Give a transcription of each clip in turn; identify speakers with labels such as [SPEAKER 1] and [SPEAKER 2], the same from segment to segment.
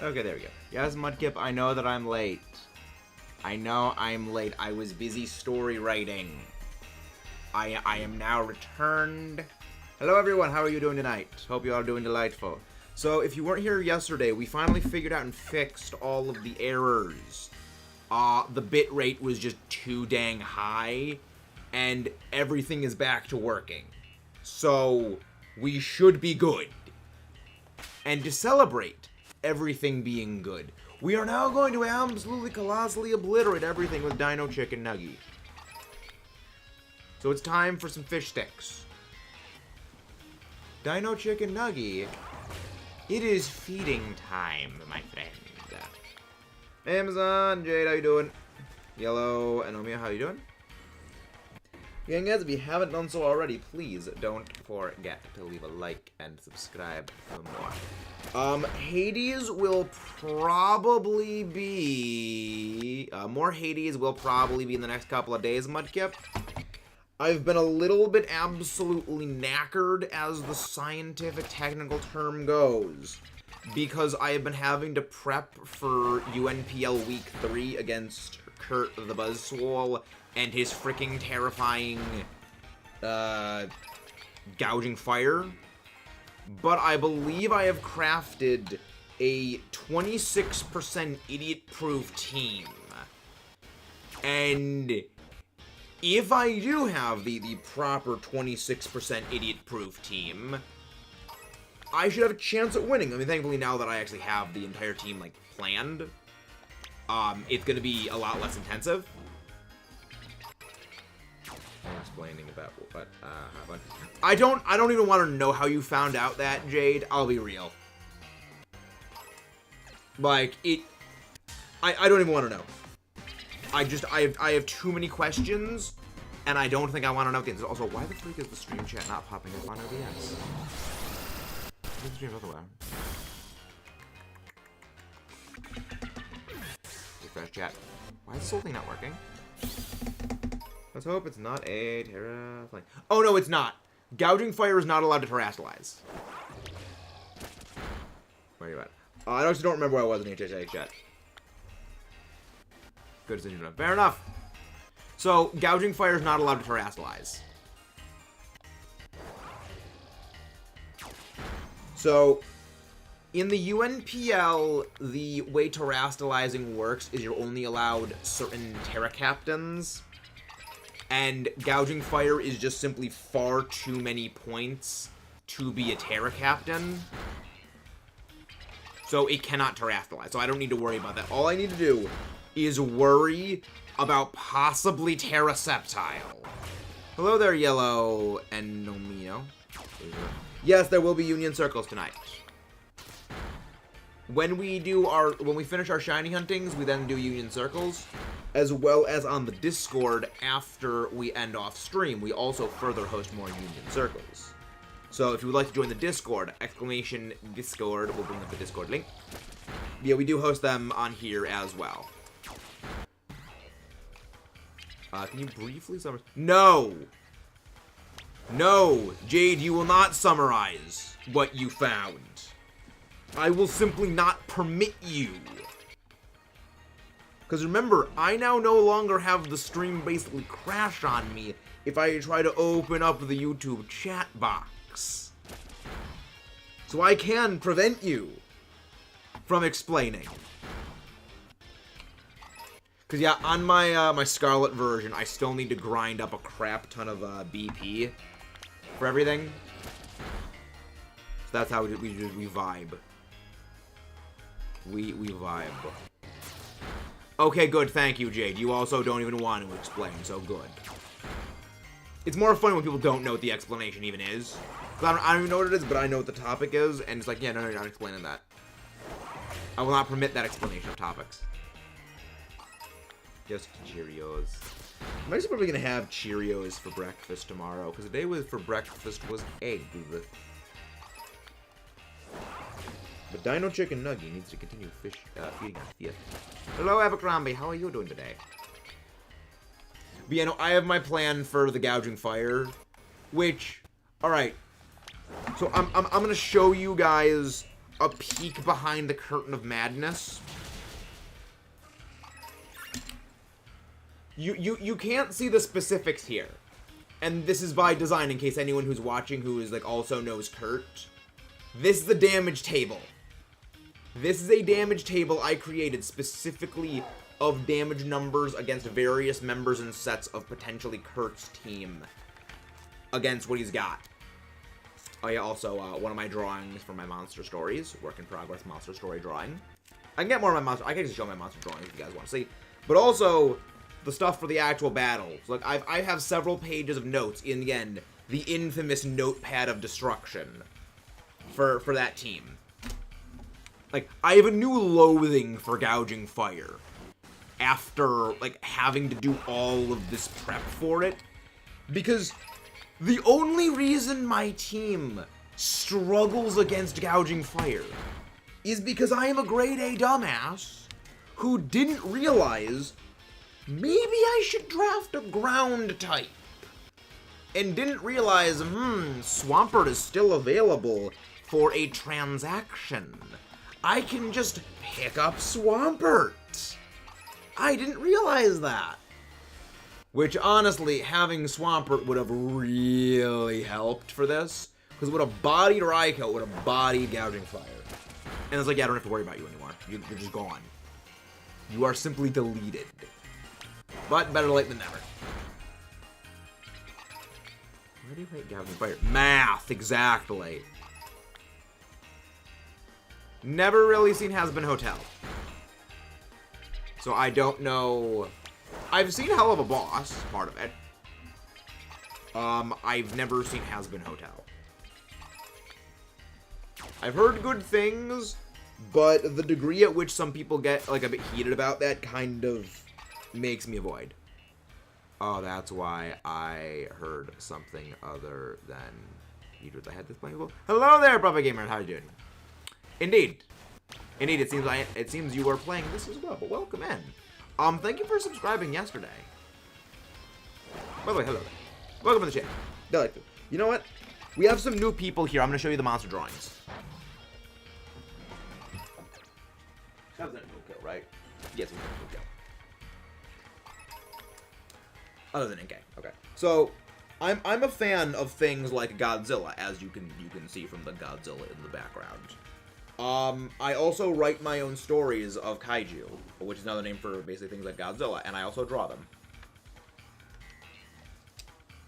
[SPEAKER 1] Okay, there we go. Yes, Mudkip, I know that I'm late. I know I'm late. I was busy story writing. I am now returned. Hello, everyone. How are you doing tonight? Hope you all are doing delightful. So, if you weren't here yesterday, we finally figured out and fixed all of the errors. The bit rate was just too dang high, and everything is back to working. So, we should be good. And to celebrate everything being good, we are now going to absolutely colossally obliterate everything with Dino Chicken Nugget. So it's time for some fish sticks. Dino Chicken Nugget, it is feeding time, my friend. Amazon, Jade, how you doing? Yellow, and Omia, how you doing? Young guys, if you haven't done so already, please don't forget to leave a like and subscribe for more. Hades will probably be... more Hades will probably be in the next couple of days, Mudkip. I've been a little bit absolutely knackered, as the scientific technical term goes, because I have been having to prep for UNPL Week 3 against Kurt the Buzzswole and his freaking terrifying gouging fire. But I believe I have crafted a 26% idiot-proof team. And if I do have the proper 26% idiot-proof team, I should have a chance at winning. I mean, thankfully, now that I actually have the entire team, like, planned, it's gonna be a lot less intensive. I'm explaining about what happened. I don't even want to know how you found out that, Jade. I'll be real. Like, I don't even want to know. I have too many questions, and I don't think I want to know the answers. Also, why the freak is the stream chat not popping up on OBS? The stream otherwhere. Refresh chat. Why is this whole thing not working? Let's hope it's not a terraflame. Oh, no, it's not. Gouging fire is not allowed to terrastalize. Where are you at? I actually don't remember where I was in HHA chat. Good decision. Fair enough. So, gouging fire is not allowed to terrastalize. So, in the UNPL, the way terrastalizing works is you're only allowed certain Terra Captains. And gouging fire is just simply far too many points to be a Terra Captain. So it cannot terrastalize. So I don't need to worry about that. All I need to do is worry about possibly Terraseptile. Hello there, Yellow and Nomino. Yes, there will be Union Circles tonight. When we finish our shiny huntings, we then do Union Circles, as well as on the Discord after we end off stream. We also further host more Union Circles. So if you would like to join the Discord, exclamation Discord, we'll bring up the Discord link. Yeah, we do host them on here as well. Can you briefly summarize? No! No! Jade, you will not summarize what you found. I will simply not permit you. Because remember, I now no longer have the stream basically crash on me if I try to open up the YouTube chat box. So I can prevent you from explaining. Because yeah, on my my Scarlet version, I still need to grind up a crap ton of BP for everything. So that's how we vibe. We vibe. Okay, good. Thank you, Jade. You also don't even want to explain, so good. It's more fun when people don't know what the explanation even is. Because I don't even know what it is, but I know what the topic is, and it's like, yeah, no, you're not explaining that. I will not permit that explanation of topics. Just Cheerios. I'm actually probably going to have Cheerios for breakfast tomorrow, because the day for breakfast was eggs. But Dino Chicken Nugget needs to continue feeding on Thea. Hello, Abercrombie. How are you doing today? But yeah, no, I have my plan for the gouging fire, which, all right. So I'm gonna show you guys a peek behind the curtain of madness. You can't see the specifics here. And this is by design, in case anyone who's watching who is, like, also knows Kurt. This is the damage table. This is a damage table I created specifically of damage numbers against various members and sets of potentially Kurt's team against what he's got. Oh yeah, also, one of my drawings for my monster stories, work in progress monster story drawing. I can get more of my monster, I can just show my monster drawings if you guys want to see. But also, the stuff for the actual battles. Like, I have several pages of notes in, again, the infamous notepad of destruction for that team. Like, I have a new loathing for gouging fire after, like, having to do all of this prep for it. Because the only reason my team struggles against gouging fire is because I am a grade A dumbass who didn't realize maybe I should draft a ground type. And didn't realize, Swampert is still available for a transaction. I can just pick up Swampert. I didn't realize that. Which, honestly, having Swampert would have really helped for this. Because it would have bodied Raikou, it would have bodied Gouging Fire. And it's like, yeah, I don't have to worry about you anymore. You're just gone. You are simply deleted. But better late than never. Where do you play Gouging Fire? Math, exactly. Never really seen Has Been Hotel. So I don't know. I've seen Hell of a Boss, part of it. I've never seen Has Been Hotel. I've heard good things, but the degree at which some people get, like, a bit heated about that kind of makes me avoid. Oh, that's why I heard something other than Idris. I had this playable. Hello there, Brother Gamer. How you doing? Indeed. Indeed, it seems you are playing this as well, but welcome in. Thank you for subscribing yesterday. By the way, hello. Welcome to the channel. Delightful. You know what? We have some new people here. I'm going to show you the monster drawings. That was a no kill, right? Yes, it was a no kill. Other than NK. Okay. So, I'm a fan of things like Godzilla, as you can see from the Godzilla in the background. I also write my own stories of kaiju, which is another name for basically things like Godzilla, and I also draw them.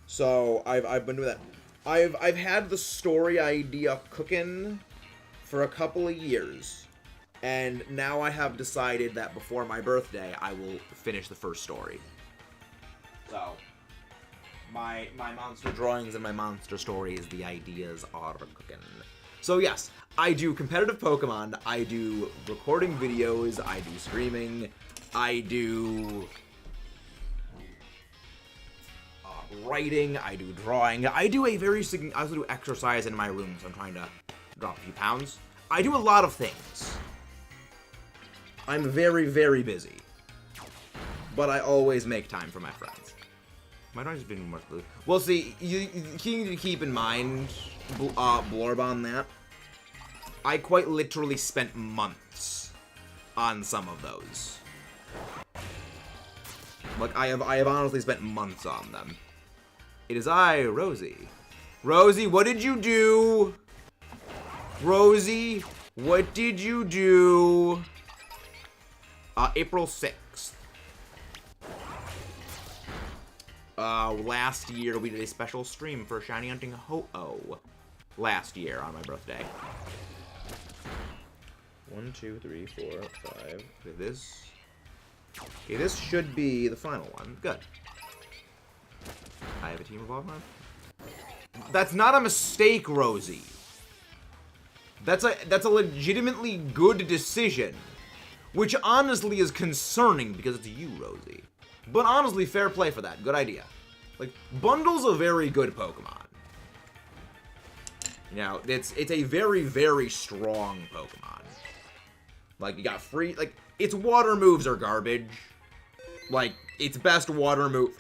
[SPEAKER 1] So I've been doing that. I've had the story idea cooking for a couple of years, and now I have decided that before my birthday I will finish the first story. So my monster drawings and my monster stories, the ideas are cooking. So yes, I do competitive Pokemon, I do recording videos, I do streaming, I do writing, I do drawing, I do I also do exercise in my room, so I'm trying to drop a few pounds. I do a lot of things. I'm very, very busy. But I always make time for my friends. My drawing's been much blue. Well, see, you need to keep in mind, blurb on that. I quite literally spent months on some of those. Like, I have honestly spent months on them. It is I, Rosie. Rosie, what did you do? Rosie, what did you do? April 6th. Last year we did a special stream for Shiny Hunting Ho-Oh. Last year on my birthday. 1, 2, 3, 4, 5. Okay, this should be the final one. Good. I have a team of all time. That's not a mistake, Rosie. That's a legitimately good decision. Which honestly is concerning because it's you, Rosie. But honestly, fair play for that. Good idea. Like, Bundle's a very good Pokemon. You know, it's a very, very strong Pokemon. Like, you got free, like, its water moves are garbage. Like, its best water move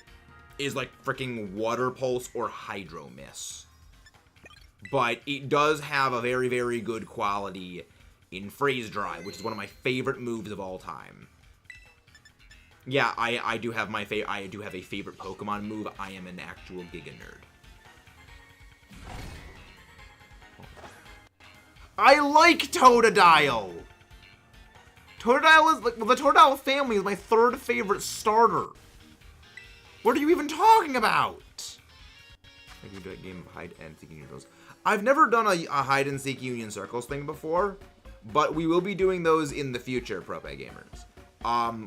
[SPEAKER 1] is, like, freaking Water Pulse or Hydro Miss. But it does have a very, very good quality in Freeze Dry, which is one of my favorite moves of all time. Yeah, I do have I do have a favorite Pokemon move. I am an actual Giga nerd. I like Totodile! Totodile is, like, the Totodile family is my third favorite starter. What are you even talking about? I can do a game of hide and seek union circles. I've never done a hide and seek union circles thing before, but we will be doing those in the future, Prope Gamers.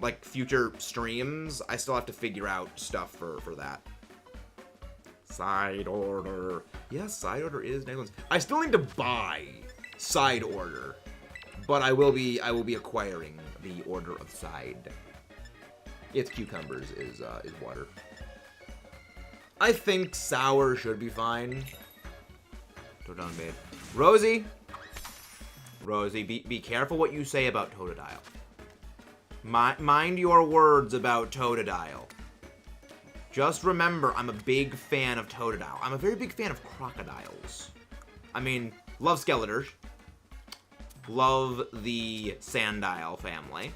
[SPEAKER 1] Like future streams. I still have to figure out stuff for that. Side order. Yes, side order is next. I still need to buy side order, but I will be acquiring the order of side. It's cucumbers is water. I think sour should be fine. Go down, babe. Rosie, be careful what you say about Totodile. Mind your words about Totodile. Just remember, I'm a big fan of Totodile. I'm a very big fan of crocodiles. I mean, love Skeletors. Love the Sandile family.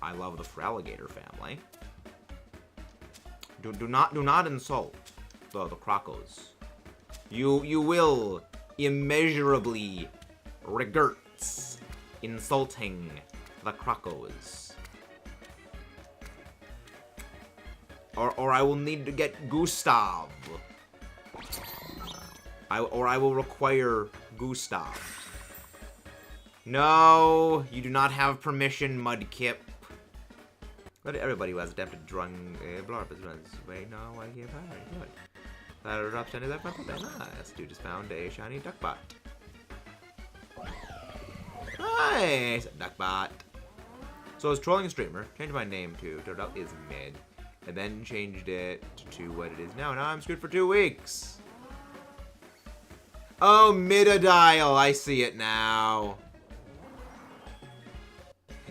[SPEAKER 1] I love the Feraligatr family. Do not insult the Crocos. You will immeasurably regret insulting the Crocos. Or I will need to get Gustav. Or I will require Gustav. No, you do not have permission, Mudkip. But everybody who has attempted drawing a blurb is wait, no, I can't find it. Good. That drops into that nice. Dude just found a shiny Duckbot. Nice! Duckbot. So I was trolling a streamer, changed my name to Totodile is mid, and then changed it to what it is now. Now I'm screwed for 2 weeks. Oh, Midodile, I see it now.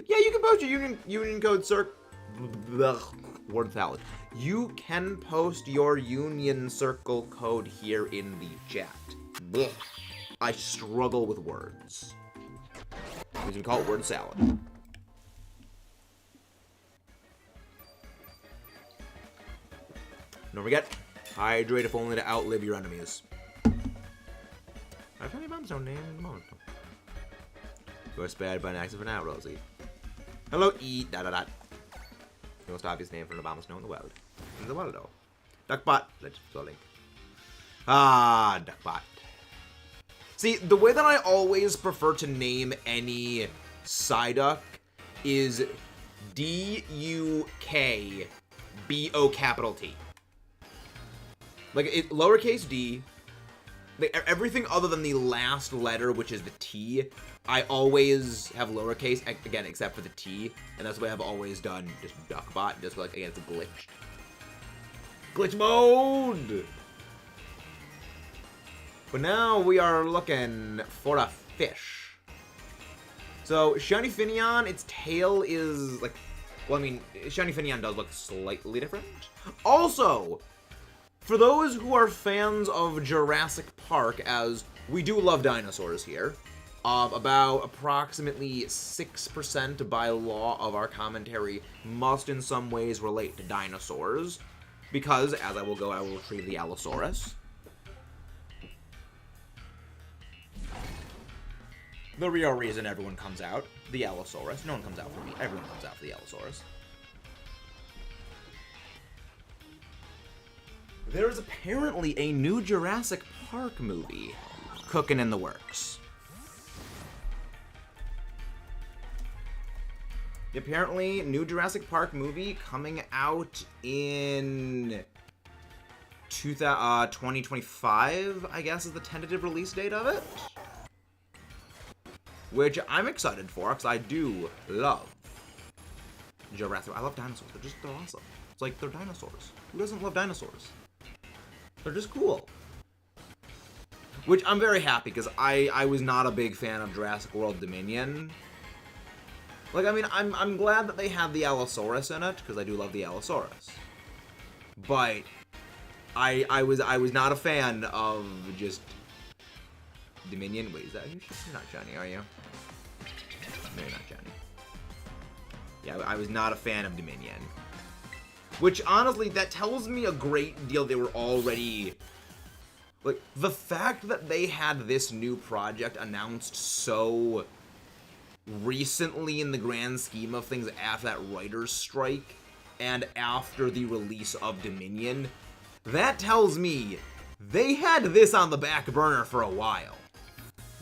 [SPEAKER 1] Yeah, you can post your union code word salad. You can post your union circle code here in the chat. Blech. I struggle with words. We can call it word salad. Don't forget, hydrate if only to outlive your enemies. I've heard about some name in the moment. You are spared by an accident now, Rosie. Hello, E. The most obvious name for an Obama snow in the world. In the world, though. Duckbot. Let's go link. Ah, Duckbot. See, the way that I always prefer to name any Psyduck is D-U-K-B-O-T. Like, lowercase d, everything other than the last letter, which is the T, I always have lowercase, again, except for the T, and that's the way I've always done just Duckbot, just like, again, it's glitched. Glitch mode! But now we are looking for a fish. So, Shiny Finneon, its tail is, like, well, I mean, Shiny Finneon does look slightly different. Also, for those who are fans of Jurassic Park, as we do love dinosaurs here, about approximately 6% by law of our commentary must in some ways relate to dinosaurs, because, as I will retrieve the Allosaurus. The real reason everyone comes out, the Allosaurus. No one comes out for me, everyone comes out for the Allosaurus. There is apparently a new Jurassic Park movie cooking in the works. Apparently, new Jurassic Park movie coming out in 2025, I guess is the tentative release date of it. Which I'm excited for, because I do love Jurassic. I love dinosaurs. They're awesome. It's like, they're dinosaurs. Who doesn't love dinosaurs? They're just cool. Which I'm very happy, because I was not a big fan of Jurassic World Dominion. Like, I mean, I'm glad that they have the Allosaurus in it, because I do love the Allosaurus. But I was not a fan of just Dominion. Wait, is that you're not shiny, are you? maybe not Jen. Yeah, I was not a fan of Dominion. Which, honestly, that tells me a great deal they were already... Like, the fact that they had this new project announced so recently in the grand scheme of things after that writer's strike and after the release of Dominion, that tells me they had this on the back burner for a while.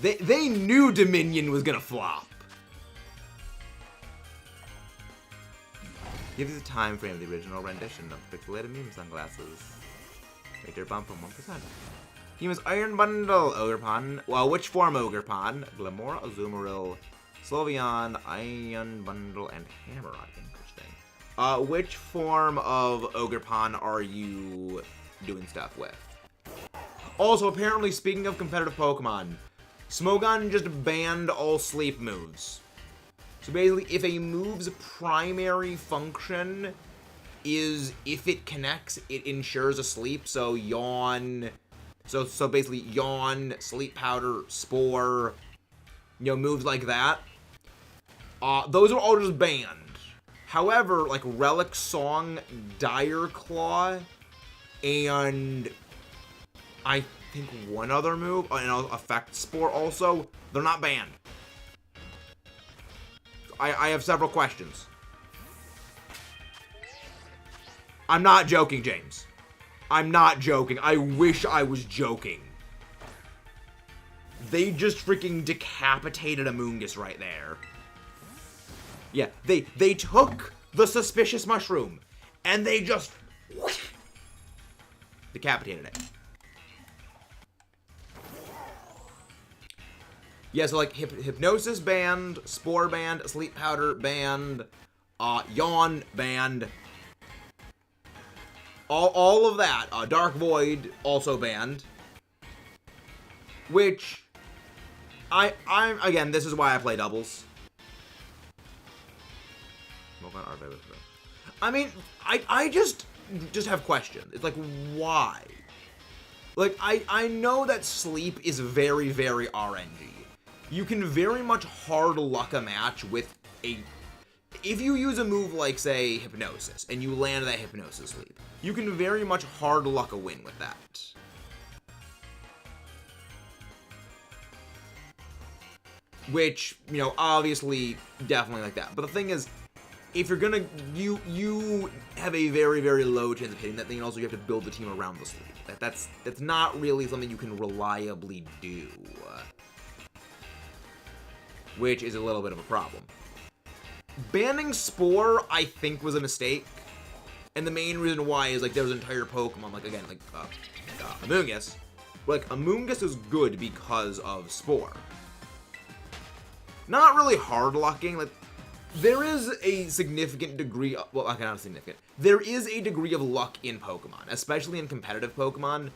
[SPEAKER 1] They knew Dominion was gonna flop. Give us a time frame of the original rendition of pixelated meme sunglasses. Rate your bump from 1%. Team is Iron Bundle, Ogrepon. Well, which form Ogrepon? Glamora, Azumarill, Slovion, Iron Bundle, and Hammerot. Interesting. Which form of Ogrepon are you doing stuff with? Also, apparently, speaking of competitive Pokemon, Smogon just banned all sleep moves. So basically, if a move's primary function is if it connects, it ensures a sleep. So Yawn, so basically Yawn, Sleep Powder, Spore, moves like that. Those are all just banned. However, like Relic Song, Dire Claw, and I think one other move, and Effect Spore also, they're not banned. I have several questions. I'm not joking, James. I'm not joking. I wish I was joking. They just freaking decapitated Amoonguss right there. Yeah, they took the suspicious mushroom and they just decapitated it. Yeah, so like Hypnosis banned, Spore banned, Sleep Powder banned, Yawn banned. All of that. Dark Void also banned. Which I'm again, this is why I play doubles. I mean, I just have questions. It's like, why? Like, I know that sleep is very, very RNG. You can very much hard luck a match with if you use a move like, say, Hypnosis, and you land that Hypnosis sleep, you can very much hard luck a win with that. Which, obviously, definitely like that. But the thing is, if you're gonna, you have a very, very low chance of hitting that thing, and also you have to build the team around the sleep. That's not really something you can reliably do. Which is a little bit of a problem. Banning Spore, I think, was a mistake. And the main reason why is, like, there was entire Pokemon, like, again, like, Amoonguss. Like, Amoonguss is good because of Spore. Not really hard-lucking, like, there is a significant degree of, well, okay, not significant. There is a degree of luck in Pokemon, especially in competitive Pokemon,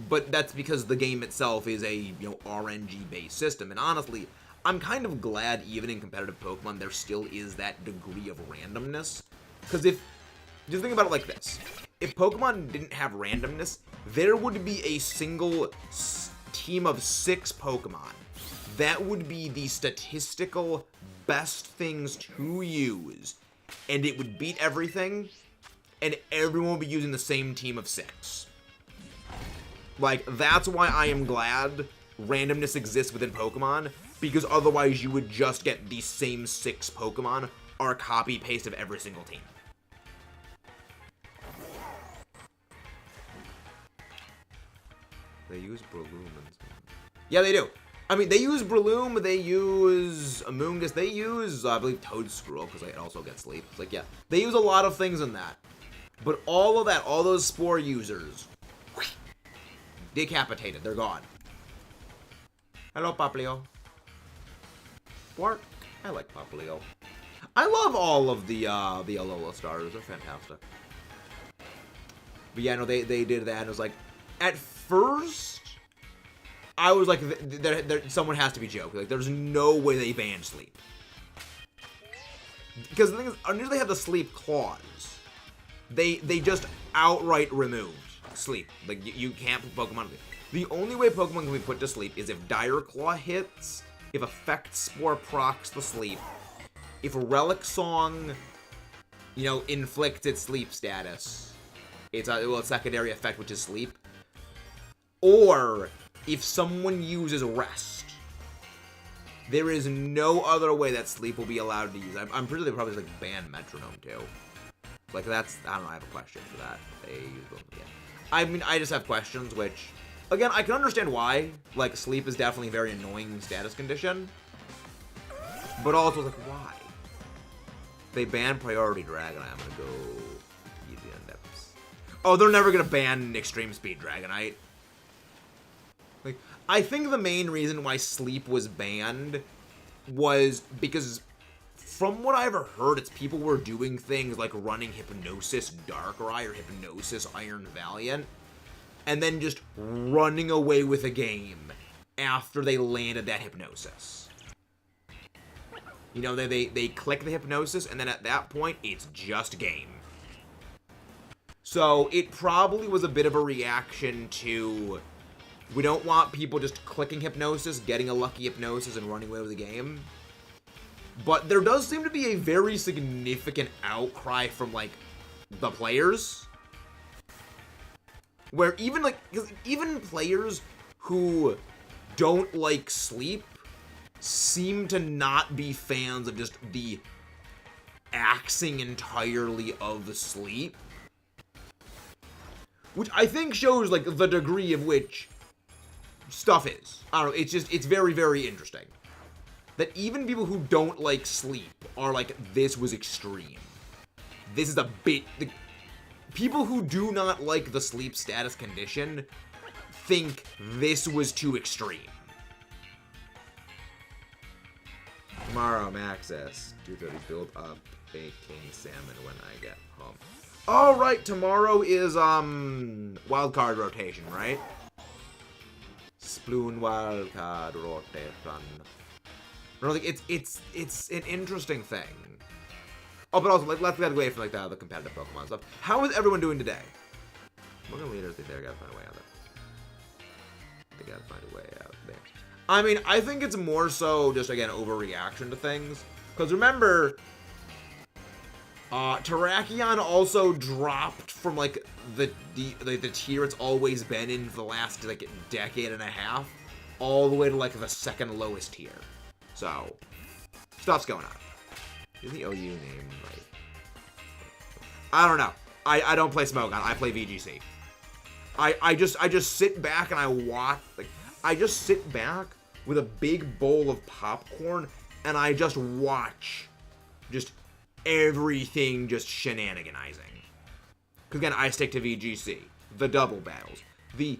[SPEAKER 1] but that's because the game itself is a, RNG-based system, and honestly, I'm kind of glad even in competitive Pokemon there still is that degree of randomness, because just think about it like this. If Pokemon didn't have randomness, there would be a single team of 6 Pokemon. That would be the statistical best things to use, and it would beat everything, and everyone would be using the same team of 6. Like, that's why I am glad randomness exists within Pokemon, because otherwise you would just get the same 6 Pokemon or a copy-paste of every single team. They use Breloom. Yeah, they do. I mean, they use Breloom, they use Amoonguss, they use, I believe, Toadscruel, because it also gets sleep. It's like, yeah, they use a lot of things in that. But all of that, all those Spore users, decapitated, they're gone. Hello, Poplio. Bark. I like Poplio. I love all of the Alola stars. They're fantastic. But yeah, no, they did that, and it was like, at first, I was like, someone has to be joking. Like, there's no way they banned sleep. Because the thing is, under they have the sleep clause, they just outright removed sleep. Like, you can't put Pokemon. The only way Pokemon can be put to sleep is if Dire Claw hits, if Effect Spore procs the sleep, if Relic Song, you know, inflicts its sleep status, it's a secondary effect, which is sleep. Or if someone uses rest, there is no other way that sleep will be allowed to use. I'm pretty sure they probably just, like, ban metronome too. Like, that's, I don't know, I have a question for that. They use them, yeah. I mean, I just have questions, which, again, I can understand why. Like, sleep is definitely a very annoying status condition. But also, like, why? They ban Priority Dragonite. I'm gonna go easy on depths. Oh, they're never gonna ban Extreme Speed Dragonite. Like, I think the main reason why sleep was banned was because, from what I ever heard, it's people were doing things like running Hypnosis Darkrai or Hypnosis Iron Valiant, and then just running away with a game after they landed that Hypnosis. You know, they click the Hypnosis, and then at that point, it's just game. So, it probably was a bit of a reaction to, we don't want people just clicking Hypnosis, getting a lucky Hypnosis, and running away with the game. But there does seem to be a very significant outcry from, like, the players. Where even, like, 'cause even players who don't like sleep seem to not be fans of just the axing entirely of sleep. Which I think shows, like, the degree of which stuff is. I don't know, it's just, it's very, very interesting. That even people who don't like sleep are like, this was extreme. This is a bit... People who do not like the sleep status condition think this was too extreme. Tomorrow, Maxis. 2:30, build up a king salmon when I get home. Oh, right, tomorrow is, wildcard rotation, right? Sploon wildcard rotation. No, like, it's an interesting thing. Oh, but also, like, let's get away from, like, the competitive Pokemon stuff. How is everyone doing today? Pokemon leaders, they gotta find a way out there. They gotta find a way out there. I mean, I think it's more so just, again, overreaction to things. Because remember, Terrakion also dropped from, like, the tier it's always been in for the last, like, decade and a half, all the way to, like, the second lowest tier. So, stuff's going on. Is the OU name right? I don't know. I don't play Smogon. I play VGC. I just sit back and I watch, like, I just sit back with a big bowl of popcorn and I just watch just everything just shenaniganizing. Because again, I stick to VGC, the double battles, the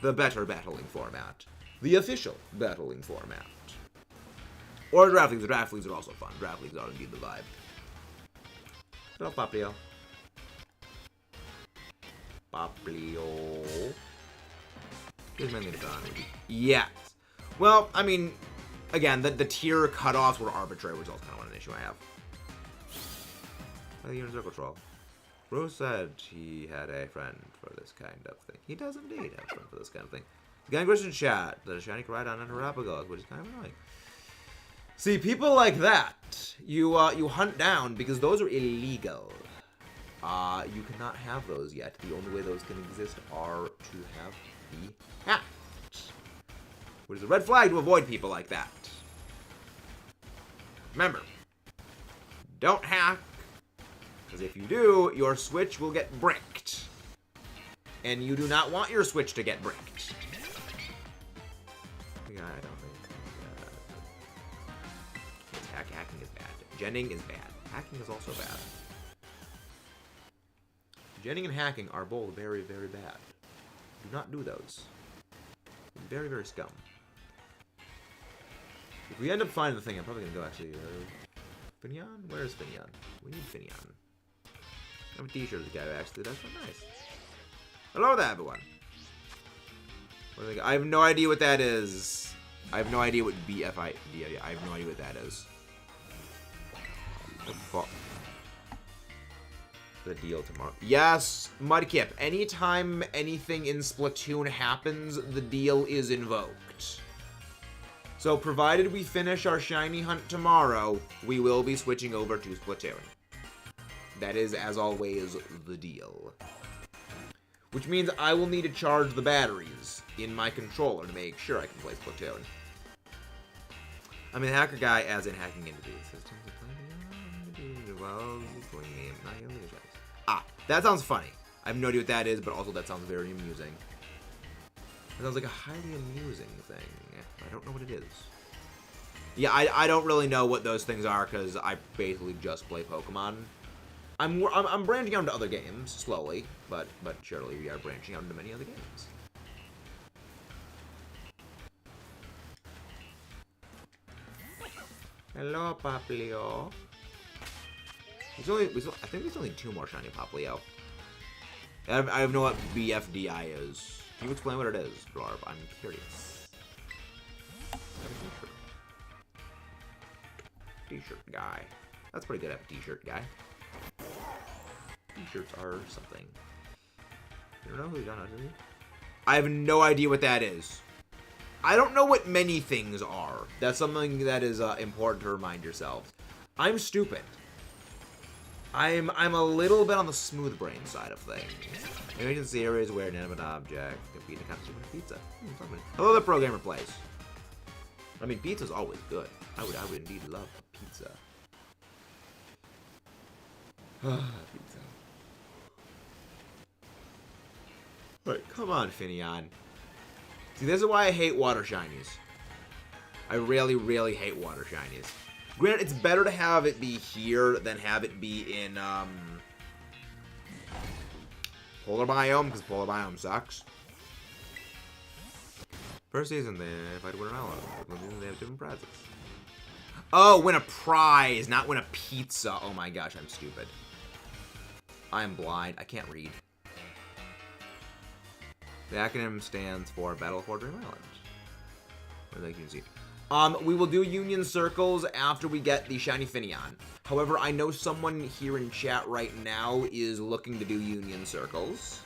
[SPEAKER 1] better battling format, the official battling format. Or draft leagues. The draft leagues are also fun. Draft leagues are indeed the vibe. Hello, Poplio. Poplio. Here's my leader on. Yes. Well, I mean, again, the tier cutoffs were arbitrary, which is also kind of an issue I have. The unit circle troll. Rose said he had a friend for this kind of thing. He does indeed have a friend for this kind of thing. Getting question chat. The shiny ride on Terrapagos, which is kind of annoying. See, people like that, you hunt down because those are illegal. You cannot have those yet. The only way those can exist are to have the hat. Which is a red flag to avoid people like that. Remember, don't hack, because if you do, your Switch will get bricked. And you do not want your Switch to get bricked. Yeah, I don't think... hacking is bad. Genning is bad. Hacking is also bad. Genning and hacking are both very, very bad. Do not do those. Very, very scum. If we end up finding the thing, I'm probably going to go actually... Finneon? Where's Finneon? We need Finneon. I have a t-shirt of the guy actually. That's so nice. Hello there, everyone. I have no idea what that is. I have no idea what BFI... I have no idea what that is. The deal tomorrow. Yes, Mudkip. Anytime anything in Splatoon happens, the deal is invoked. So, provided we finish our shiny hunt tomorrow, we will be switching over to Splatoon. That is, as always, the deal. Which means I will need to charge the batteries in my controller to make sure I can play Splatoon. I mean, hacker guy, as in hacking into these systems. Ah, that sounds funny. I have no idea what that is, but also that sounds very amusing. It sounds like a highly amusing thing. I don't know what it is. Yeah, I don't really know what those things are because I basically just play Pokemon. I'm branching out into other games slowly, but surely we are branching out into many other games. Hello, Papilio. I think there's only 2 more shiny Papilio. I have no what BFDI is. Can you explain what it is, Blarb? I'm curious. T-shirt guy. That's pretty good at a t-shirt guy. T-shirts are something. You don't know who done it, do you? I have no idea what that is. I don't know what many things are. That's something that is important to remind yourselves. I'm stupid. I'm a little bit on the smooth brain side of things. Emergency areas where inanimate object can be in a costume with pizza. Hello, the programmer plays. I mean, pizza's always good. I would indeed love a pizza. Pizza. Wait, come on, Finion. See, this is why I hate water shinies. I really, really hate water shinies. Granted, it's better to have it be here than have it be in, polar biome, because polar biome sucks. First season, they fight to win an island. They have different prizes. Oh, win a prize, not win a pizza. Oh my gosh, I'm stupid. I'm blind. I can't read. The acronym stands for Battle for Dream Island. As you can see. We will do Union Circles after we get the Shiny Finion. However, I know someone here in chat right now is looking to do Union Circles.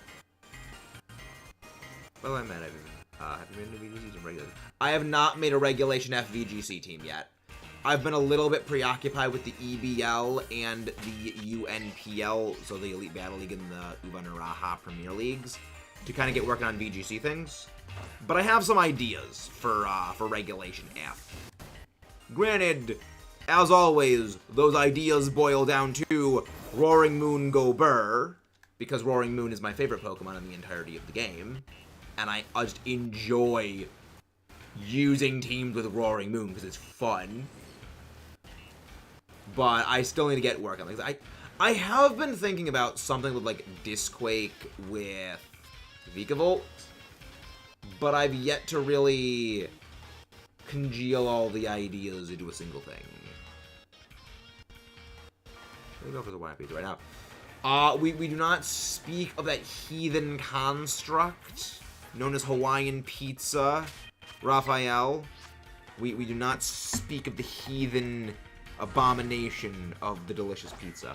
[SPEAKER 1] Well, I meant have you made a VGC team regular? I have not made a Regulation F VGC team yet. I've been a little bit preoccupied with the EBL and the UNPL, so the Elite Battle League and the Ubanaraha Premier Leagues, to kind of get working on VGC things. But I have some ideas for Regulation F. Granted, as always, those ideas boil down to Roaring Moon Go Burr, because Roaring Moon is my favorite Pokemon in the entirety of the game, and I just enjoy using teams with Roaring Moon because it's fun. But I still need to get work on things. I have been thinking about something with, like, Disquake with Vikavolt, but I've yet to really congeal all the ideas into a single thing. Let me go for the YP right now. We do not speak of that heathen construct known as Hawaiian pizza, Raphael. We do not speak of the heathen abomination of the delicious pizza.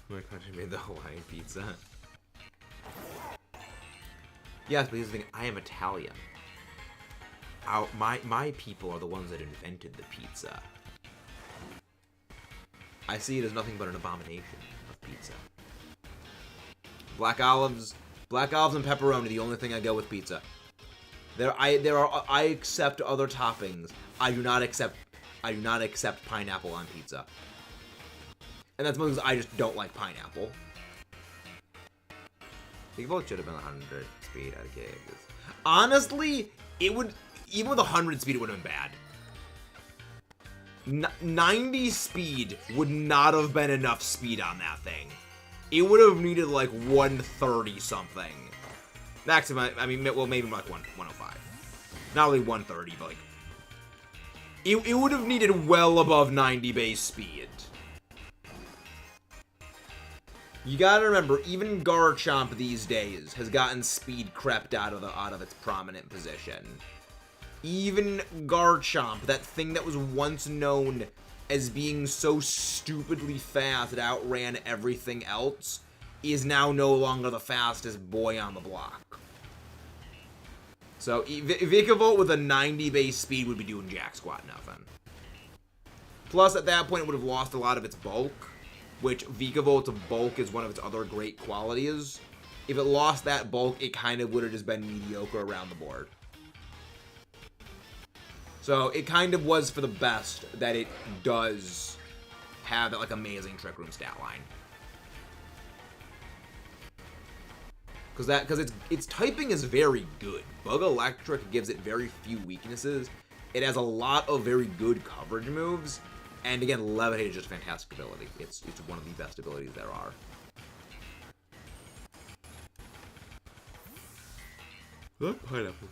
[SPEAKER 1] My country made the Hawaiian pizza. Yes, but here's the thing, I am Italian. My people are the ones that invented the pizza. I see it as nothing but an abomination of pizza. Black olives and pepperoni, the only thing I go with pizza. I accept other toppings. I do not accept pineapple on pizza. And that's because I just don't like pineapple. The vote should have been 100 speed out of gigs. Honestly, it would, even with 100 speed, it would have been bad. 90 speed would not have been enough speed on that thing. It would have needed like 130 something. Maximum, I mean, well, maybe like 105. Not only 130, but like, it would have needed well above 90 base speed. You gotta remember, even Garchomp these days has gotten speed crept out of its prominent position. Even Garchomp, that thing that was once known as being so stupidly fast it outran everything else, is now no longer the fastest boy on the block. So Vikavolt with a 90 base speed would be doing jack squat nothing. Plus, at that point, it would have lost a lot of its bulk, which Vikavolt's bulk is one of its other great qualities. If it lost that bulk, it kind of would have just been mediocre around the board. So it kind of was for the best that it does have that, like, amazing Trick Room stat line. Because its typing is very good. Bug Electric gives it very few weaknesses. It has a lot of very good coverage moves. And again, Levitate is just a fantastic ability. It's one of the best abilities there are. That pineapple.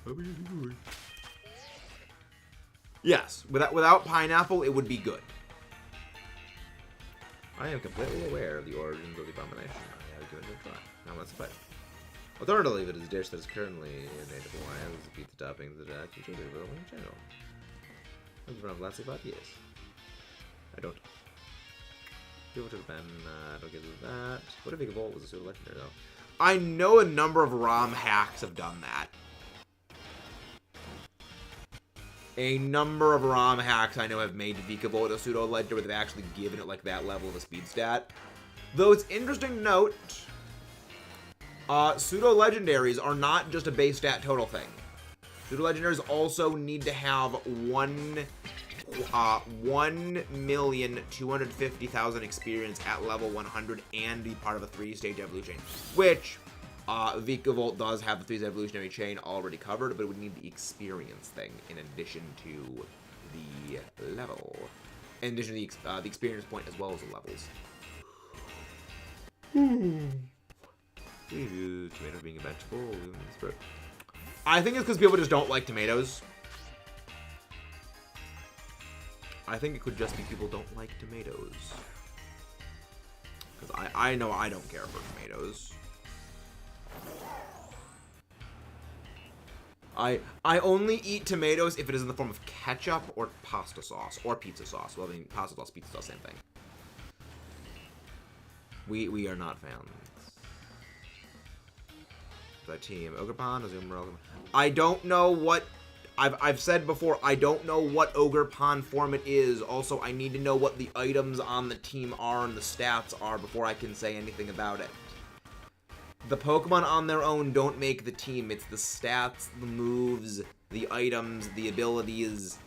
[SPEAKER 1] Yes, without pineapple, it would be good. I am completely aware of the origins of the abomination. I have given it a try. Now let's fight. Alternatively, if it is a dish that is currently in native Hawaiian, this is pizza toppings that actually should be available in general. Comes from Lassie Bot, yes. I don't. People should have been, don't get into that. What if Vikavolt was a pseudo legendary though? I know a number of ROM hacks have done that. A number of ROM hacks I know have made Vikavolt a pseudo legendary where they've actually given it like that level of a speed stat. Though it's interesting to note, pseudo legendaries are not just a base stat total thing. Pseudo legendaries also need to have 1,250,000 experience at level 100 and be part of a 3-stage evolution, which Vikavolt does have the 3-stage evolutionary chain already covered, but it would need the experience thing in addition to the level, in addition to the experience point as well as the levels. Tomatoes being a vegetable. I think it's because people just don't like tomatoes. I think it could just be people don't like tomatoes. Because I know I don't care for tomatoes. I only eat tomatoes if it is in the form of ketchup or pasta sauce or pizza sauce. Well, I mean, pasta sauce, pizza sauce, same thing. We are not fans. The team Ogerpon, Azumarill. I don't know what I've said before. I don't know what Ogerpon form it is. Also, I need to know what the items on the team are and the stats are before I can say anything about it. The Pokemon on their own don't make the team. It's the stats, the moves, the items, the abilities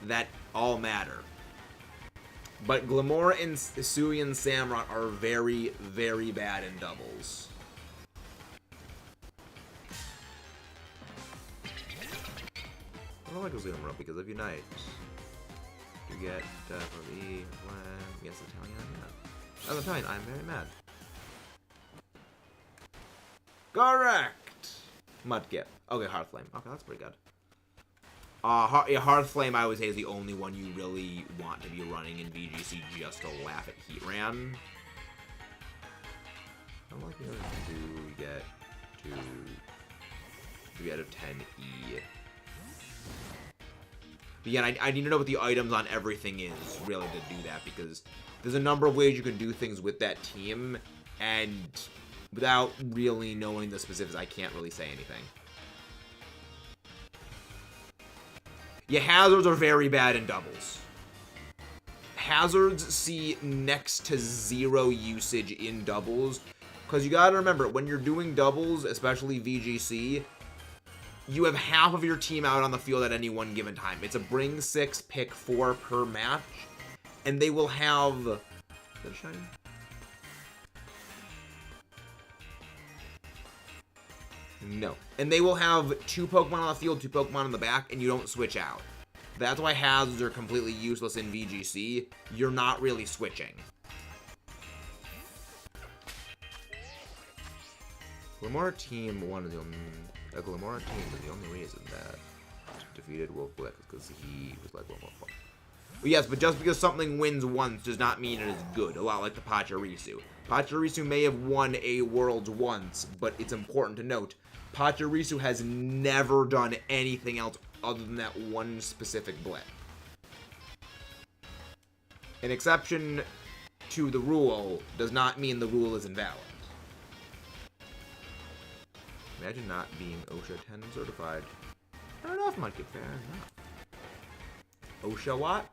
[SPEAKER 1] that all matter. But Glamora and Hisuian Samurott are very, very bad in doubles. I don't like Glamora because of Unite. You get from E, yes, Italian, yeah. As Italian, I'm very mad. Correct! Mudkip. Okay, Hearthflame. Okay, that's pretty good. Hearthflame, I would say, is the only one you really want to be running in VGC just to laugh at Heatran. I don't like the other two. You get 3 out of 10 E. But yeah, I need to know what the items on everything is, really, to do that, because there's a number of ways you can do things with that team, and without really knowing the specifics, I can't really say anything. Yeah, hazards are very bad in doubles. Hazards see next to 0 usage in doubles, because you gotta remember, when you're doing doubles, especially VGC, you have half of your team out on the field at any one given time. It's a bring 6, pick 4 per match, and they will have... Is that a shiny? No. And they will have 2 Pokemon on the field, 2 Pokemon in the back, and you don't switch out. That's why hazards are completely useless in VGC. You're not really switching. Glamora Team 1 is the only... Glamora Team is the only reason that defeated Wolfblick because he was like one more fun. Well, yes, but just because something wins once does not mean it is good. A lot like the Pachirisu. Pachirisu may have won a Worlds once, but it's important to note, Pachirisu has never done anything else other than that one specific blip. An exception to the rule does not mean the rule is invalid. Imagine not being OSHA 10 certified. Fair enough, Mudkip, fair enough. OSHA what?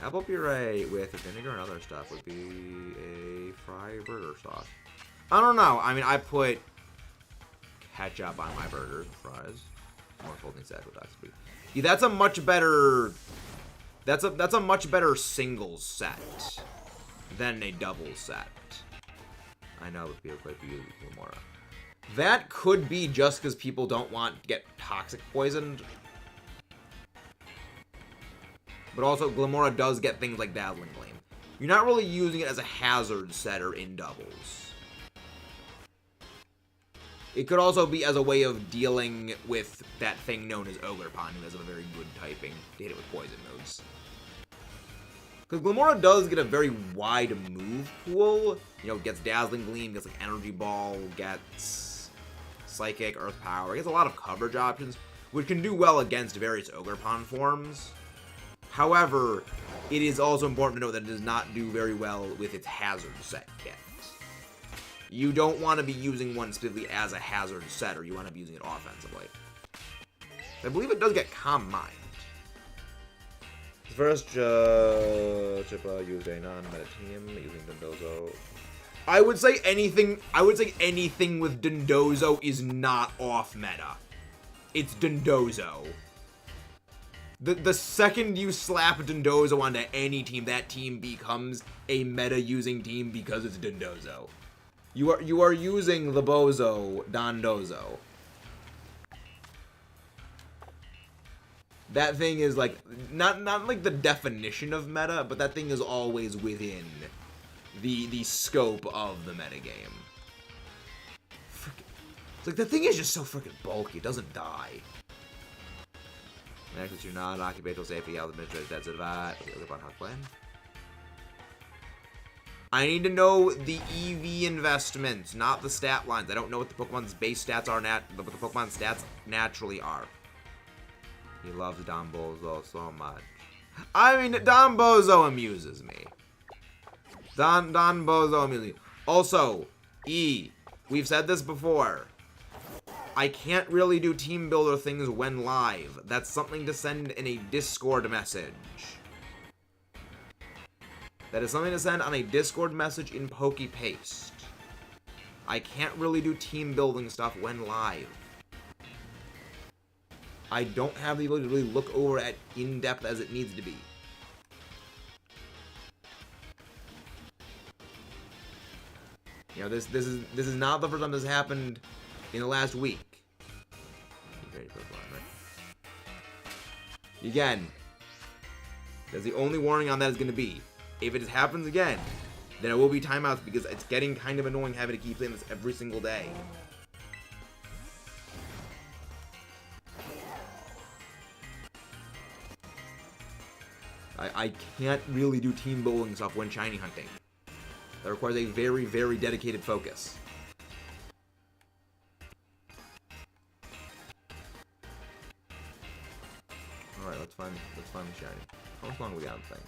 [SPEAKER 1] Apple puree with vinegar and other stuff would be a fry burger sauce. I don't know. I mean, I put ketchup on my burgers and fries. More folding said with that. Yeah, that's a much better. That's a much better singles set than a double set. I know it would be quite for you, Glamora. That could be just because people don't want to get toxic poisoned. But also, Glamora does get things like Dazzling Gleam. You're not really using it as a hazard setter in doubles. It could also be as a way of dealing with that thing known as Ogerpon, who has a very good typing to hit it with poison moves. Because Glamora does get a very wide move pool. You know, it gets Dazzling Gleam, gets like Energy Ball, gets Psychic, Earth Power. It gets a lot of coverage options, which can do well against various Ogerpon forms. However, it is also important to note that it does not do very well with its hazard set kit. You don't want to be using one specifically as a hazard setter. You want to be using it offensively. I believe it does get Calm Mind. First, Chippa used a non-meta team using Dondozo. I would say anything with Dondozo is not off meta. It's Dondozo. The second you slap Dondozo onto any team, that team becomes a meta-using team because it's Dondozo. You are using the Bozo Dondozo. That thing is like not like the definition of meta, but that thing is always within the scope of the metagame. It's like the thing is just so freaking bulky, it doesn't die. Next, you're not occupational safety, health administrator, that's advice. Okay, look about how to play. I need to know the EV investments, not the stat lines. I don't know what the Pokemon's base stats are, what the Pokemon stats naturally are. He loves Don Bozo so much. I mean, Don Bozo amuses me. Don Bozo amuses me. Also, we've said this before. I can't really do team builder things when live. That's something to send in a Discord message. That is something to send on a Discord message in PokePaste. I can't really do team building stuff when live. I don't have the ability to really look over at in-depth as it needs to be. You know, this is not the first time this happened in the last week. Again, that's the only warning on that is going to be. If it happens again, then it will be timeouts because it's getting kind of annoying having to keep playing this every single day. I can't really do team building stuff when shiny hunting. That requires a very, very dedicated focus. Alright, let's find the shiny. How much longer we got on the thing?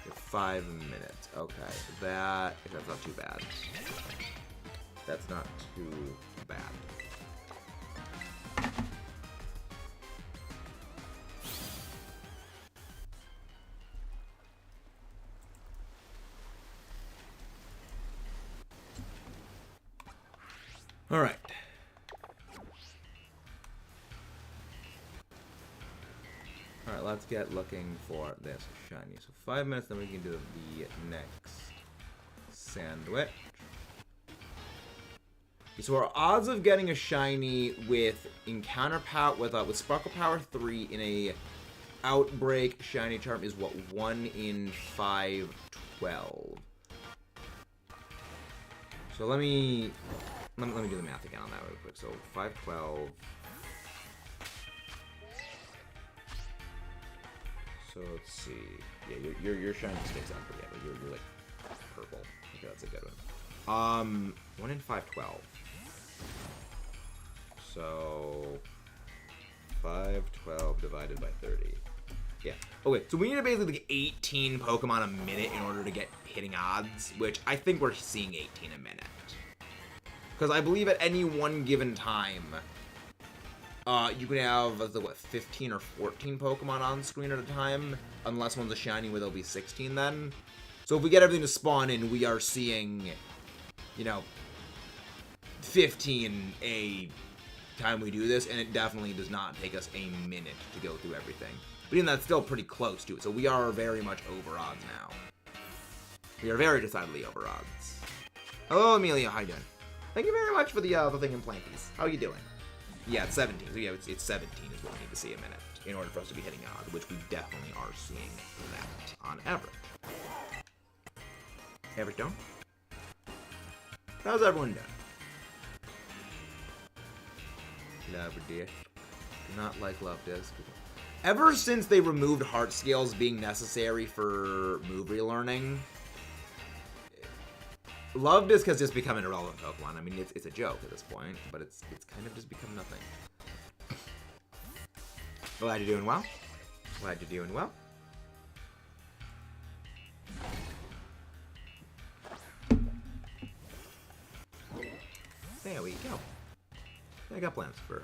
[SPEAKER 1] We have 5 minutes. Okay, that's not too bad. That's not too bad. Alright. Alright, let's get looking for this shiny. So 5 minutes, then we can do the next sandwich. So our odds of getting a shiny with Encounter Power, with Sparkle Power 3 in a Outbreak shiny charm is what, 1 in 512. So let me do the math again on that real quick. So 512. So let's see. Yeah, your shiny sticks out pretty good. You're like purple. Okay, that's a good one. 1 in 512. So 512 divided by 30. Yeah. Okay, so we need to basically get 18 Pokemon a minute in order to get hitting odds, which I think we're seeing 18 a minute. Because I believe at any one given time, you can have, what, 15 or 14 Pokemon on screen at a time? Unless one's a shiny, where there'll be 16 then. So if we get everything to spawn in, we are seeing, you know, 15 a time we do this, and it definitely does not take us a minute to go through everything. But even that's still pretty close to it, so we are very much over odds now. We are very decidedly over odds. Hello, Amelia, how you doing? Thank you very much for the thing in Plankies. How are you doing? Yeah, it's 17. So yeah, it's 17 is what we need to see a minute in order for us to be hitting odd, which we definitely are seeing that on average. Average done? How's everyone doing? Love Disc. Do not like Love Disc. Ever since they removed heart scales being necessary for move relearning, Love Disc has just become an irrelevant Pokemon. I mean, it's a joke at this point, but it's kind of just become nothing. Glad you're doing well. Glad you're doing well. There we go. I got plans for...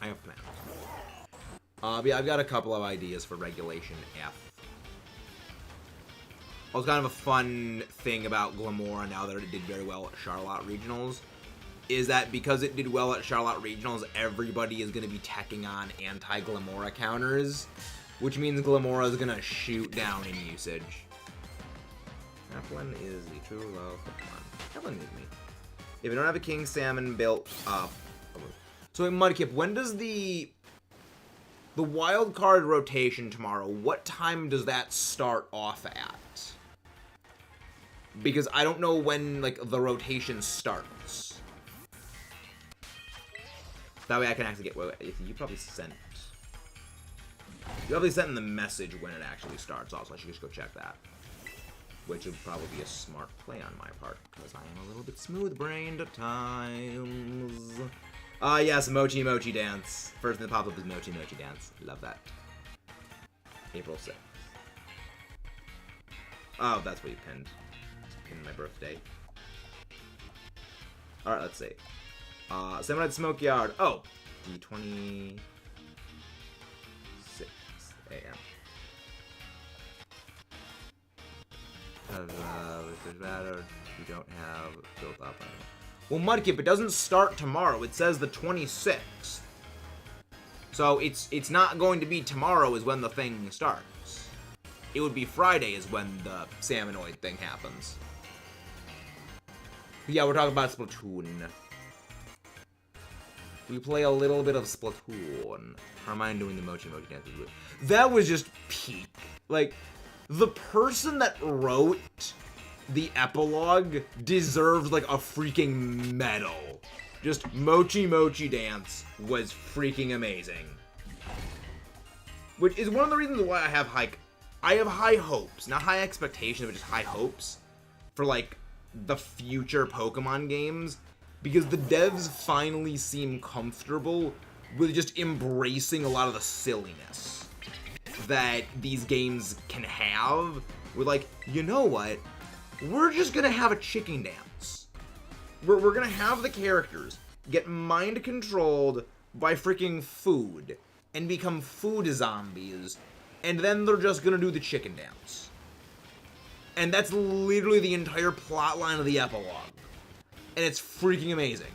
[SPEAKER 1] I have plans. Yeah, I've got a couple of ideas for Regulation F. Also, kind of a fun thing about Glamora now that it did very well at Charlotte Regionals is that because it did well at Charlotte Regionals, everybody is going to be teching on anti-Glamora counters, which means Glamora is going to shoot down in usage. Applin is the true love Pokemon. Applin needs me. If you don't have a King Salmon built up... So, in Mudkip, when does the wild card rotation tomorrow, what time does that start off at? Because I don't know when, like, the rotation starts. That way I can actually get... Well, you probably sent... You probably sent in the message when it actually starts also. I should just go check that. Which would probably be a smart play on my part, because I am a little bit smooth-brained at times. Yes, Mochi Mochi Dance. First thing that popped up is Mochi Mochi Dance. Love that. April 6th. Oh, that's what you pinned. Pinned my birthday. Alright, let's see. Seminite Smoke Yard. Oh! The 26th a.m. You don't have built up on it. Well, Mudkip, it doesn't start tomorrow. It says the 26th. So it's not going to be tomorrow is when the thing starts. It would be Friday is when the Salmonoid thing happens. But yeah, we're talking about Splatoon. We play a little bit of Splatoon. Hermione doing the Mochi Mochi dance. That was just peak. Like, the person that wrote the epilogue deserves, like, a freaking medal. Just Mochi Mochi Dance was freaking amazing. Which is one of the reasons why I have high hopes. Not high expectations, but just high hopes for, like, the future Pokemon games. Because the devs finally seem comfortable with just embracing a lot of the silliness that these games can have. We're like, you know what? We're just gonna have a chicken dance. We're gonna have the characters get mind controlled by freaking food and become food zombies, and then they're just gonna do the chicken dance. And that's literally the entire plot line of the epilogue. And it's freaking amazing.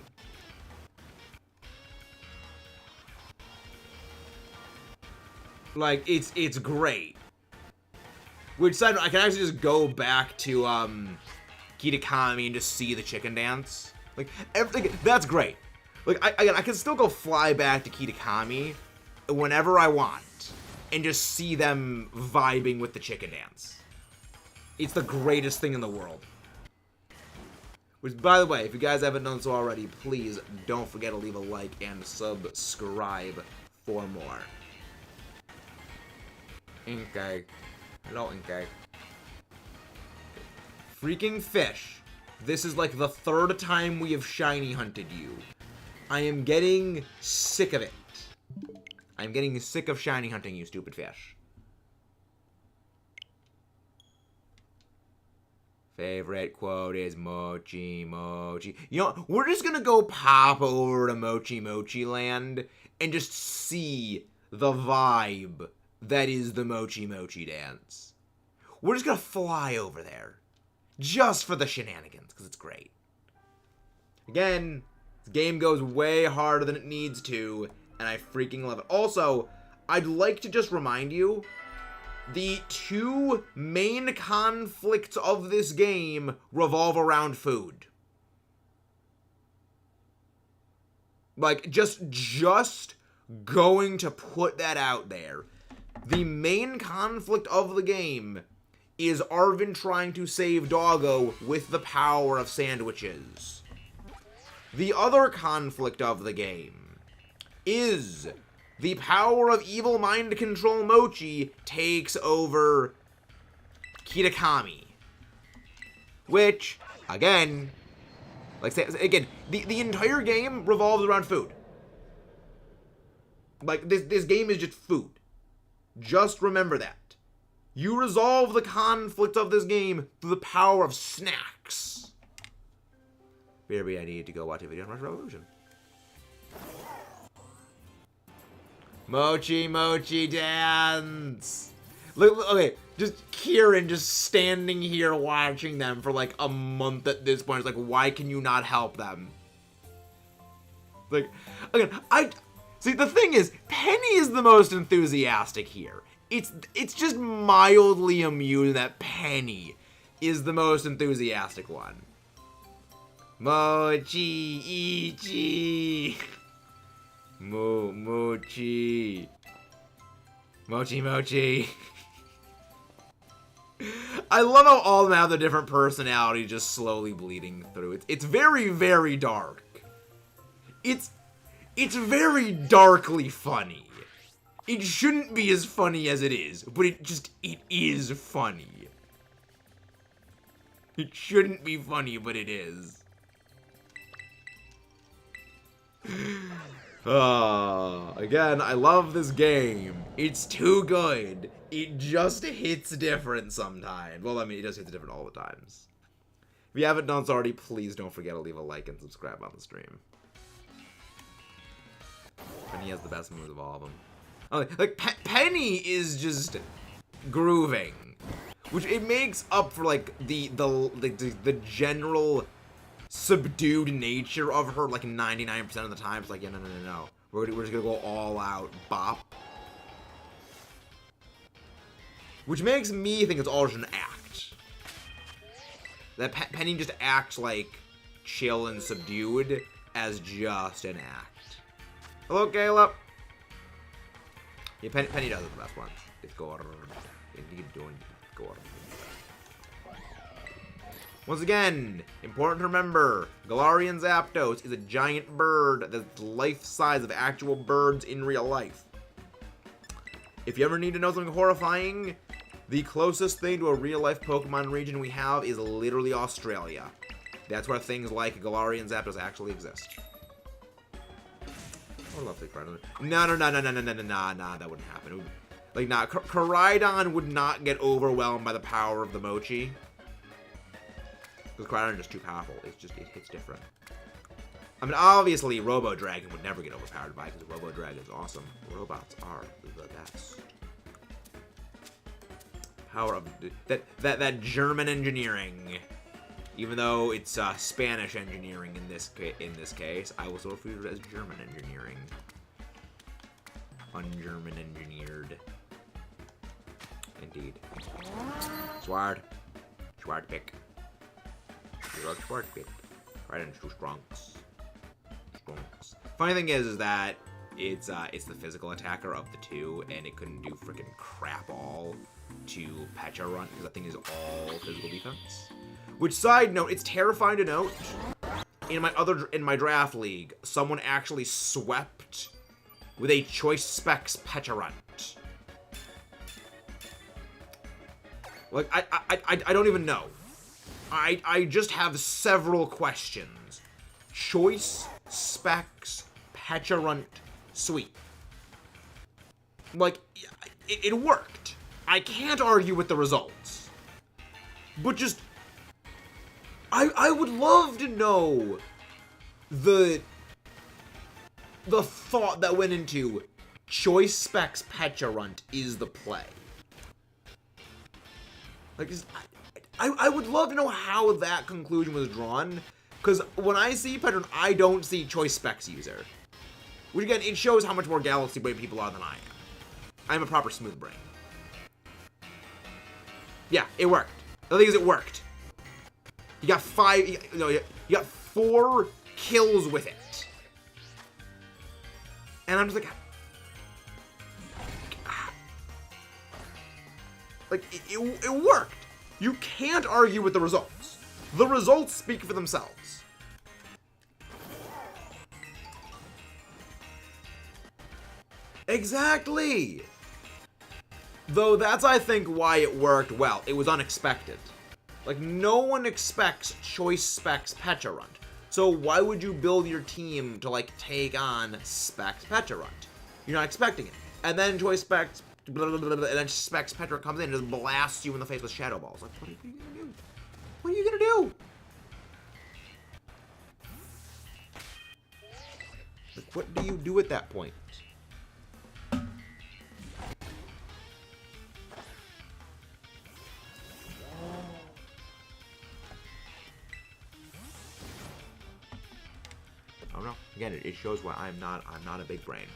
[SPEAKER 1] Like, it's great. Which side, I can actually just go back to Kitakami and just see the chicken dance. Like, that's great. Like, I can still go fly back to Kitakami whenever I want and just see them vibing with the chicken dance. It's the greatest thing in the world. Which, by the way, if you guys haven't done so already, please don't forget to leave a like and subscribe for more. Inkay. Hello, Inkay. Freaking fish. This is like the third time we have shiny hunted you. I am getting sick of it. I'm getting sick of shiny hunting, you stupid fish. Favorite quote is Mochi Mochi. You know, we're just gonna go pop over to Mochi Mochi Land and just see the vibe that is the Mochi Mochi dance. We're just gonna fly over there. Just for the shenanigans, because it's great. Again, this game goes way harder than it needs to, and I freaking love it. Also, I'd like to just remind you, the two main conflicts of this game revolve around food. Like, just going to put that out there. The main conflict of the game is Arvin trying to save Doggo with the power of sandwiches. The other conflict of the game is the power of evil mind control Mochi takes over Kitakami. Which, again, the entire game revolves around food. Like, this game is just food. Just remember that. You resolve the conflict of this game through the power of snacks. Maybe I need to go watch a video on Rush Revolution. Mochi Mochi dance. Look, okay, just Kieran just standing here watching them for like a month at this point. It's like, why can you not help them? Like, again, see, the thing is, Penny is the most enthusiastic here. It's just mildly amusing that Penny is the most enthusiastic one. Mochi Ichi. Mochi. Mochi Mochi. I love how all of them have their different personalities just slowly bleeding through. It's very, very dark. It's very darkly funny. It shouldn't be as funny as it is, but it is funny. It shouldn't be funny, but it is. Again, I love this game. It's too good. It just hits different sometimes. Well, I mean, it just hits different all the times. If you haven't done so already, please don't forget to leave a like and subscribe on the stream. Penny has the best moves of all of them. Like, Penny is just grooving, which it makes up for like the general subdued nature of her like 99% of the time. It's like, yeah, no. We're just gonna go all out bop, which makes me think it's all just an act. That Penny just acts like chill and subdued as just an act. Hello, Caleb. Yeah, Penny does it the best one. It's Gordon. Indeed, doing Gordon. Once again, important to remember, Galarian Zapdos is a giant bird that's life size of actual birds in real life. If you ever need to know something horrifying, the closest thing to a real life Pokemon region we have is literally Australia. That's where things like Galarian Zapdos actually exist. I would love to cry. No, that wouldn't happen. Like, nah, Koraidon would not get overwhelmed by the power of the Mochi. Because Koraidon is just too powerful. It hits different. I mean, obviously, Robo Dragon would never get overpowered by it, because Robo Dragon is awesome. Robots are the best. Power of that German engineering. Even though it's Spanish engineering in this case, I will still refer to it as German engineering. Un-German engineered. Indeed. Sword pick. Sword pick. Right into two strunks. Funny thing is that it's the physical attacker of the two, and it couldn't do freaking crap all to Pecha Run, because that thing is all physical defense. Which, side note, it's terrifying to note, in my draft league, someone actually swept with a Choice Specs Pecharunt. Like, I don't even know. I just have several questions. Choice Specs Pecharunt Sweep. Like, it worked. I can't argue with the results. But just... I would love to know the thought that went into Choice Specs Pecharunt is the play. Like, I would love to know how that conclusion was drawn, because when I see Pecharunt, I don't see Choice Specs user. Which again, it shows how much more Galaxy Brain people are than I am. I'm a proper smooth brain. Yeah, it worked. The thing is, it worked. You got you got 4 kills with it. And I'm just like, it worked. You can't argue with the results. The results speak for themselves. Exactly. Though that's, I think, why it worked well. It was unexpected. Like, no one expects Choice Specs Pecharunt. So why would you build your team to, like, take on Specs Pecharunt? You're not expecting it. And then Choice Specs, blah, blah, blah, blah, and then Specs Pecharunt comes in and just blasts you in the face with Shadow Balls. Like, what are you gonna do? What are you gonna do? Like, what do you do at that point? I don't know. Again, it shows why I'm not a big brain.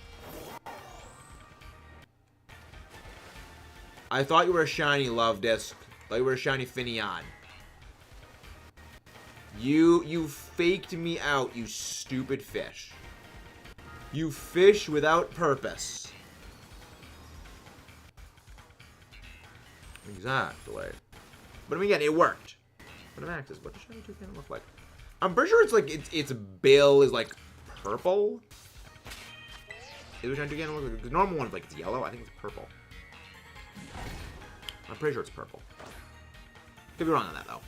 [SPEAKER 1] I thought you were a shiny Love Disc. I thought you were a shiny Finneon. You faked me out, you stupid fish. You fish without purpose. Exactly. But I mean, again, it worked. What an axis. What does shiny toucan look like? I'm pretty sure it's like its bill is like purple. Is it again look like the normal one is like it's yellow? I think it's purple. I'm pretty sure it's purple. Could be wrong on that though.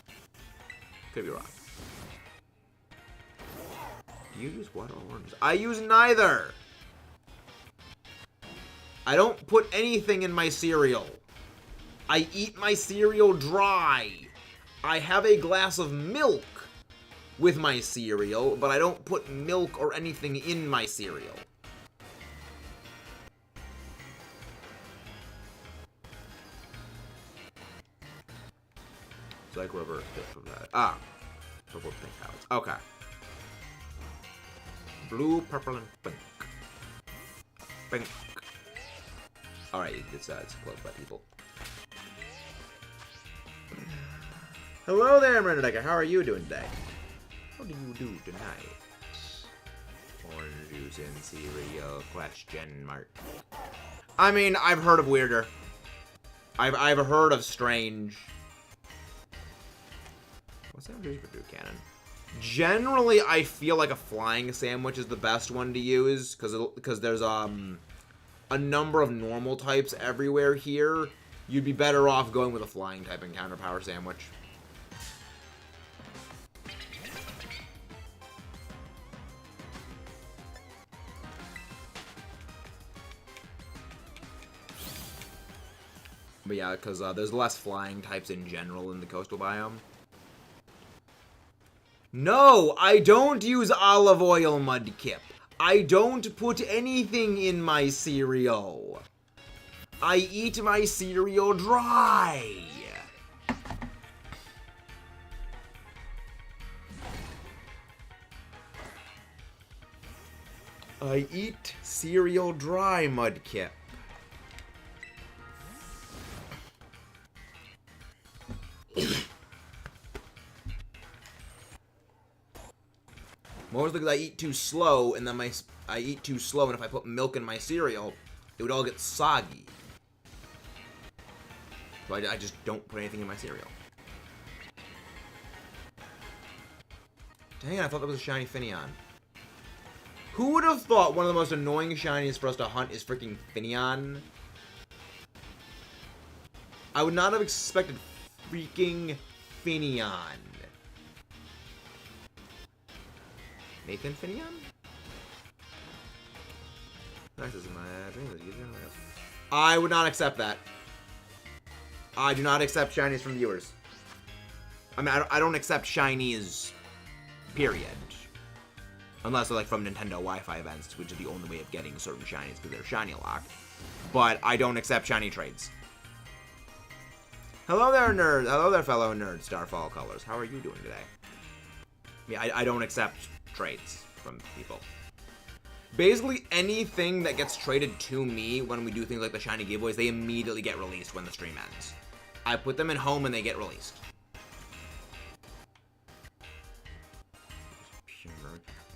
[SPEAKER 1] Could be wrong. Do you use what or orange? I use neither. I don't put anything in my cereal. I eat my cereal dry. I have a glass of milk with my cereal, but I don't put milk or anything in my cereal. It's like reverse it from that. Ah. Purple, pink house. Okay. Blue, purple, and pink. Pink. Alright, it's close by people. Hello there, Murderdecker. How are you doing today? How do you do tonight? Orange juice and cereal, question mark. I mean, I've heard of weirder. I've heard of strange. What's that do for cannon? Generally, I feel like a flying sandwich is the best one to use because there's a number of normal types everywhere here. You'd be better off going with a flying type and counter power sandwich. But yeah, because there's less flying types in general in the coastal biome. No, I don't use olive oil, Mudkip. I don't put anything in my cereal. I eat my cereal dry. I eat cereal dry, Mudkip. Mostly because I eat too slow, and then I eat too slow, and if I put milk in my cereal, it would all get soggy. So I just don't put anything in my cereal. Dang it, I thought that was a shiny Finneon. Who would have thought one of the most annoying shinies for us to hunt is freaking Finneon? I would not have expected freaking Finneon. Nathan Finneon? Nice as my dream. I would not accept that. I do not accept shinies from viewers. I mean, I don't accept shinies, period. Unless they're like from Nintendo Wi-Fi events, which is the only way of getting certain shinies because they're shiny locked. But I don't accept shiny trades. Hello there, nerd. Hello there, fellow nerd, Starfall Colors. How are you doing today? Yeah, I don't accept trades from people. Basically, anything that gets traded to me when we do things like the shiny giveaways, they immediately get released when the stream ends. I put them in home and they get released.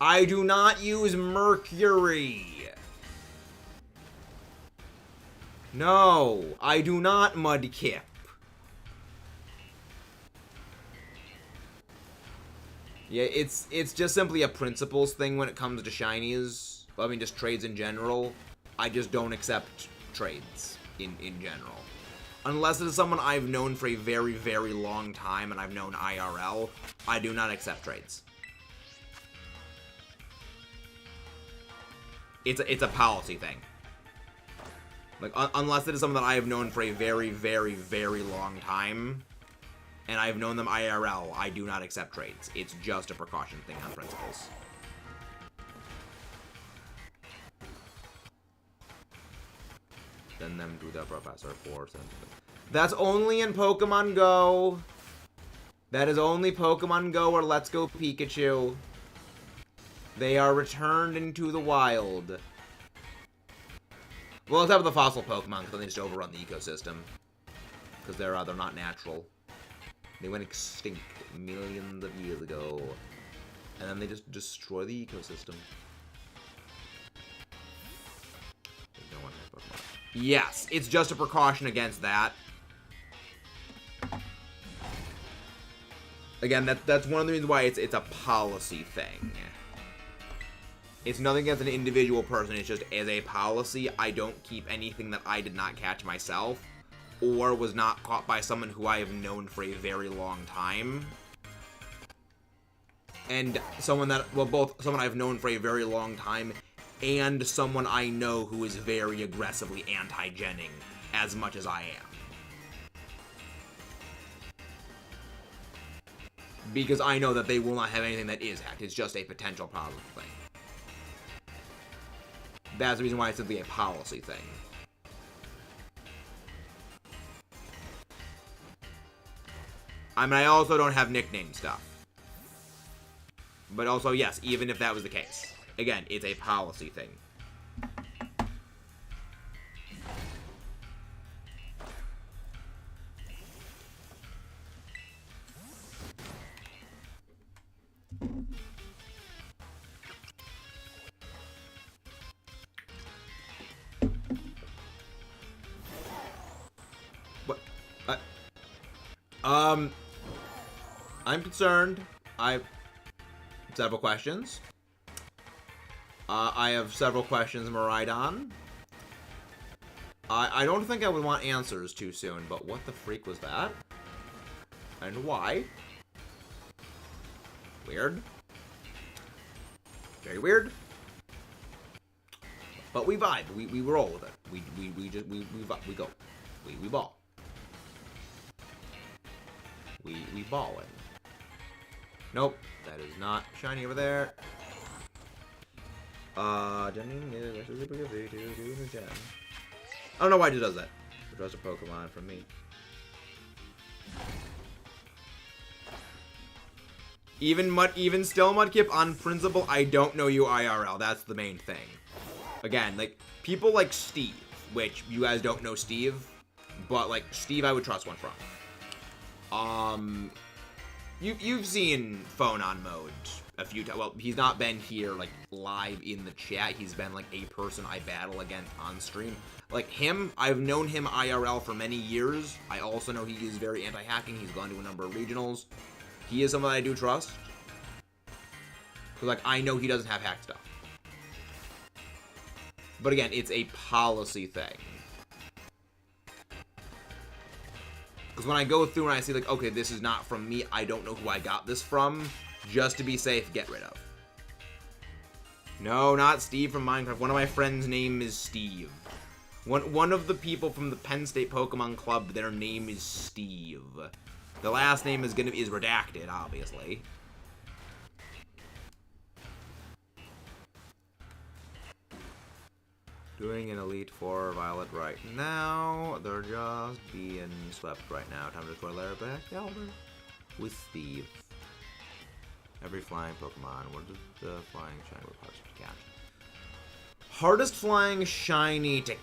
[SPEAKER 1] I do not use mercury. No, I do not mudkip. Yeah, it's just simply a principles thing when it comes to shinies. I mean, just trades in general. I just don't accept trades in general. Unless it is someone I've known for a very, very long time and I've known IRL, I do not accept trades. It's a policy thing. Like, unless it is someone that I have known for a very, very, very long time, and I've known them IRL, I do not accept trades. It's just a precaution thing on principles. Send them to the professor for something. That's only in Pokemon Go. That is only Pokemon Go or Let's Go Pikachu. They are returned into the wild. Well, except for the fossil Pokemon, because they just overrun the ecosystem. Because they're not natural. They went extinct millions of years ago. And then they just destroy the ecosystem. No one has Pokemon. Yes, it's just a precaution against that. Again, that's one of the reasons why it's a policy thing. It's nothing against an individual person, it's just as a policy, I don't keep anything that I did not catch myself, or was not caught by someone who I have known for a very long time. And someone that, well, both someone I've known for a very long time, and someone I know who is very aggressively anti-genning, as much as I am. Because I know that they will not have anything that is hacked, it's just a potential positive thing. That's the reason why it's simply a policy thing. I mean, I also don't have nickname stuff. But also, yes, even if that was the case. Again, it's a policy thing. I'm concerned. I have several questions. I have several questions, Maridon. I don't think I would want answers too soon, but what the freak was that? And why? Weird. Very weird. But we vibe. We roll with it. We go. We ball. We ballin'. Nope, that is not shiny over there. I don't know why it just does that. It draws a Pokemon from me. Even still, Mudkip, on principle, I don't know you IRL. That's the main thing. Again, like, people like Steve, which you guys don't know Steve, but like Steve I would trust one from. You've seen phone on mode a few times. Well, he's not been here like live in the chat. He's been like a person I battle against on stream. Like him, I've known him IRL for many years. I also know he is very anti-hacking. He's gone to a number of regionals. He is someone I do trust. Because like I know he doesn't have hack stuff. But again, it's a policy thing. Because when I go through and I see, like, okay, this is not from me, I don't know who I got this from, just to be safe, get rid of. No, not Steve from Minecraft. One of my friends' name is Steve. One of the people from the Penn State Pokemon Club, their name is Steve. The last name is redacted, obviously. Doing an Elite Four Violet right now. They're just being swept right now. Time to score Lara back Elder with Steve. Every flying Pokemon. What is the flying shiny with hardest to catch? Hardest flying shiny to catch.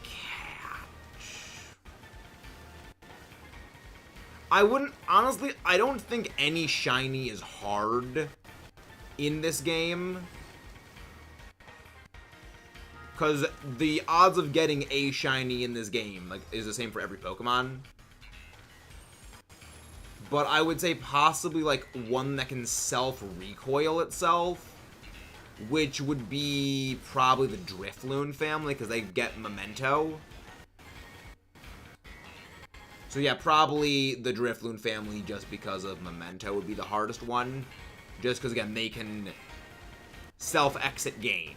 [SPEAKER 1] I wouldn't, honestly, I don't think any shiny is hard in this game. Because the odds of getting a shiny in this game, like, is the same for every Pokemon. But I would say possibly, like, one that can self-recoil itself, which would be probably the Drifloon family, because they get Memento. So yeah, probably the Drifloon family, just because of Memento, would be the hardest one. Just because, again, they can self-exit game.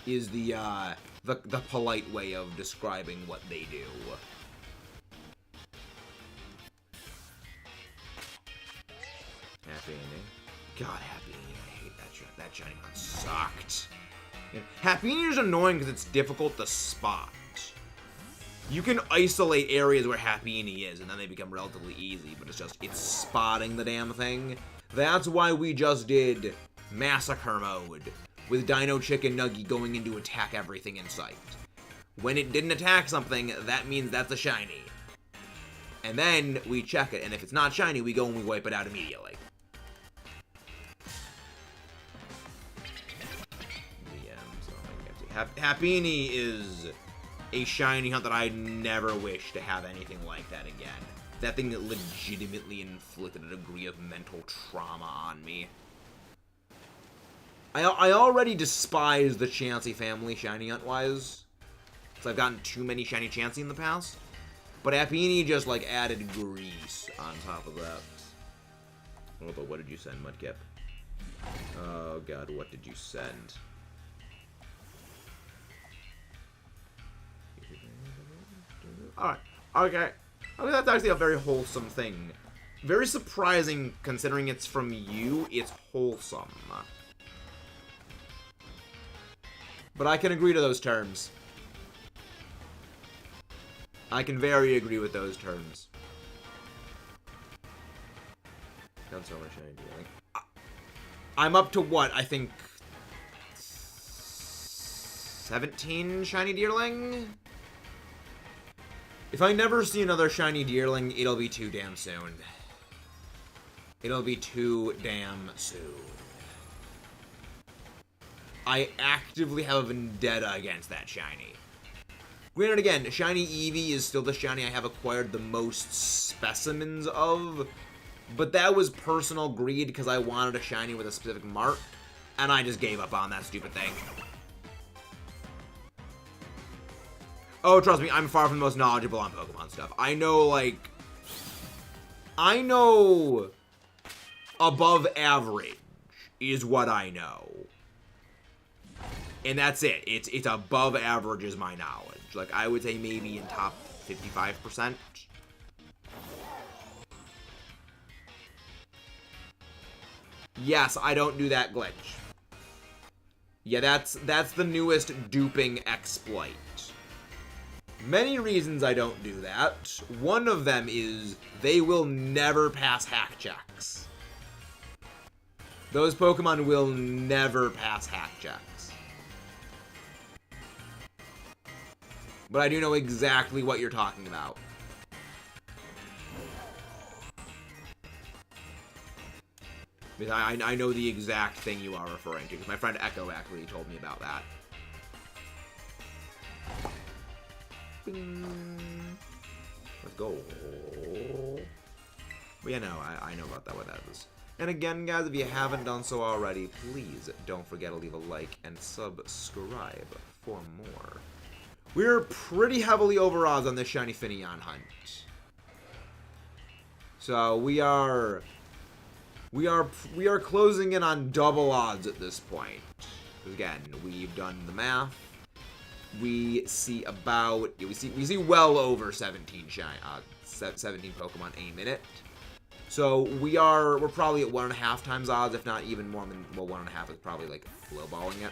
[SPEAKER 1] Is the polite way of describing what they do. Happy Ending. God, Happy Ending. I hate that shot. That shiny one sucked. Happy Ending is annoying because it's difficult to spot. You can isolate areas where Happy Ending is, and then they become relatively easy, but it's spotting the damn thing. That's why we just did Massacre Mode, with Dino Chicken Nuggy going in to attack everything in sight. When it didn't attack something, that means that's a shiny. And then we check it, and if it's not shiny, we go and we wipe it out immediately. Happiny is a shiny hunt that I never wish to have anything like that again. That thing that legitimately inflicted a degree of mental trauma on me. I already despise the Chansey family shiny hunt-wise, because I've gotten too many shiny Chansey in the past. But Happiny just, like, added grease on top of that. Oh, but what did you send, Mudkip? Oh, God, what did you send? Alright, okay. I mean, that's actually a very wholesome thing. Very surprising, considering it's from you, it's wholesome. But I can agree to those terms. I can very agree with those terms. Don't so much shiny dealing. I'm up to what? I think 17 shiny deerling? If I never see another shiny deerling, it'll be too damn soon. It'll be too damn soon. I actively have a vendetta against that shiny. Granted, again, shiny Eevee is still the shiny I have acquired the most specimens of, but that was personal greed because I wanted a shiny with a specific mark, and I just gave up on that stupid thing. Oh, trust me, I'm far from the most knowledgeable on Pokemon stuff. I know above average is what I know. And that's it. It's above average is my knowledge. Like, I would say maybe in top 55%. Yes, I don't do that glitch. Yeah, that's the newest duping exploit. Many reasons I don't do that. One of them is they will never pass hack checks. Those Pokemon will never pass hack checks. But I do know exactly what you're talking about. Because I know the exact thing you are referring to. Because my friend Echo actually told me about that. Bing. Let's go. But yeah, no, I know about that, what that is. And again, guys, if you haven't done so already, please don't forget to leave a like and subscribe for more. We're pretty heavily over odds on this shiny Finneon hunt. So we are closing in on double odds at this point. Again, we've done the math. we see about we see well over 17 17 Pokemon a minute. So we're probably at 1.5 times odds, if not even more than, well, 1.5 is probably like lowballing it.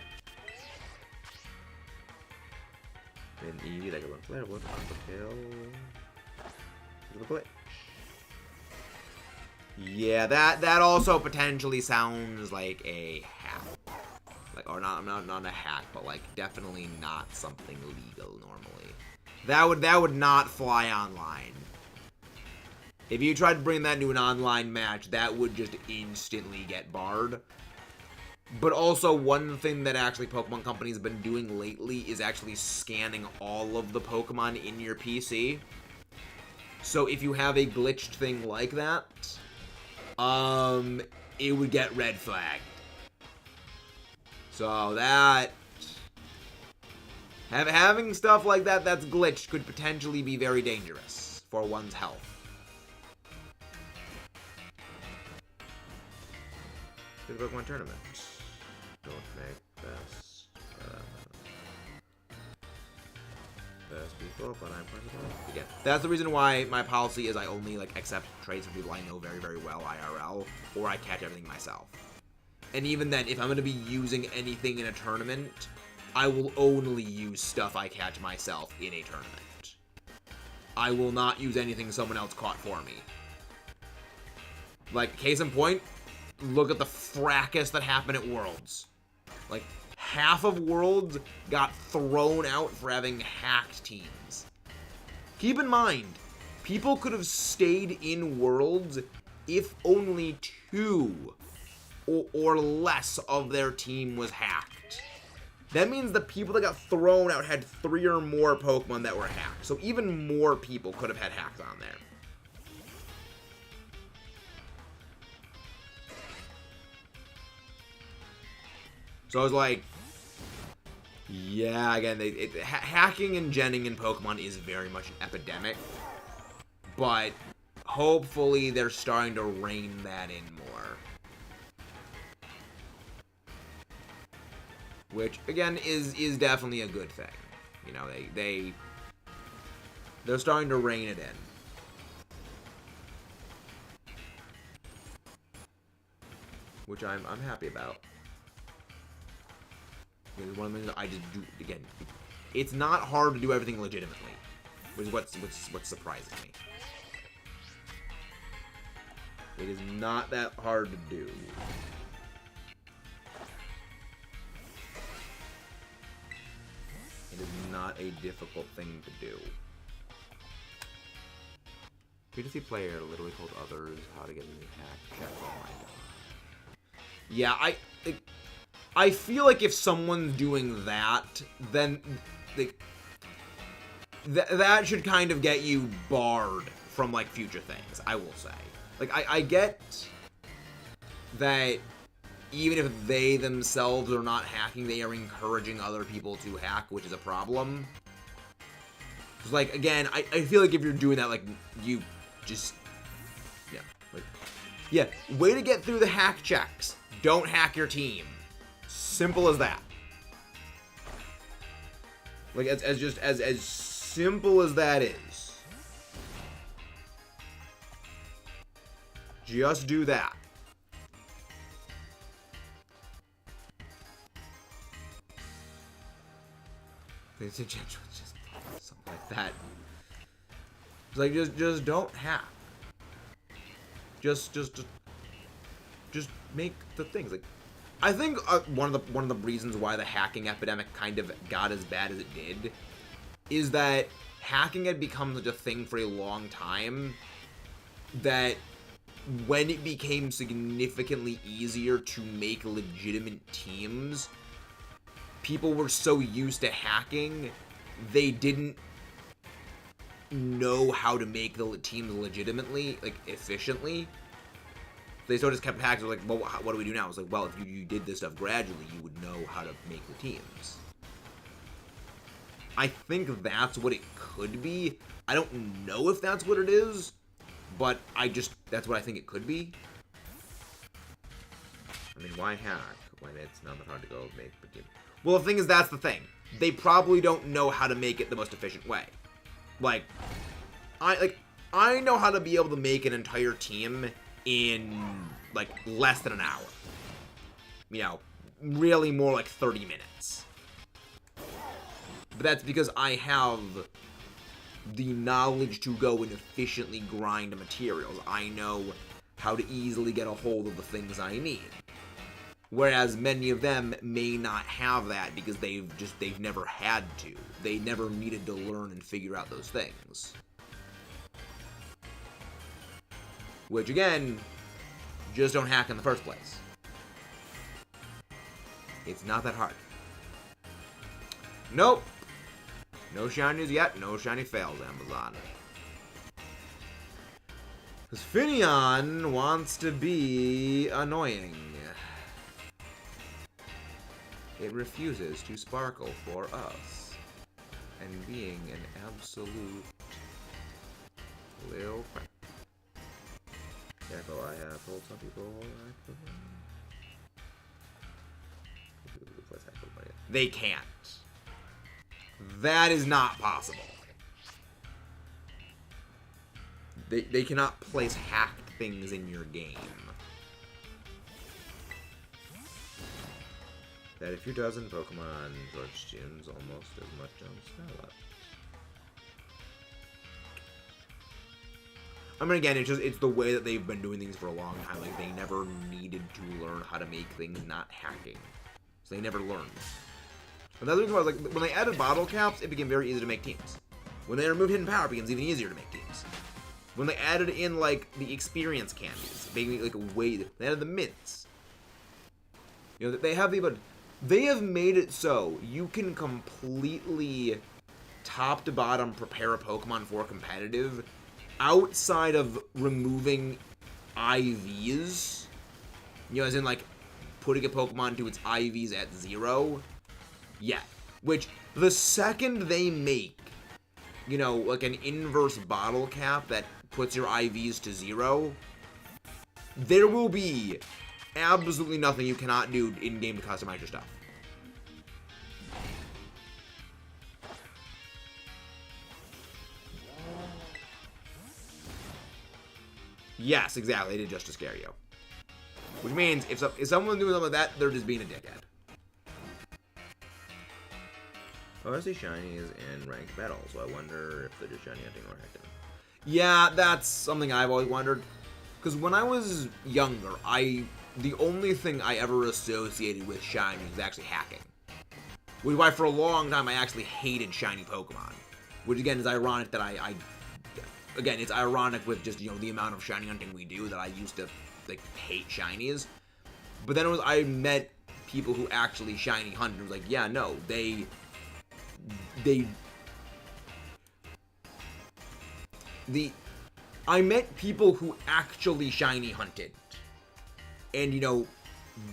[SPEAKER 1] And Eevee, like a little flare, what's on the kill? Glitch. Yeah, that also potentially sounds like a hack. Like, or not a hack, but like definitely not something legal normally. That would not fly online. If you tried to bring that into an online match, that would just instantly get barred. But also, one thing that actually Pokemon Company has been doing lately is actually scanning all of the Pokemon in your PC. So if you have a glitched thing like that, it would get red flagged. So that... having stuff like that that's glitched could potentially be very dangerous for one's health. To the Pokemon tournament. Don't make best people, but I'm principal. Again, that's the reason why my policy is I only like accept trades from people I know very, very well IRL, or I catch everything myself. And even then, if I'm going to be using anything in a tournament, I will only use stuff I catch myself in a tournament. I will not use anything someone else caught for me. Like, case in point, look at the fracas that happened at Worlds. Like, half of Worlds got thrown out for having hacked teams. Keep in mind, people could have stayed in Worlds if only 2 or less of their team was hacked. That means the people that got thrown out had 3 or more Pokemon that were hacked. So even more people could have had hacks on there. So I was like, yeah, again, hacking and genning in Pokemon is very much an epidemic. But hopefully they're starting to rein that in more. Which, again, is definitely a good thing. You know, they're starting to rein it in. Which I'm happy about. Because one of the things I just do, again, it's not hard to do everything legitimately. Which is what surprises me. It is not that hard to do. It is not a difficult thing to do. P2C player literally told others how to get a new hack. Check. Oh my god. Yeah, I feel like if someone's doing that, then that should kind of get you barred from like future things, I will say. Like, I get that even if they themselves are not hacking, they are encouraging other people to hack, which is a problem. It's like, again, I feel like if you're doing that, like, you just, yeah, like, yeah, way to get through the hack checks. Don't hack your team. Simple as that. Like, as simple as that is. Just do that. Just something like that. It's like just don't hack. Just make the things. Like, I think one of the reasons why the hacking epidemic kind of got as bad as it did is that hacking had become such a thing for a long time that when it became significantly easier to make legitimate teams, people were so used to hacking, they didn't know how to make the teams legitimately, like, efficiently. They sort of just kept hacking. Like, well, what do we do now? It's like, well, if you did this stuff gradually, you would know how to make the teams. I think that's what it could be. I don't know if that's what it is, but that's what I think it could be. I mean, why hack when it's not that hard to go make the team? Well, the thing is, that's the thing. they probably don't know how to make it the most efficient way. Like, I know how to be able to make an entire team in, like, less than an hour. You know, really more like 30 minutes. But that's because I have the knowledge to go and efficiently grind materials. I know how to easily get a hold of the things I need. Whereas many of them may not have that because they've never had to. They never needed to learn and figure out those things. Which, again, just don't hack in the first place. It's not that hard. Nope. No shinies yet. No shiny fails, Amazon. Because Finneon wants to be annoying. It refuses to sparkle for us. And being an absolute little crap. Careful, I have told some people they can't. That is not possible. They cannot place hacked things in your game. That if your dozen Pokemon George gyms almost as much on Scarlet. I mean, again, it's the way that they've been doing things for a long time. Like, they never needed to learn how to make things not hacking. So they never learned. And that's the reason why, like, when they added bottle caps, it became very easy to make teams. When they removed hidden power, it becomes even easier to make teams. When they added in, like, the experience candies, making like a way, they added the mints. You know, they have they have made it so you can completely top to bottom prepare a Pokemon for competitive outside of removing IVs. You know, as in, like, putting a Pokemon to its IVs at 0. Yeah. Which, the second they make, you know, like an inverse bottle cap that puts your IVs to 0, there will be absolutely nothing you cannot do in-game to customize your stuff. Yes, exactly. They did just to scare you. Which means, if someone's doing something like that, they're just being a dickhead. Oh, I see shinies in ranked battles, so I wonder if they're just shiny hunting or hacking. Yeah, that's something I've always wondered. Because when I was younger, the only thing I ever associated with shiny was actually hacking. Which is why for a long time I actually hated shiny Pokemon. Which again is ironic that again, it's ironic with just, you know, the amount of shiny hunting we do that I used to, like, hate shinies. But then I met people who actually shiny hunt and was like, yeah, no, I met people who actually shiny hunted. And, you know,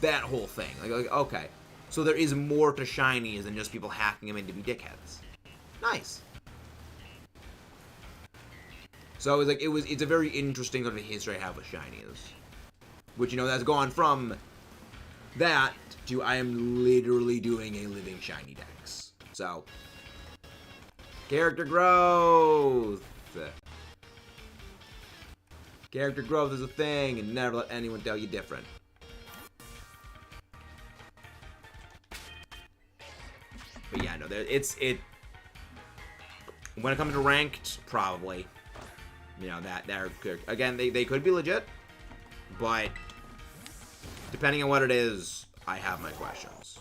[SPEAKER 1] that whole thing. Like, okay. So there is more to shinies than just people hacking them in to be dickheads. Nice. So it was like, it's a very interesting sort of history I have with shinies. Which, you know, that's gone from that to I am literally doing a living shiny dex. So, character growth. Character growth is a thing, and never let anyone tell you different. But yeah, no, when it comes to ranked, probably. You know, again, they could be legit, but depending on what it is, I have my questions.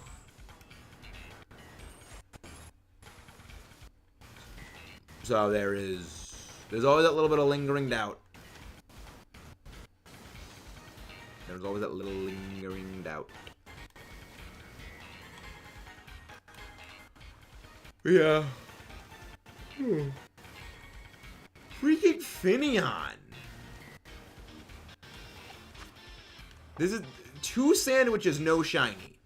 [SPEAKER 1] So there's always that little bit of lingering doubt. There's always that little lingering doubt. Yeah. Freaking Finneon. This is 2 sandwiches, no shiny.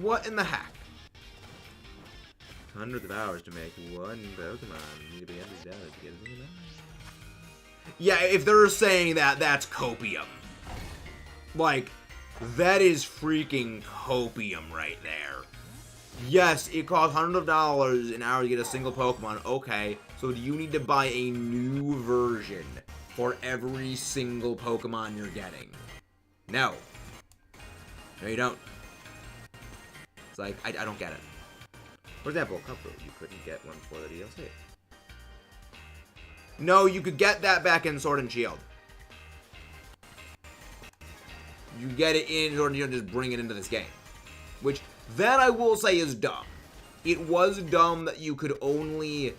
[SPEAKER 1] What in the heck? Hundreds of hours to make one Pokemon. You need to be under to get it. Yeah, if they're saying that, that's copium. Like, that is freaking copium right there. Yes, it costs hundreds of dollars an hour to get a single Pokemon. Okay, so do you need to buy a new version for every single Pokemon you're getting? No. No, you don't. It's like, I don't get it. For example, Comfort, you couldn't get one for the DLC. No, you could get that back in Sword and Shield. You get it in Sword and Shield and just bring it into this game. Which, that I will say is dumb. It was dumb that you could only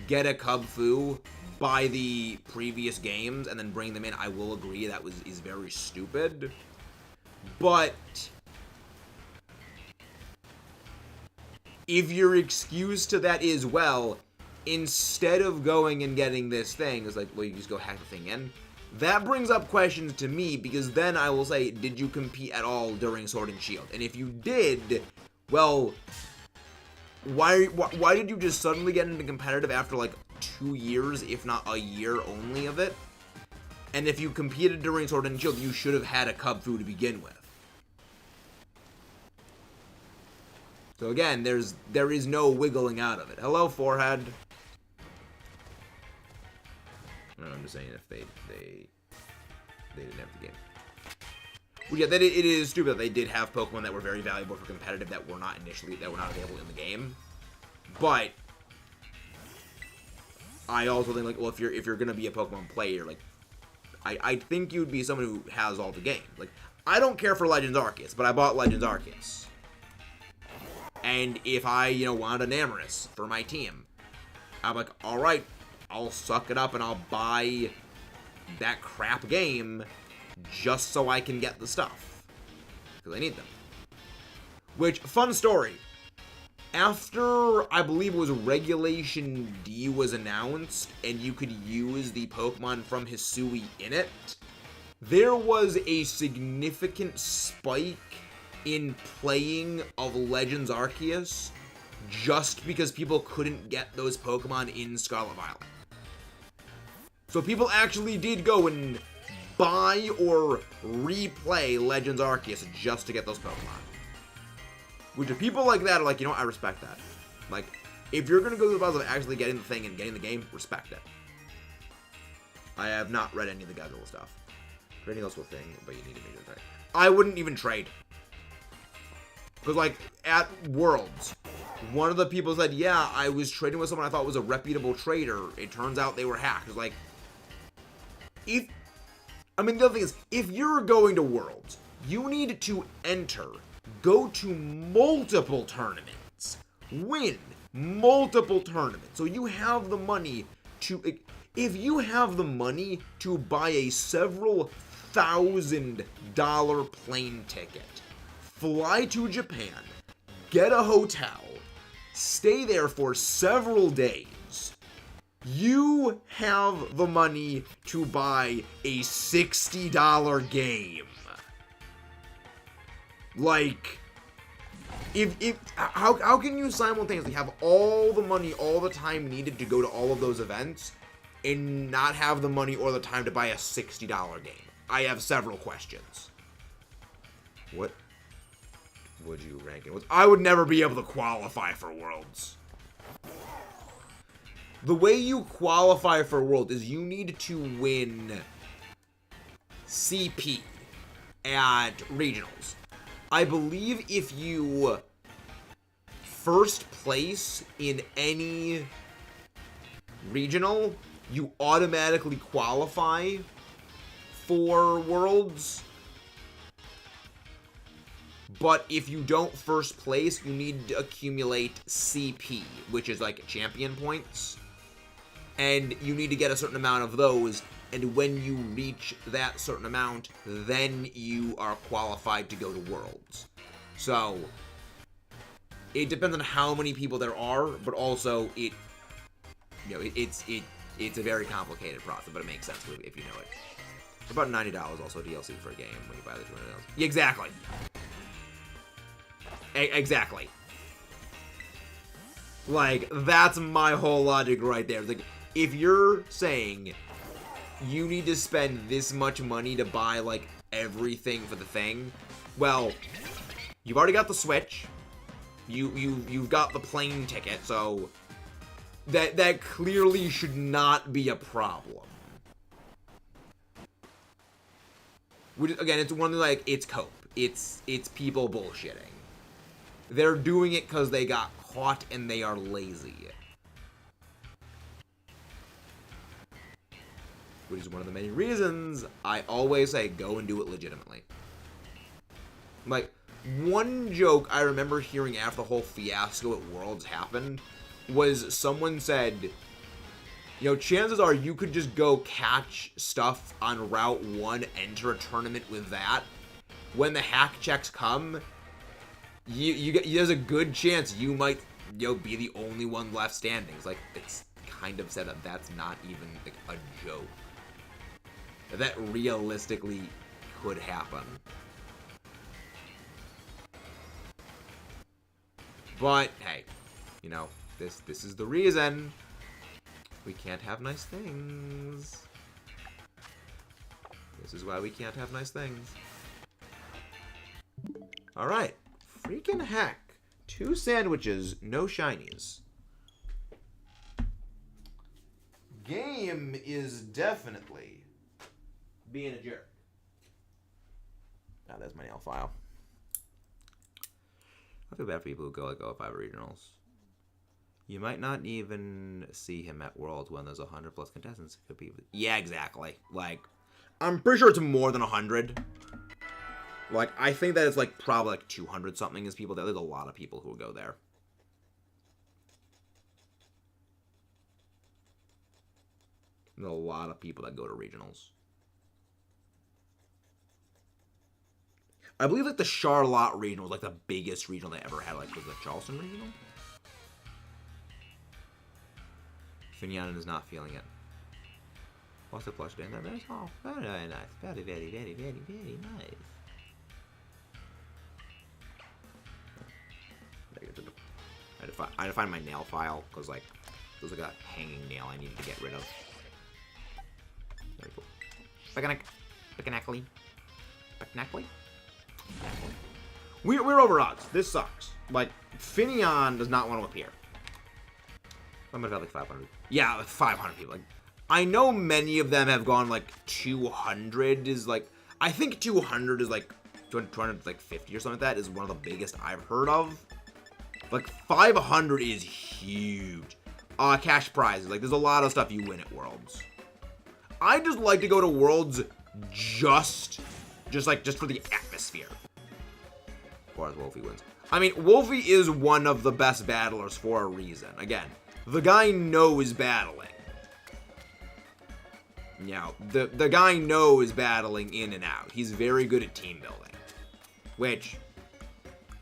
[SPEAKER 1] get a Cubfu by the previous games and then bring them in. I will agree that is very stupid. But if your excuse to that is, well, instead of going and getting this thing, it's like, well, you just go hack the thing in. That brings up questions to me, because then I will say, did you compete at all during Sword and Shield? And if you did, well, why did you just suddenly get into competitive after like 2 years, if not a year only of it? And if you competed during Sword and Shield, you should have had a Cubfu to begin with. So again, there is no wiggling out of it. Hello, Forehead. No, I'm just saying if they didn't have the game. Well, yeah, it is stupid that they did have Pokemon that were very valuable for competitive that were not available in the game. But I also think, like, well, if you're gonna be a Pokemon player, like, I think you'd be someone who has all the games. Like, I don't care for Legends Arceus, but I bought Legends Arceus. And if I, wanted an Amorous for my team, I'm like, alright, I'll suck it up and I'll buy that crap game just so I can get the stuff. Because I need them. Which, fun story. After, I believe it was Regulation D was announced, and you could use the Pokemon from Hisui in it, there was a significant spike in playing of Legends Arceus just because people couldn't get those Pokemon in Scarlet Violet. So people actually did go and buy or replay Legends Arceus just to get those Pokemon. Which, if people like that are like, I respect that. Like, if you're going to go through the process of actually getting the thing and getting the game, respect it. I have not read any of the Godzilla stuff. Trading else will thing, but you need to make it right. I wouldn't even trade. Because, like, at Worlds, one of the people said, yeah, I was trading with someone I thought was a reputable trader. It turns out they were hacked. It's like, the other thing is, if you're going to Worlds, you need to go to multiple tournaments, win multiple tournaments. So you have the money to, if you have the money to buy a several $1,000 plane ticket, fly to Japan, get a hotel, stay there for several days, you have the money to buy a $60 game. Like, how can you simultaneously have all the money, all the time needed to go to all of those events, and not have the money or the time to buy a $60 game? I have several questions. What would you rank it with? I would never be able to qualify for Worlds. The way you qualify for Worlds is you need to win CP at regionals. I believe if you first place in any regional, you automatically qualify for Worlds. But if you don't first place, you need to accumulate CP, which is like champion points. And you need to get a certain amount of those. And when you reach that certain amount, then you are qualified to go to Worlds. So it depends on how many people there are, but also it's a very complicated process, but it makes sense if you know it. About $90 also DLC for a game when you buy the $200. Exactly. Exactly. Like, that's my whole logic right there. Like, if you're saying you need to spend this much money to buy, like, everything for the thing, well, you've already got the Switch. You've got the plane ticket, so that clearly should not be a problem. Which, again, it's one like it's cope. It's people bullshitting. They're doing it because they got caught and they are lazy. Which is one of the many reasons I always say go and do it legitimately. Like, one joke I remember hearing after the whole fiasco at Worlds happened was someone said, you know, chances are you could just go catch stuff on Route 1, enter a tournament with that. When the hack checks come, there's a good chance you might, you know, be the only one left standing. It's like, it's kind of said that that's not even like a joke. That realistically could happen. But hey, you know, this is the reason we can't have nice things. This is why we can't have nice things. Alright. Freaking heck. 2 sandwiches, no shinies. Game is definitely being a jerk. Now there's my nail file. I feel bad for people who go like 05 regionals. You might not even see him at Worlds when there's 100 plus contestants. It could be. Yeah, exactly. Like, I'm pretty sure it's more than 100. Like, I think that it's like probably like 200 something is people there. There's a lot of people who will go there. There's a lot of people that go to regionals. I believe like the Charlotte regional was like the biggest regional they ever had. Like, was the Charleston regional? Finian is not feeling it. What's the plush doing? That's all very nice. Very, very, very, very, very nice. I had to find my nail file because like there's like a hanging nail I needed to get rid of. Very cool. Backnackly. We're over odds. This sucks. Like, Finian does not want to appear. I'm gonna have like 500. Yeah, like 500 people. Like, I know many of them have gone like 200 is like, I think 200 is like 200 like 50 or something like that is one of the biggest I've heard of. Like 500 is huge. Cash prizes. Like, there's a lot of stuff you win at Worlds. I just like to go to Worlds just for the atmosphere. Or as Wolfie wins. I mean, Wolfie is one of the best battlers for a reason. Again, the guy knows battling. You know, the guy knows battling in and out. He's very good at team building. Which,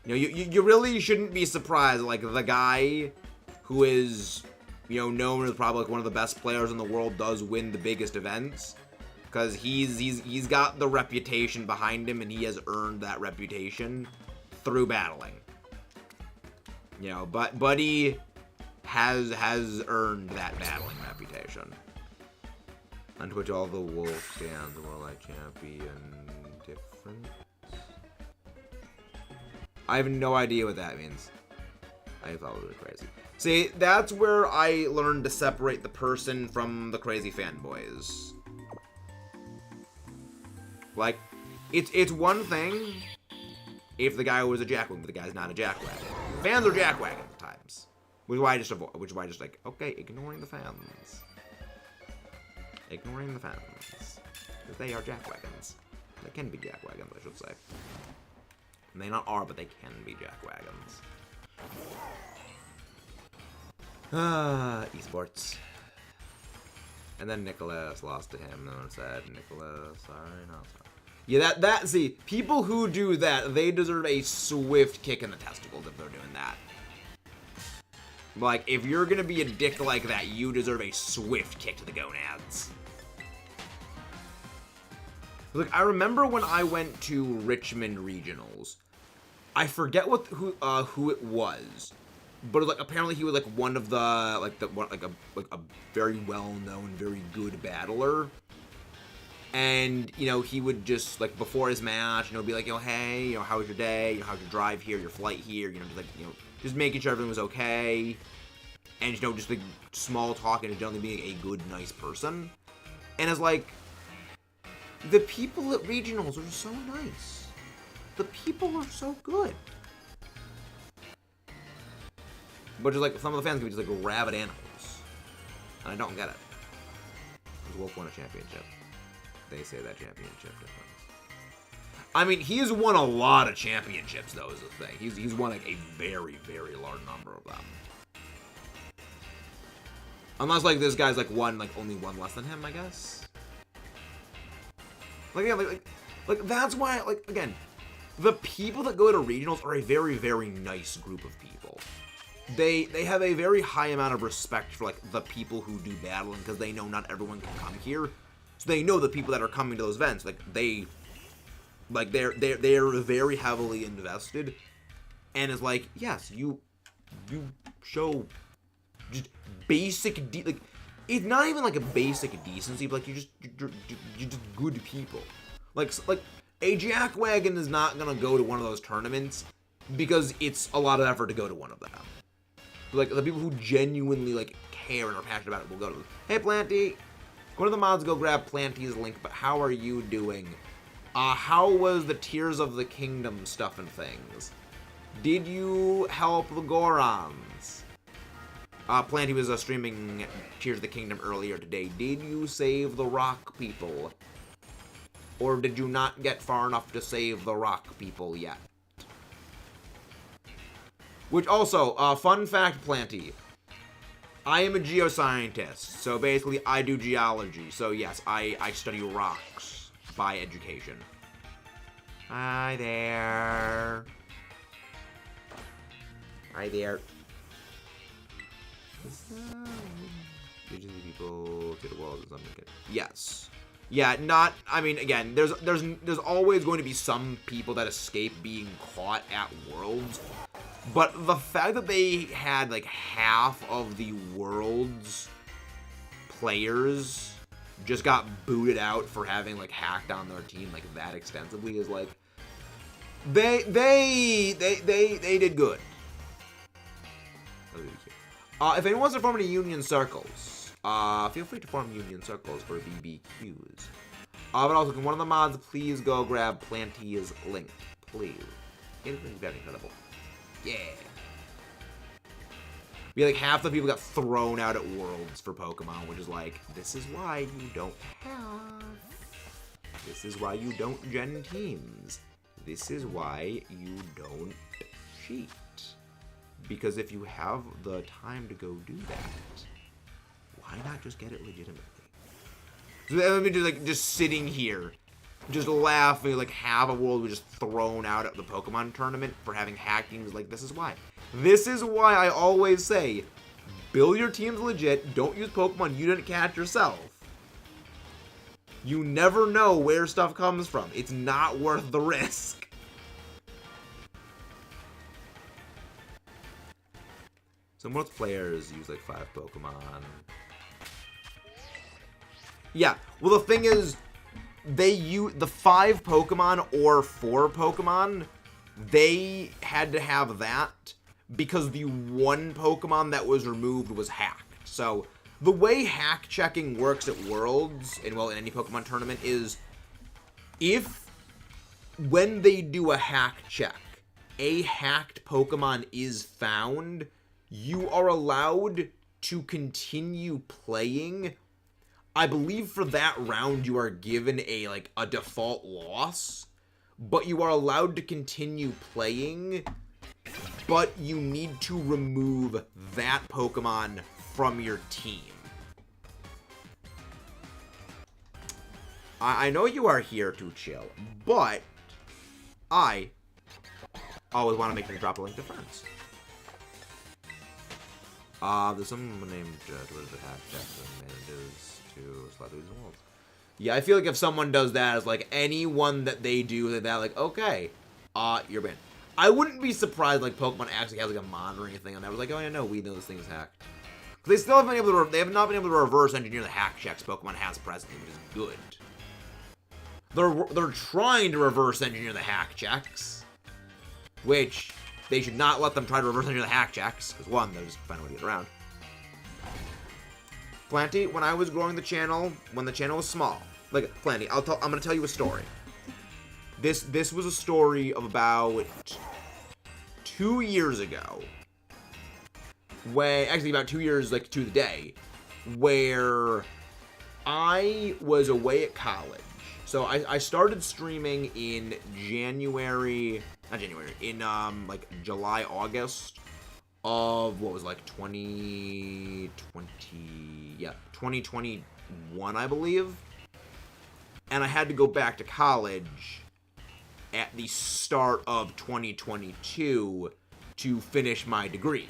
[SPEAKER 1] you know, you really shouldn't be surprised. Like, the guy who is, you know, known as probably like one of the best players in the world does win the biggest events. Because he's got the reputation behind him, and he has earned that reputation through battling. You know, but Buddy has earned that battling reputation. On Twitch, all the wolf stands were like champion difference. I have no idea what that means. I thought it was crazy. See, that's where I learned to separate the person from the crazy fanboys. Like, it's one thing if the guy was a jackwagon, but the guy's not a jackwagon. Fans are jackwagons at times. Which is why I just avoid, which is why I just like, okay, ignoring the fans. Ignoring the fans. Because they are jackwagons. They can be jackwagons, I should say. And they not are, but they can be jackwagons. Esports. And then Nicholas lost to him. No one said, Nicholas, sorry, no, sorry. Yeah, see, people who do that, they deserve a swift kick in the testicles if they're doing that. Like, if you're gonna be a dick like that, you deserve a swift kick to the gonads. Look, I remember when I went to Richmond Regionals. I forget who it was. But like apparently he was like one of the a very well-known, very good battler. And you know, he would just like before his match, you know, be like, you know, hey, you know, how was your day? You know, how's your drive here, your flight here? You know, just like, you know, just making sure everything was okay, and, you know, just, like, small talk and generally being a good, nice person. And it's like, the people at regionals are so nice. The people are so good. But just, like, some of the fans can be just, like, rabid animals. And I don't get it. Because Wolf won a championship. They say that championship difference. I mean, he's won a lot of championships, though, is the thing. He's won, like, a very, very large number of them. Unless, like, this guy's, like, won, like, only one less than him, I guess. Like, yeah, like, that's why, like, again, the people that go to regionals are a very, very nice group of people. They have a very high amount of respect for, like, the people who do battling, because they know not everyone can come here. So they know the people that are coming to those events, like, they're very heavily invested. And it's like, yes, you show just basic, like, it's not even like a basic decency, but, like, you're just good people. Like, a jackwagon is not gonna go to one of those tournaments because it's a lot of effort to go to one of them. Like, the people who genuinely, like, care and are passionate about it will go to them. Hey, Planty! One of the mods go grab Planty's link, but how are you doing? How was the Tears of the Kingdom stuff and things? Did you help the Gorons? Planty was streaming Tears of the Kingdom earlier today. Did you save the rock people? Or did you not get far enough to save the rock people yet? Which also, fun fact, Planty. I am a geoscientist, so basically I do geology. So yes, I study rocks by education. Hi there. Hi there. People to the walls or something. Yes. Yeah, not, I mean, again, there's always going to be some people that escape being caught at Worlds. But the fact that they had, like, half of the World's players just got booted out for having, like, hacked on their team, like, that extensively is, like, they did good. If anyone wants to form any union circles, feel free to form union circles for BBQs. But also, can one of the mods please go grab Planty's link, please? It would be very incredible. Yeah. Be like half the people got thrown out at Worlds for Pokemon, which is like, this is why you don't have. This is why you don't gen teams. This is why you don't cheat. Because if you have the time to go do that, why not just get it legitimately? So I mean, just sitting here, just laughing, like half a world was just thrown out at the Pokemon tournament for having hacked teams. Like, this is why. This is why I always say, build your teams legit. Don't use Pokemon you didn't catch yourself. You never know where stuff comes from. It's not worth the risk. So most players use like 5 Pokemon. Yeah, well the thing is, they use the 5 Pokemon or 4 Pokemon, they had to have that because the 1 Pokemon that was removed was hacked. So the way hack checking works at Worlds, and well in any Pokemon tournament, is when they do a hack check, a hacked Pokemon is found, you are allowed to continue playing. I believe for that round you are given a default loss, but you are allowed to continue playing, but you need to remove that Pokemon from your team. I know you are here to chill, but I always want to make sure to drop a link to friends. There's someone named Hack Jackson manages to slide through these walls. Yeah, I feel like if someone does that, it's like anyone that they do that, like, okay, you're banned. I wouldn't be surprised like Pokemon actually has like a monitoring thing on that. Was like, oh yeah, no, we know this thing's hacked. They still haven't been able to. They have not been able to reverse engineer the hack checks Pokemon has presently, which is good. They're trying to reverse engineer the hack checks, which They should not let them try to reverse engineer the hack checks, because one, they'll just find a way to get around. Planty, when I was growing the channel, when the channel was small, like, Planty, I'm gonna tell you a story. This was a story of about 2 years ago. Actually, about 2 years, like, to the day, where I was away at college. So I started streaming in like July, August of what was like 2021, I believe. And I had to go back to college at the start of 2022 to finish my degree.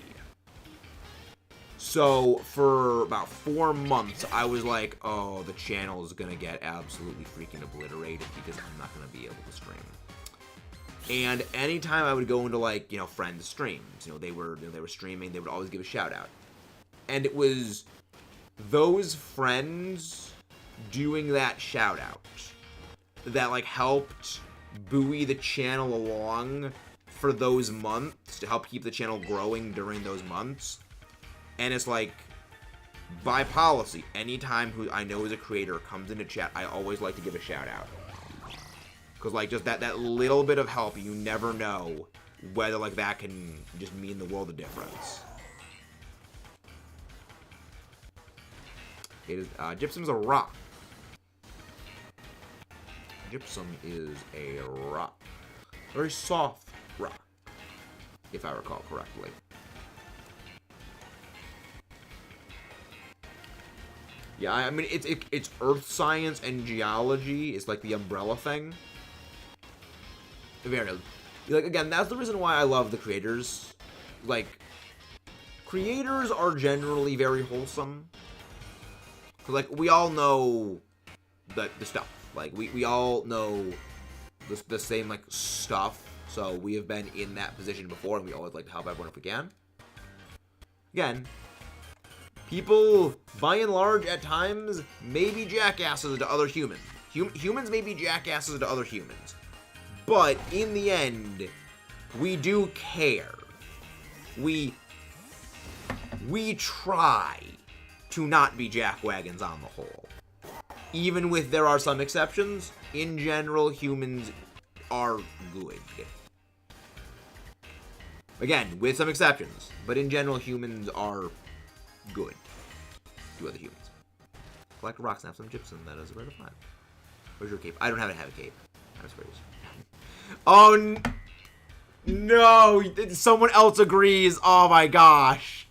[SPEAKER 1] So, for about 4 months, I was like, oh, the channel is going to get absolutely freaking obliterated because I'm not going to be able to stream. And anytime I would go into, like, you know, friends' streams, they were streaming, they would always give a shout-out. And it was those friends doing that shout-out that, like, helped buoy the channel along for those months, to help keep the channel growing during those months. And it's like, by policy, anytime who I know is a creator comes into chat, I always like to give a shout out. Because, like, just that little bit of help, you never know whether, like, that can just mean the world of difference. It is, gypsum's a rock. Gypsum is a rock. Very soft rock, if I recall correctly. Yeah, I mean, it's earth science and geology. It's like the umbrella thing. Very, like, again, that's the reason why I love the creators. Like, creators are generally very wholesome. Cause, like, we all know the stuff. Like, we all know the same, like, stuff. So we have been in that position before, and we always like to help everyone if we can. Again, people, by and large, at times, may be jackasses to other humans. Humans may be jackasses to other humans. But, in the end, we do care. We try to not be jackwagons on the whole. Even with there are some exceptions, in general, humans are good. Again, with some exceptions, but in general, humans are good to other humans. Collect rocks and have some gypsum. That is a rare to find. Where's your cape? I don't have a cape. I'm sorry. Oh, no! Someone else agrees. Oh my gosh.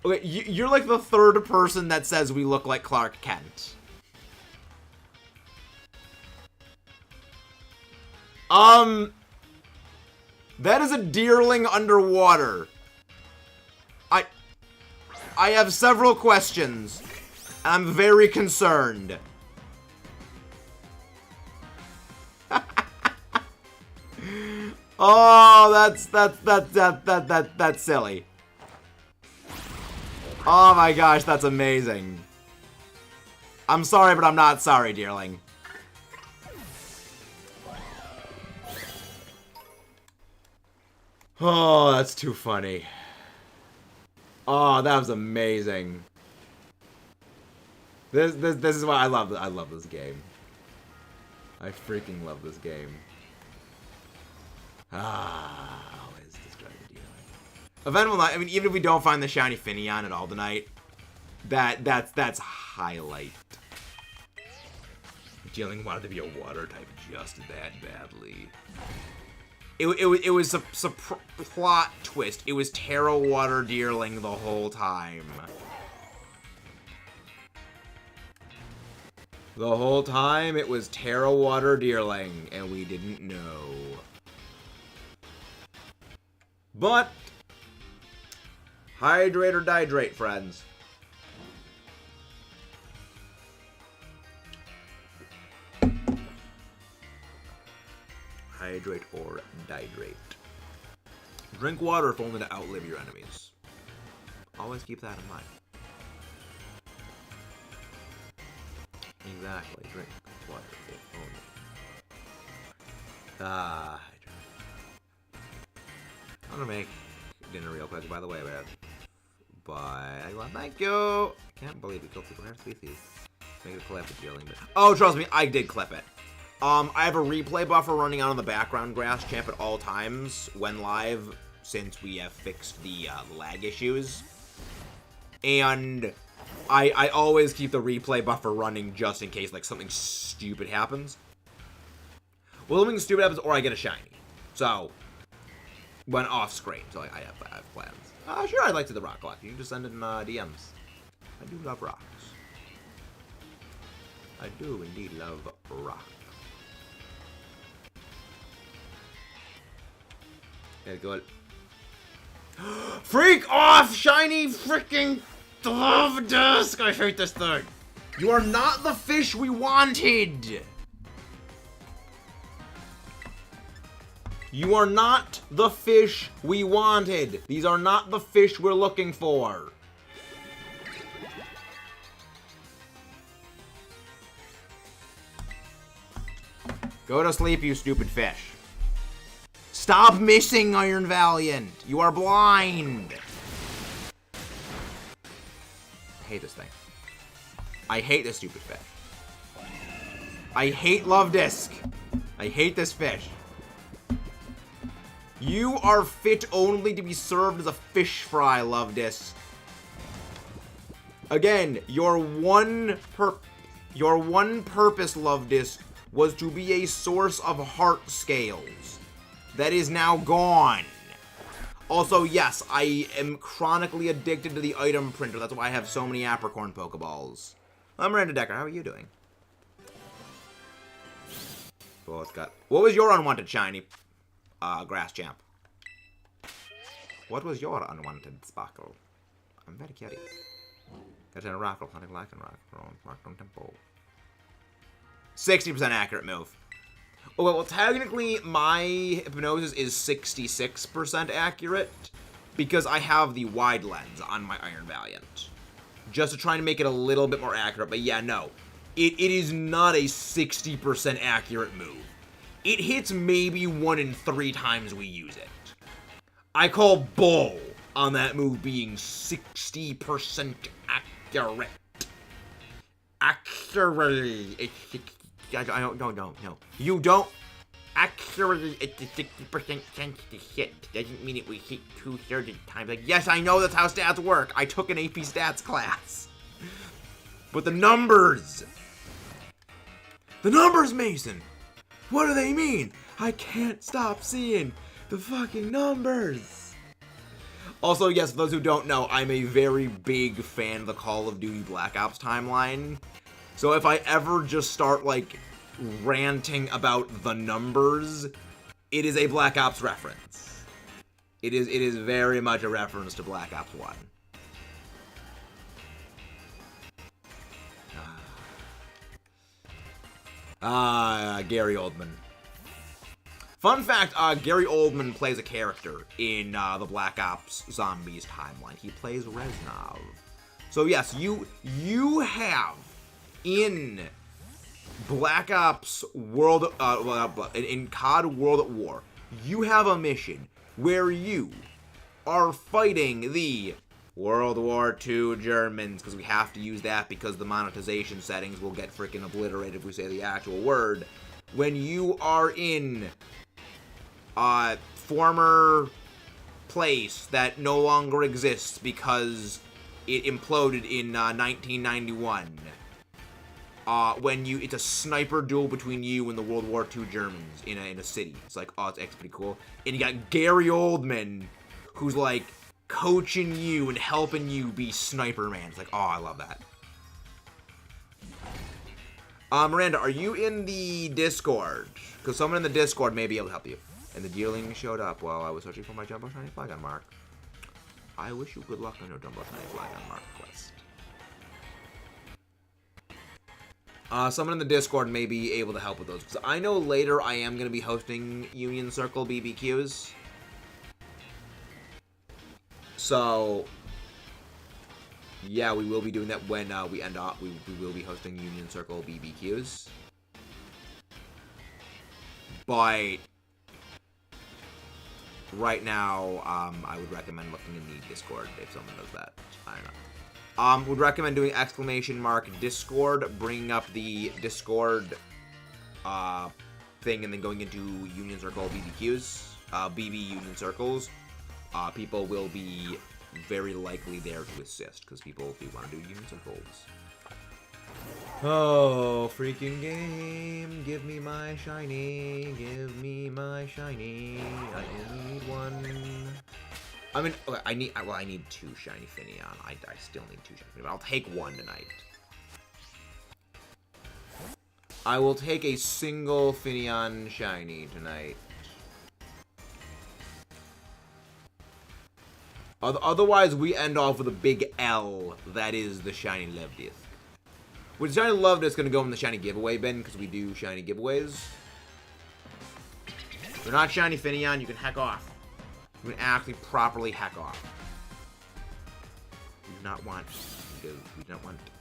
[SPEAKER 1] Okay, you're like the third person that says we look like Clark Kent. That is a deerling underwater. I have several questions. I'm very concerned. Oh, that's silly. Oh my gosh, that's amazing. I'm sorry, but I'm not sorry, dearling. Oh, that's too funny. Oh, that was amazing. This is why I love this game. I freaking love this game. Always destroy the dealer. Event will not. I mean, even if we don't find the shiny Finneon at all tonight, that's highlight. Dealing wanted to be a water type just that badly. It was a plot twist. It was Terra Water Deerling the whole time. The whole time it was Terra Water Deerling, and we didn't know. But hydrate or dihydrate, friends. Hydrate or dihydrate. Drink water if only to outlive your enemies. Always keep that in mind. Exactly. Drink water if only. I'm gonna make dinner real quick, by the way, but thank you. I can't believe we killed 2 rare species. Make it a clip with dealing, but oh, trust me, I did clip it. I have a replay buffer running on in the background, Grass Champ, at all times when live, since we have fixed the lag issues. And I always keep the replay buffer running just in case like something stupid happens. Well, something stupid happens, or I get a shiny. So, when off screen, so I have plans. Sure, I'd like to the rock collector. You can just send it in DMs. I do love rocks. I do indeed love rock. Yeah, go ahead. Freak off, shiny freaking love disc! I hate this thing. You are not the fish we wanted. You are not the fish we wanted. These are not the fish we're looking for. Go to sleep, you stupid fish. Stop missing, Iron Valiant. You are blind. I hate this thing. I hate this stupid fish. I hate Love Disc. I hate this fish. You are fit only to be served as a fish fry, Love Disc. Again, your one purpose, Love Disc, was to be a source of heart scales. That is now gone. Also, yes, I am chronically addicted to the item printer. That's why I have so many Apricorn Pokeballs. I'm Miranda Decker. How are you doing? What was your unwanted shiny, Grass Champ? What was your unwanted sparkle? I'm very curious. Got a rockle, hunting like and rock on tempo. 60% accurate move. Oh, well, technically, my hypnosis is 66% accurate because I have the wide lens on my Iron Valiant. Just to try to make it a little bit more accurate, but yeah, no. It is not a 60% accurate move. It hits maybe 1 in 3 times we use it. I call bull on that move being 60% accurate. Accurate. I don't, no. You don't. Actually, it's a 60% chance to hit. Doesn't mean it will hit 2/3 of the time. Like, yes, I know that's how stats work. I took an AP stats class. But the numbers, Mason. What do they mean? I can't stop seeing the fucking numbers. Also, yes, for those who don't know, I'm a very big fan of the Call of Duty Black Ops timeline. So if I ever just start, like, ranting about the numbers, it is a Black Ops reference. It is very much a reference to Black Ops 1. Gary Oldman. Fun fact, Gary Oldman plays a character in the Black Ops Zombies timeline. He plays Reznov. So yes, you have in Black Ops World, in COD World at War, you have a mission where you are fighting the World War II Germans, because we have to use that because the monetization settings will get freaking obliterated if we say the actual word. When you are in a former place that no longer exists because it imploded in 1991. It's a sniper duel between you and the World War II Germans in a city. It's like, oh, it's actually pretty cool. And you got Gary Oldman, who's like coaching you and helping you be Sniper Man. It's like, oh, I love that. Miranda, are you in the Discord? Because someone in the Discord may be able to help you. And the dealing showed up while I was searching for my Jumbo Shiny Flagon mark. I wish you good luck on your Jumbo Shiny Flagon mark quest. Someone in the Discord may be able to help with those. Because I know later I am going to be hosting Union Circle BBQs. So, yeah, we will be doing that when we end up. We will be hosting Union Circle BBQs. But right now, I would recommend looking in the Discord if someone does that. I don't know. Would recommend doing ! Discord, bringing up the Discord thing, and then going into Union Circle BBQs, BB Union Circles. People will be very likely there to assist, because people do want to do Union Circles. Oh, freaking game. Give me my shiny. Give me my shiny. I only need one. I mean, okay, I need 2 shiny Finneon. I still need 2 shiny Finneon. I'll take 1 tonight. I will take a single Finneon shiny tonight. Otherwise, we end off with a big L. That is the shiny Levdisk. With shiny Levdisk is going to go in the shiny giveaway bin, because we do shiny giveaways. If you're not shiny Finneon, you can heck off. You can actually properly hack off. We do not want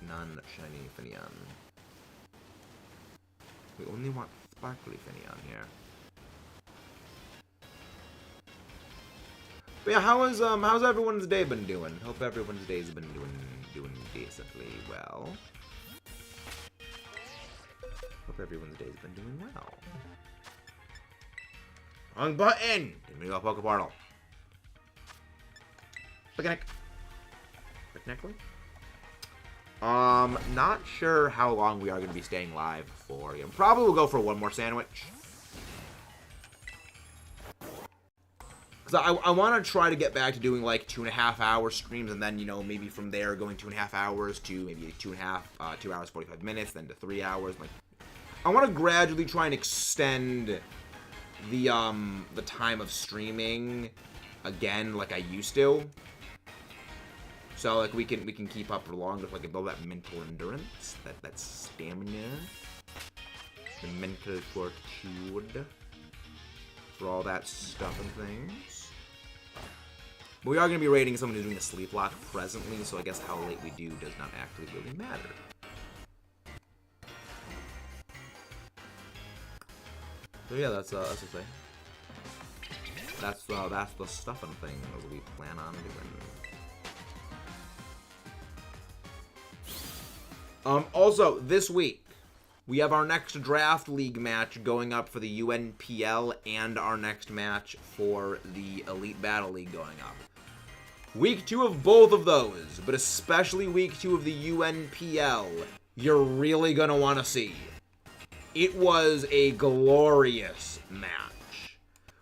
[SPEAKER 1] non-shiny Finneon. We only want sparkly Finneon here. But yeah, how's everyone's day been doing? Hope everyone's day's been doing decently well. Hope everyone's day's been doing well. Wrong button! Didn't mean to go Poke Portal. Picnic. Picnically? Not sure how long we are going to be staying live for. Probably we'll go for one more sandwich. Because I want to try to get back to doing like 2.5-hour streams, and then, you know, maybe from there going 2.5 hours to maybe 2 hours 45 minutes, then to 3 hours. Like, I want to gradually try and extend the time of streaming again, like I used to. So like we can keep up for longer, like build that mental endurance, that stamina, the mental fortitude, for all that stuff and things. But we are going to be rating someone who's doing a sleep lock presently, so I guess how late we do does not actually really matter. So yeah, that's the thing. That's the stuff and things we plan on doing. Also, this week, we have our next Draft League match going up for the UNPL, and our next match for the Elite Battle League going up. Week 2 of both of those, but especially week 2 of the UNPL, you're really gonna want to see. It was a glorious match.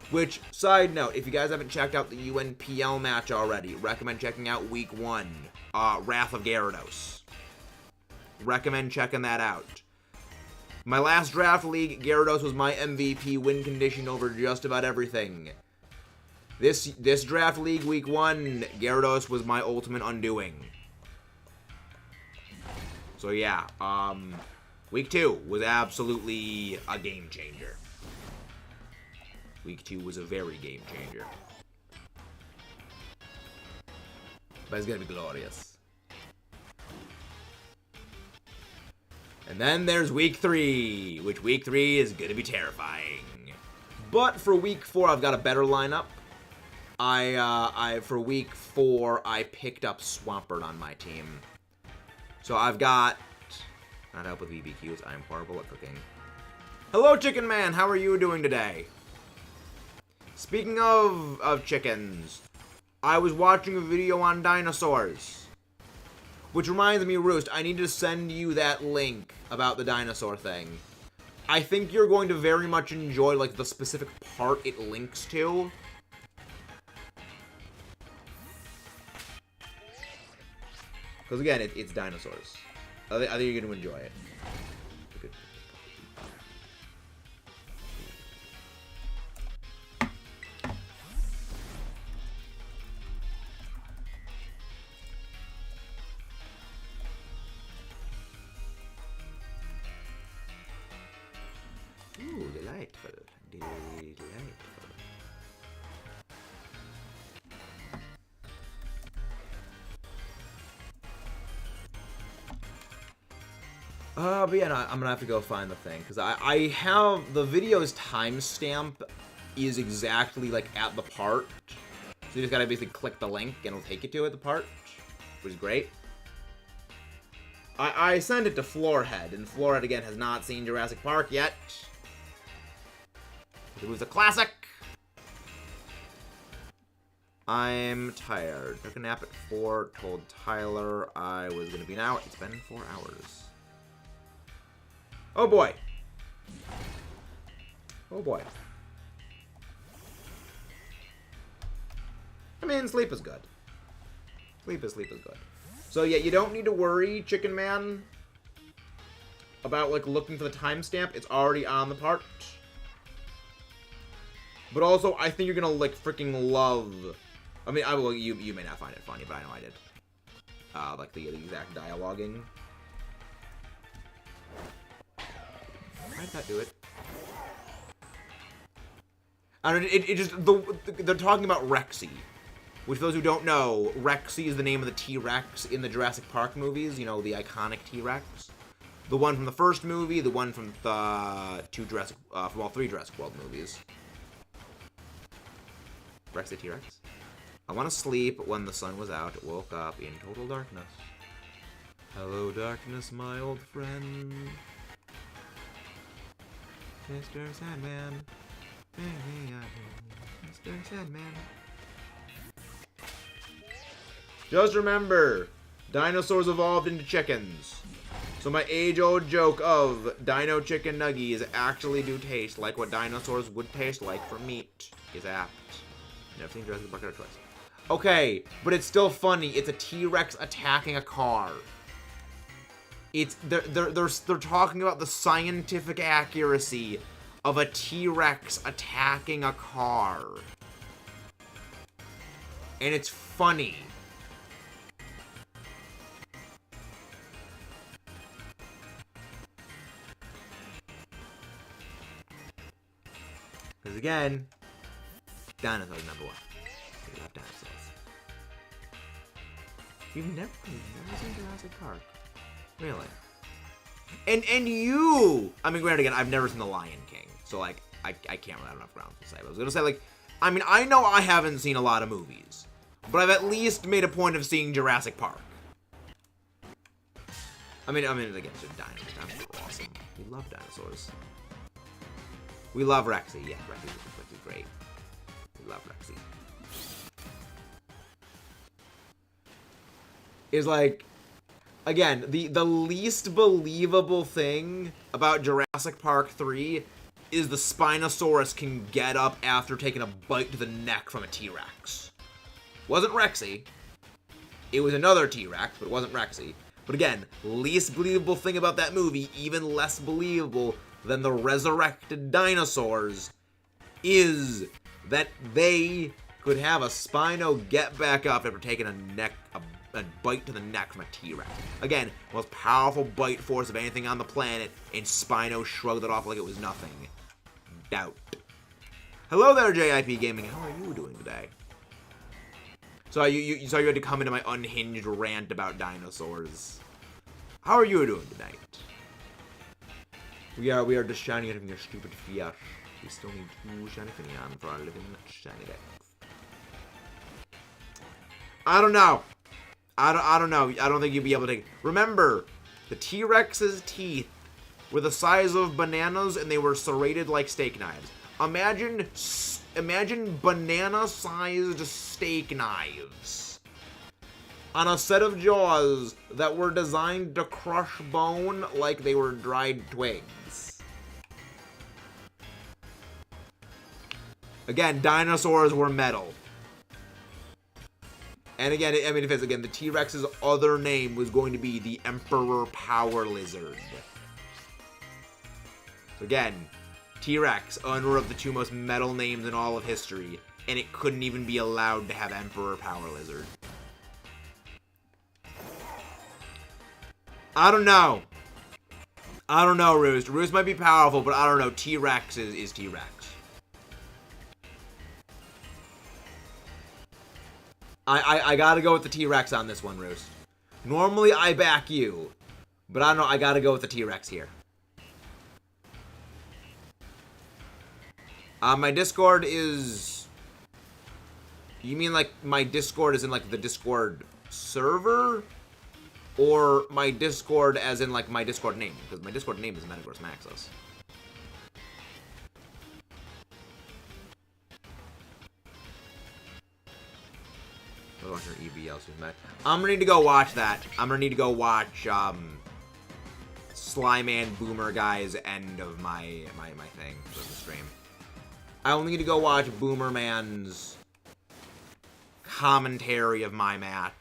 [SPEAKER 1] Which, side note, if you guys haven't checked out the UNPL match already, recommend checking out week 1, Wrath of Gyarados. Recommend checking that out. My last Draft League, Gyarados was my MVP win condition over just about everything. This Draft League, week 1, Gyarados was my ultimate undoing. So yeah, week 2 was absolutely a game changer. Week 2 was a very game changer. But it's gonna be glorious. And then there's week 3, which week 3 is gonna be terrifying. But for week 4, I've got a better lineup. For week 4, I picked up Swampert on my team. So I've got, not help with BBQs, I am horrible at cooking. Hello, Chicken Man, how are you doing today? Speaking of chickens, I was watching a video on dinosaurs. Which reminds me, Roost, I need to send you that link about the dinosaur thing. I think you're going to very much enjoy, like, the specific part it links to. Because, again, it's dinosaurs. I think you're going to enjoy it. Ooh, delightful. Delightful. But yeah, no, I'm gonna have to go find the thing, because I have the video's timestamp is exactly, like, at the part. So you just gotta basically click the link, and it'll take you to it, the part, which is great. I sent it to Floorhead, and Floorhead, again, has not seen Jurassic Park yet. It was a classic. I'm tired. Took a nap at 4, told Tyler I was gonna be out. It's been 4 hours. Oh boy. Oh boy. I mean, sleep is good. Sleep is good. So yeah, you don't need to worry, Chicken Man, about, like, looking for the timestamp. It's already on the part. But also, I think you're gonna, like, freaking love... I mean, you may not find it funny, but I know I did. Like, the exact dialoguing. Why did that do it? I don't know, it just... They're talking about Rexy. Which, for those who don't know, Rexy is the name of the T-Rex in the Jurassic Park movies. You know, the iconic T-Rex. The one from the first movie, the one from the from all 3 Jurassic World movies. Rex the T-Rex. I want to sleep when the sun was out. Woke up in total darkness. Hello, darkness, my old friend. Mr. Sandman. Mr. Sandman. Just remember, dinosaurs evolved into chickens. So my age-old joke of Dino Chicken Nuggies actually do taste like what dinosaurs would taste like for meat is apt. Never seen Jurassic Park twice. Okay, but it's still funny. It's a T-Rex attacking a car. They're talking about the scientific accuracy of a T-Rex attacking a car. And it's funny. Because again, dinosaurs #1. We love dinosaurs. You've never seen Jurassic Park? Really? And you! I mean, granted, again, I've never seen The Lion King. So, like, I can't really have enough grounds to say. But I was going to say, like, I mean, I know I haven't seen a lot of movies. But I've at least made a point of seeing Jurassic Park. I mean, again, it's just dinosaurs. Dinosaurs are awesome. We love dinosaurs. We love Rexy. Yeah, Rexy's great. We love Rexy. Is like, again, the least believable thing about Jurassic Park 3 is the Spinosaurus can get up after taking a bite to the neck from a T-Rex. Wasn't Rexy. It was another T-Rex, but it wasn't Rexy. But again, least believable thing about that movie, even less believable than the resurrected dinosaurs, is that they could have a Spino get back up after taking a bite to the neck from a T-Rex. Again, most powerful bite force of anything on the planet, and Spino shrugged it off like it was nothing. Doubt. Hello there, JIP Gaming. How are you doing today? So you had to come into my unhinged rant about dinosaurs. How are you doing tonight? We are just shiny out of your stupid fiat. We still need 2 shiny Finion for our living shiny deck. I don't know. I don't know. I don't think you'd be able to... Remember, the T-Rex's teeth were the size of bananas and they were serrated like steak knives. Imagine banana-sized steak knives on a set of jaws that were designed to crush bone like they were dried twigs. Again, dinosaurs were metal. And again, I mean, the T-Rex's other name was going to be the Emperor Power Lizard. So again, T-Rex, owner of the 2 most metal names in all of history, and it couldn't even be allowed to have Emperor Power Lizard. I don't know. I don't know, Roost. Roost might be powerful, but I don't know. T-Rex is T-Rex. I gotta go with the T-Rex on this one, Roost. Normally, I back you. But I don't know, I gotta go with the T-Rex here. My Discord is... You mean like my Discord is in like the Discord server? Or my Discord as in like my Discord name? Because my Discord name is Metagross Maxis. Watch her EVL soon, man. I'm gonna need to go watch that. I'm gonna need to go watch Slyman Boomer Guy's end of my thing for the stream. I only need to go watch Boomerman's commentary of my match.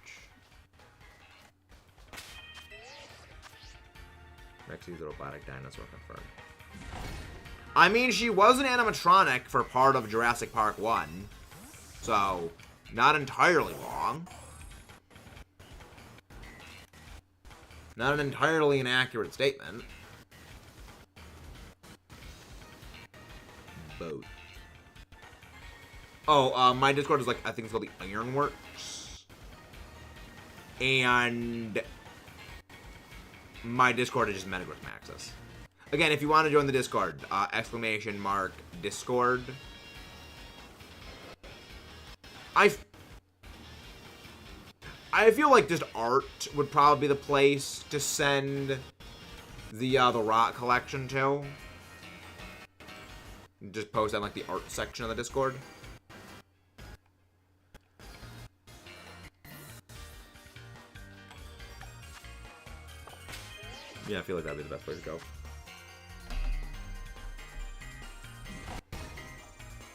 [SPEAKER 1] Rexy's the robotic dinosaur confirmed. I mean, she was an animatronic for part of Jurassic Park 1, so not entirely wrong. Not an entirely inaccurate statement. Both. Oh, my Discord is like, I think it's called the Ironworks. And my Discord is just Metagross Maxis. Again, if you want to join the Discord, ! Discord. I feel like just art would probably be the place to send the rock collection to. Just post on like the art section of the Discord. Yeah, I feel like that'd be the best place to go.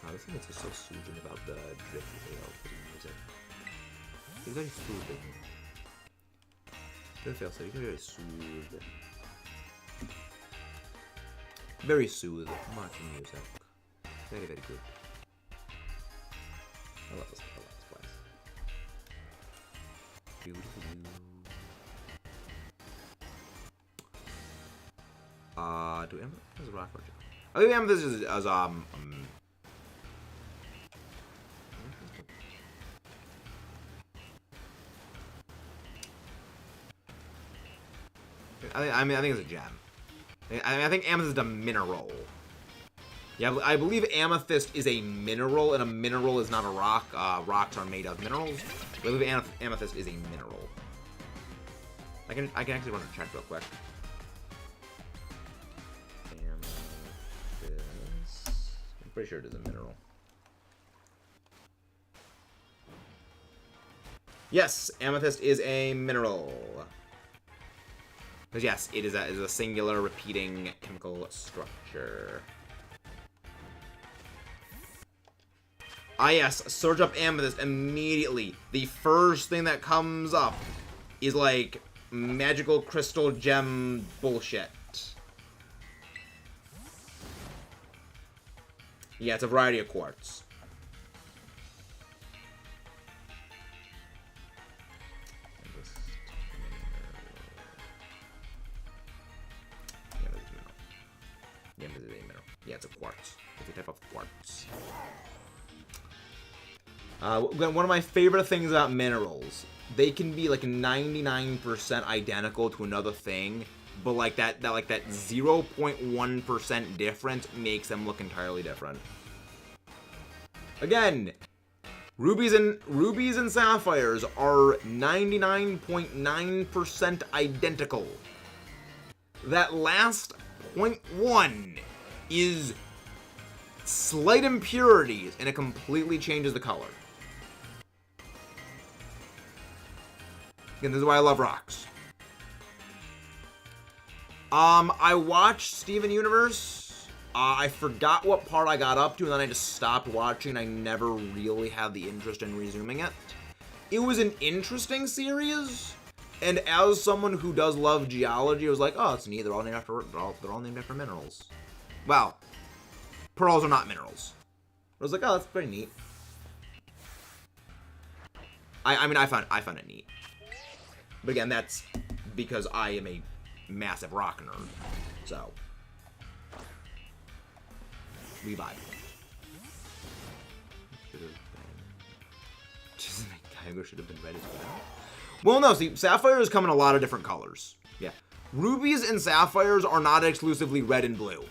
[SPEAKER 1] Oh, this thing is just so soothing about the music. It's very soothing. Don't feel so. You can very soothe. Very soothing. Marching music. Very, very good. I love this place. Beautiful. Do Amethyst is rock or I think Amethyst is as I think it's a gem. I think Amethyst is a mineral. Yeah, I believe Amethyst is a mineral, and a mineral is not a rock. Rocks are made of minerals. I believe Amethyst is a mineral. I can actually run a check real quick. Amethyst. I'm pretty sure it is a mineral. Yes, Amethyst is a mineral. Because yes, it is a singular repeating chemical structure. Ah yes, search up Amethyst immediately. The first thing that comes up is like magical crystal gem bullshit. Yeah, it's a variety of quartz. Yeah, it's a quartz. It's a type of quartz. One of my favorite things about minerals, they can be like 99% identical to another thing, but like that 0.1% difference makes them look entirely different. Again, rubies and sapphires are 99.9% identical. That last 0.1 is slight impurities, and it completely changes the color. Again, this is why I love rocks. I watched Steven Universe. I forgot what part I got up to, and then I just stopped watching. I never really had the interest in resuming it. It was an interesting series, and as someone who does love geology, I was like, oh, it's neat. They're all named after minerals. Well, pearls are not minerals. I was like, oh, that's pretty neat. I mean, I found it neat. But again, that's because I am a massive rock nerd. So, we vibe. Should have been red as well. Well, no, see, sapphires come in a lot of different colors. Yeah. Rubies and sapphires are not exclusively red and blue.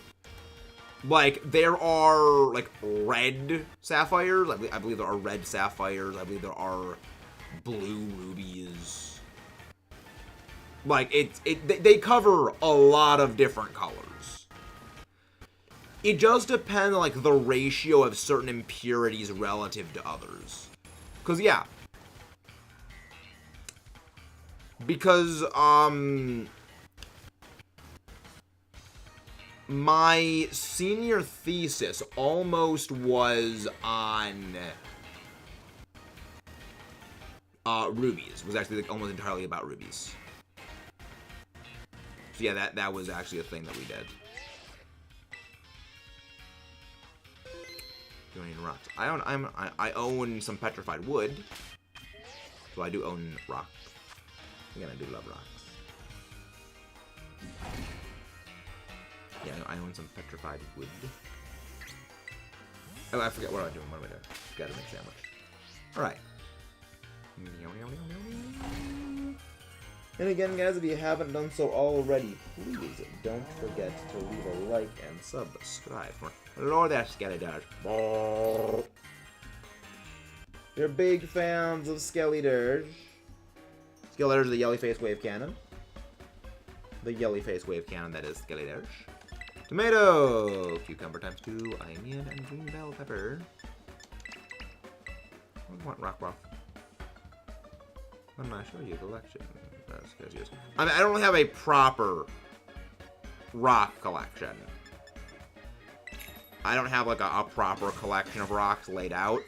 [SPEAKER 1] Like, there are, like, red sapphires. I believe there are red sapphires. I believe there are blue rubies. Like, they cover a lot of different colors. It just depends on, like, the ratio of certain impurities relative to others. Because, yeah. Because, my senior thesis almost was on rubies. It was actually like almost entirely about rubies. So yeah, that was actually a thing that we did. You don't need rocks. I own some petrified wood, so I do own rock. Again, I do love rocks. Yeah, I own some petrified wood. Oh, I forget what I'm doing. What am I doing? Gotta make a sandwich. Alright. And again, guys, if you haven't done so already, please don't forget to leave a like and subscribe for Lord that Skelly You're big fans of Skelly Dirge. Skelly Dirge is the yellow-faced wave cannon. The yellow-faced wave cannon that is Skelly Dirge. Tomato! Cucumber times 2, onion, and green bell pepper. I want rock. I'm not sure you collection. I mean, I don't have a proper rock collection. I don't have like a proper collection of rocks laid out.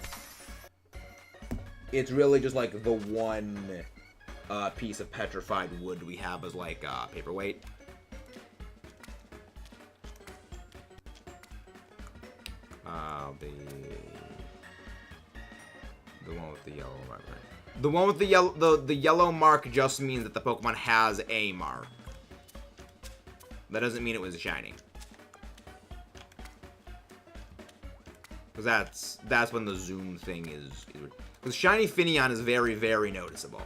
[SPEAKER 1] It's really just like the one piece of petrified wood we have as like paperweight. The one with the yellow mark, right? The one with the yellow mark just means that the Pokemon has a mark. That doesn't mean it was a shiny. Because that's when the zoom thing is because shiny Finneon is very, very noticeable.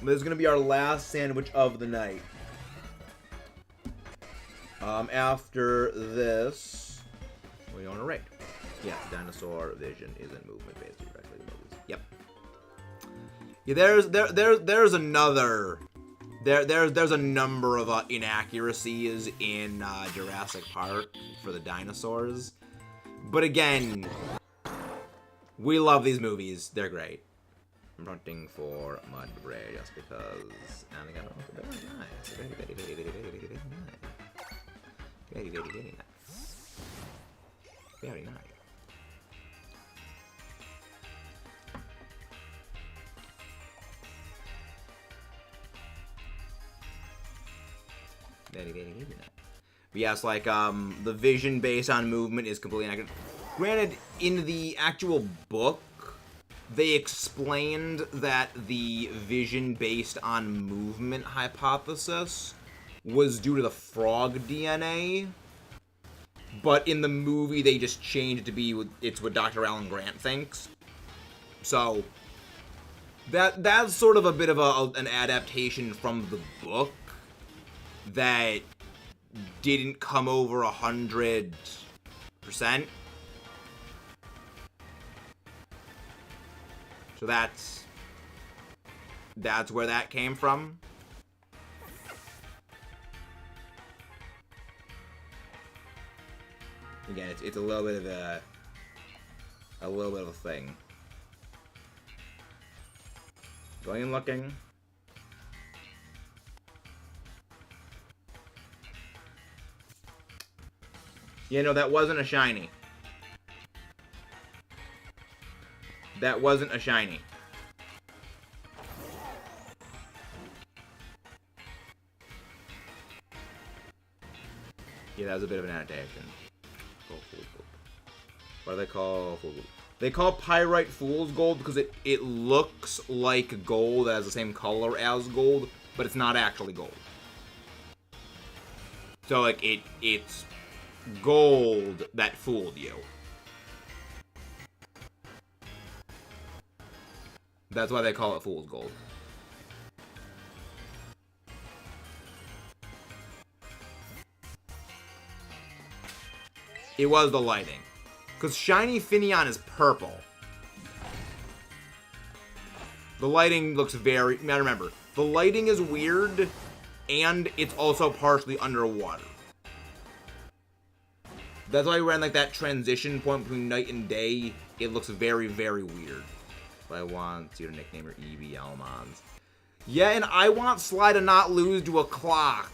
[SPEAKER 1] This is going to be our last sandwich of the night. After this, we on a raid. Yes, dinosaur vision isn't movement based directly. Yep. Yeah, there's another. There's a number of inaccuracies in Jurassic Park for the dinosaurs, but again, we love these movies. They're great. I'm hunting for Mudbray just because. And again, very nice. Very nice. Very nice. Very nice. Very nice. But yes, like, the vision based on movement is completely inaccurate. Granted, in the actual book, they explained that the vision based on movement hypothesis was due to the frog DNA, but in the movie they just changed it to be it's what Dr. Alan Grant thinks. So that's sort of a bit of an adaptation from the book that didn't come over 100%. So that's where that came from. Again, it's a little bit of a thing. Going and looking. Yeah, no, that wasn't a shiny. That wasn't a shiny. Yeah, that was a bit of an adaptation. What do they call? They call pyrite fool's gold because it looks like gold, as the same color as gold, but it's not actually gold. So like it's gold that fooled you. That's why they call it Fool's Gold. It was the lighting. Because shiny Finneon is purple. The lighting looks very... Now remember, the lighting is weird, and it's also partially underwater. That's why we're in like that transition point between night and day. It looks very, very weird. But I want you to nickname her Eevee Elmons. Yeah, and I want Sly to not lose to a clock.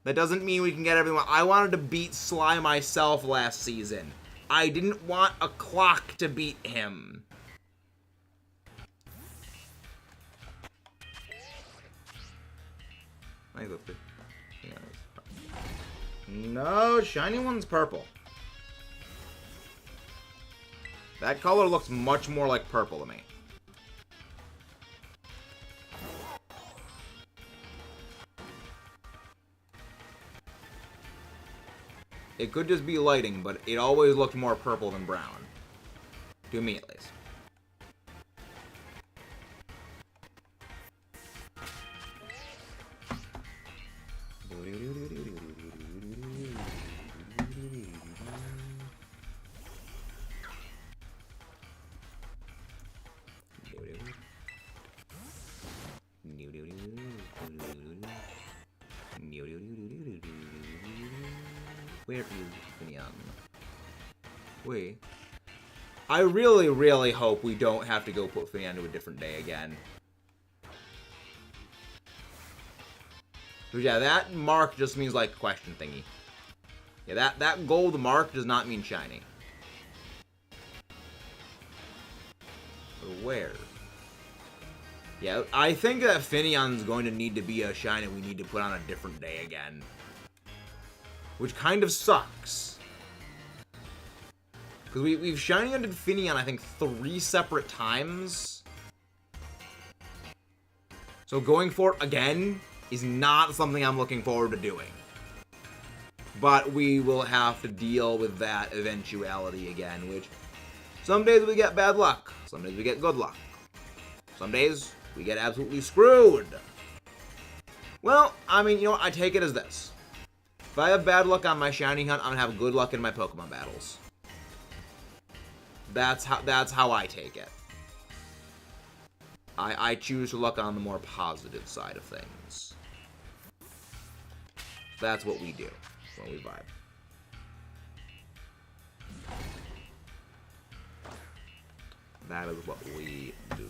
[SPEAKER 1] That doesn't mean we can get everyone. I wanted to beat Sly myself last season. I didn't want a clock to beat him. No, shiny one's purple. That color looks much more like purple to me. It could just be lighting, but it always looked more purple than brown. To me, at least. Where is Finneon? Wait. I really, really hope we don't have to go put Finneon to a different day again. But yeah, that mark just means like question thingy. Yeah, that gold mark does not mean shiny. But where? Yeah, I think that Finneon's going to need to be a shiny we need to put on a different day again. Which kind of sucks. Because we've shiny hunted Finneon, I think, 3 separate times. So going for it again is not something I'm looking forward to doing. But we will have to deal with that eventuality again, which some days we get bad luck. Some days we get good luck. Some days we get absolutely screwed. Well, I mean, you know what? I take it as this. If I have bad luck on my shiny hunt, I'm gonna have good luck in my Pokemon battles. That's how I take it. I choose to look on the more positive side of things. That's what we do when we vibe. That is what we do.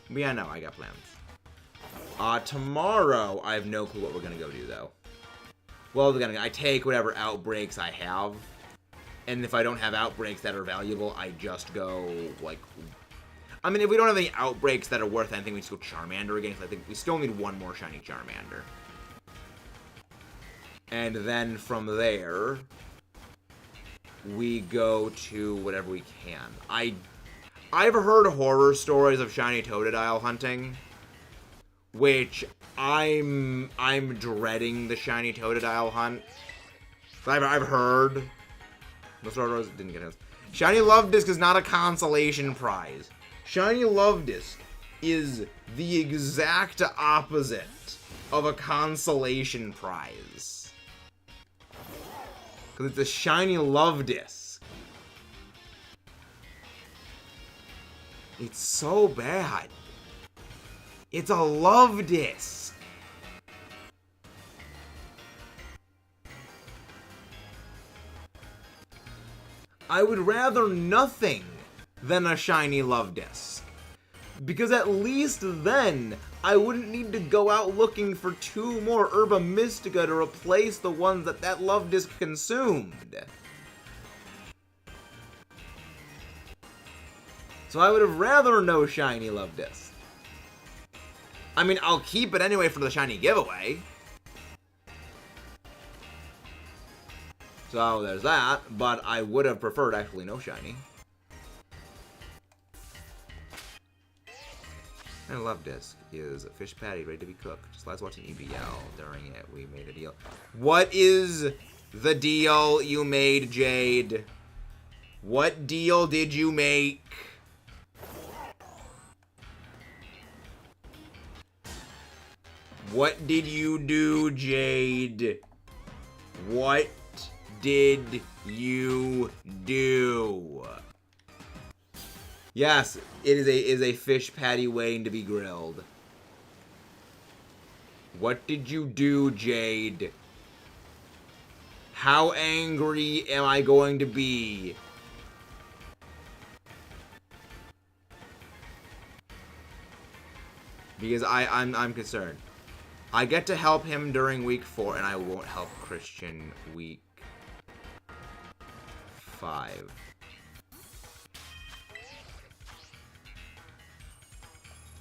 [SPEAKER 1] But yeah, no, I got plans. Tomorrow, I have no clue what we're gonna go do, though. Well, I take whatever outbreaks I have, and if I don't have outbreaks that are valuable, I just go, like... I mean, if we don't have any outbreaks that are worth anything, we just go Charmander again, because I think we still need one more shiny Charmander. And then from there, we go to whatever we can. I've heard horror stories of shiny Totodile hunting, which I'm dreading the shiny Totodile hunt. I've heard. Most Rose didn't get his. Shiny Love Disc is not a consolation prize. Shiny Love Disc is the exact opposite of a consolation prize. Because it's a shiny Love Disc. It's so bad. It's a Love Disc. I would rather nothing than a shiny Love Disc. Because at least then, I wouldn't need to go out looking for 2 more Herba Mystica to replace the ones that Love Disc consumed. So I would have rather no shiny Love Disc. I mean, I'll keep it anyway for the shiny giveaway. So there's that, but I would have preferred actually no shiny. And Love Disc is a fish patty ready to be cooked. Just let's watch an EBL. During it, we made a deal. What is the deal you made, Jade. What deal did you make? What did you do, Jade? What did you do? Yes, it is a fish patty waiting to be grilled. What did you do, Jade? How angry am I going to be? Because I'm concerned. I get to help him during week 4, and I won't help Christian week 5.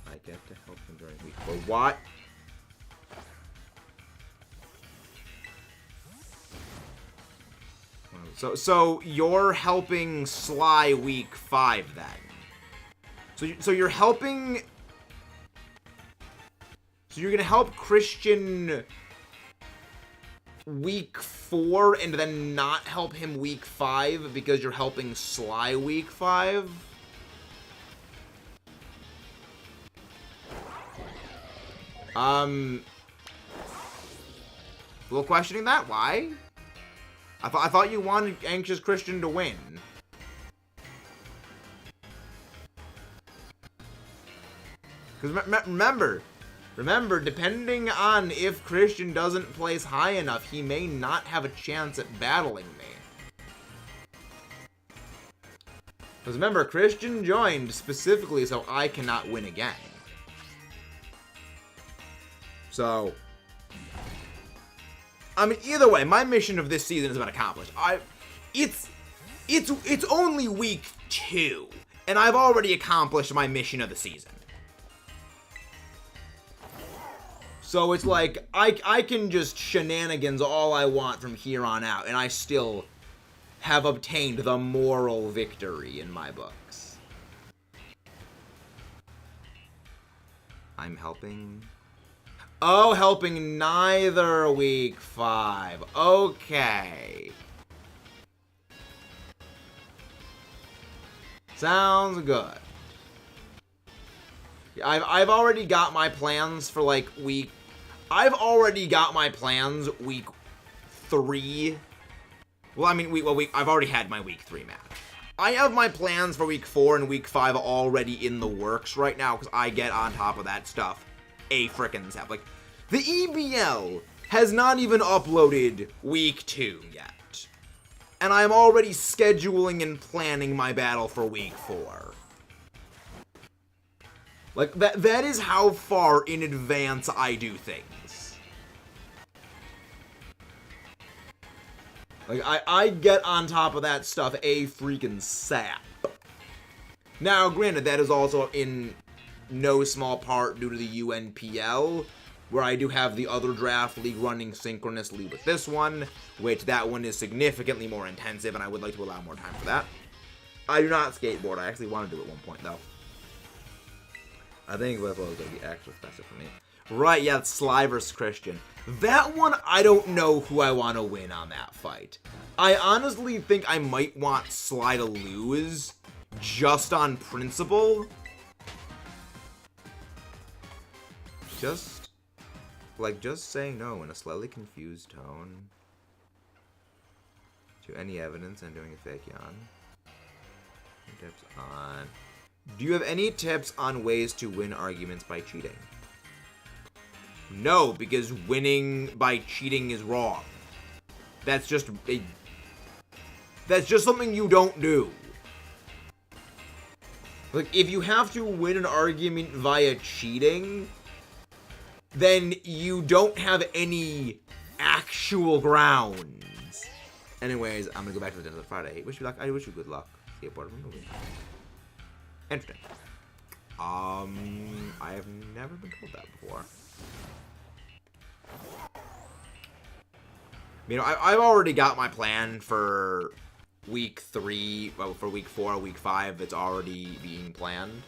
[SPEAKER 1] I get to help him during week 4. What? So you're helping Sly week 5 then. So you're helping. So you're gonna help Christian week 4 and then not help him week 5 because you're helping Sly week 5? A little questioning that. Why? I thought you wanted Anxious Christian to win. Because remember, depending on if Christian doesn't place high enough, he may not have a chance at battling me. Because remember, Christian joined specifically so I cannot win again. So, I mean, either way, my mission of this season has been accomplished. It's only week 2, and I've already accomplished my mission of the season. So it's like, I can just shenanigans all I want from here on out, and I still have obtained the moral victory in my books. I'm helping... Oh, helping neither week 5. Okay. Sounds good. I've already got my plans for like week... I've already got my plans week 3. Well, I mean, I've already had my week 3 match. I have my plans for week 4 and week 5 already in the works right now because I get on top of that stuff a frickin' step. Like, the EBL has not even uploaded week 2 yet. And I'm already scheduling and planning my battle for week 4. Like, that is how far in advance I do things. Like, I get on top of that stuff a freaking sap. Now, granted, that is also in no small part due to the UNPL, where I do have the other draft league running synchronously with this one, which that one is significantly more intensive, and I would like to allow more time for that. I do not skateboard. I actually want to do it at one point, though. I think that's what was going to be actually special for me. Right, yeah, it's Sly vs. Christian. That one, I don't know who I want to win on that fight. I honestly think I might want Sly to lose, just on principle. Just saying no in a slightly confused tone to any evidence and doing a fake yawn. Tips on... Do you have any tips on ways to win arguments by cheating? No, because winning by cheating is wrong. That's just something you don't do. Like, if you have to win an argument via cheating, then you don't have any actual grounds. Anyways, I'm gonna go back to the Dental Friday. Wish you luck. I wish you good luck. Skateboard movie. Interesting. I have never been told that before. You know, I've already got my plan for week 3, well, for week 4, week 5. It's already being planned.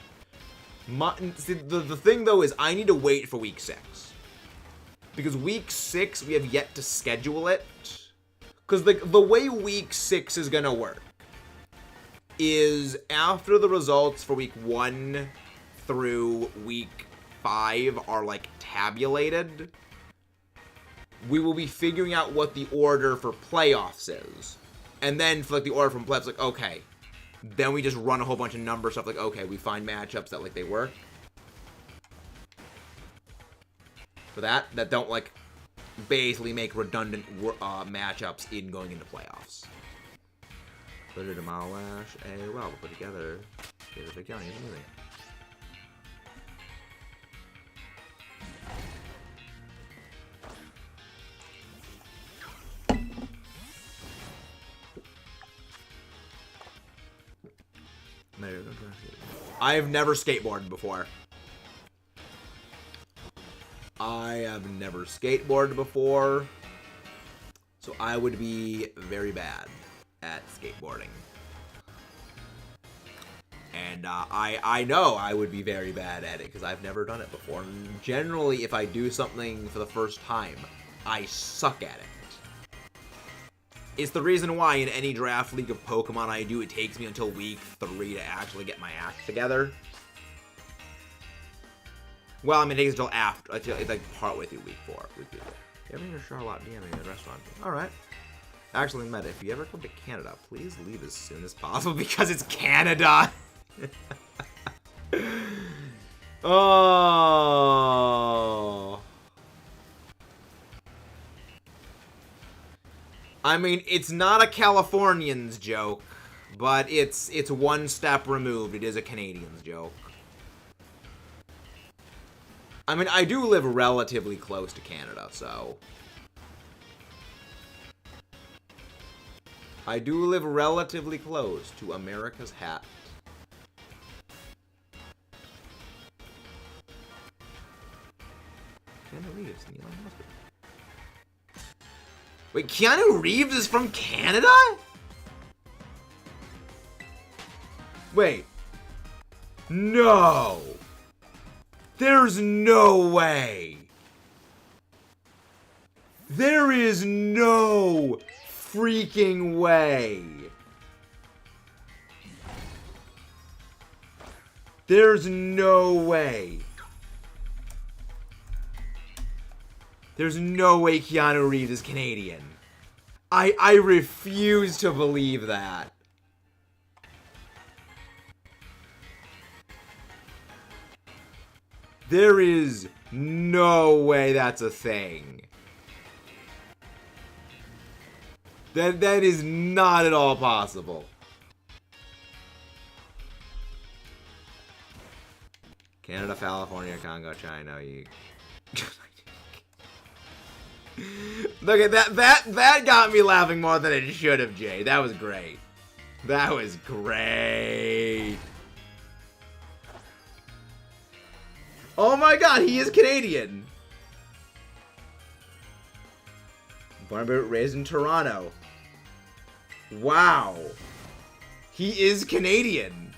[SPEAKER 1] See, the thing, though, is I need to wait for week 6. Because week 6, we have yet to schedule it. Because the way week 6 is gonna work is after the results for week 1 through week 5 are like tabulated, we will be figuring out what the order for playoffs is. And then for like the order from playoffs, like, okay, then we just run a whole bunch of number stuff, like, okay, we find matchups that like they work. For that don't like basically make redundant matchups in going into playoffs. Put it demolish a well, we'll put together. Get a big county, isn't it? I have never skateboarded before. So I would be very bad at skateboarding. And I know I would be very bad at it because I've never done it before. And generally, if I do something for the first time, I suck at it. It's the reason why in any draft league of Pokemon I do, it takes me until week 3 to actually get my act together. Well, I mean, it takes until after, it's like partway through week 4. You ever need a Charlotte DM in a restaurant? Alright. Actually, Meta, if you ever come to Canada, please leave as soon as possible because it's Canada! Oh... I mean, it's not a Californians joke, but it's one step removed. It is a Canadians joke. I mean, I do live relatively close to Canada, so... I do live relatively close to America's hat. Keanu Reeves, Elon Musk. Wait, Keanu Reeves is from Canada? Wait. No. There's no way. There is no freaking way. There's no way. There's no way Keanu Reeves is Canadian. I refuse to believe that. There is no way that's a thing. That is not at all possible. Canada, California, Congo, China, you... Look at that got me laughing more than it should have, Jay. That was great. That was great. Oh my god, he is Canadian. Born and raised in Toronto. Wow. He is Canadian.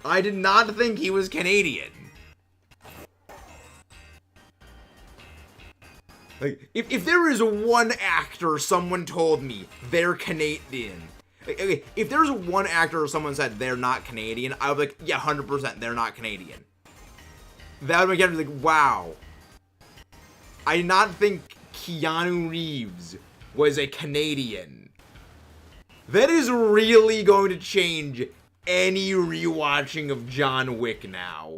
[SPEAKER 1] I did not think he was Canadian. Like, if there is one actor someone told me they're Canadian, like, if there's one actor or someone said they're not Canadian, I would be like, yeah, 100% they're not Canadian. That would make me like, wow. I did not think Keanu Reeves was a Canadian. That is really going to change any rewatching of John Wick now.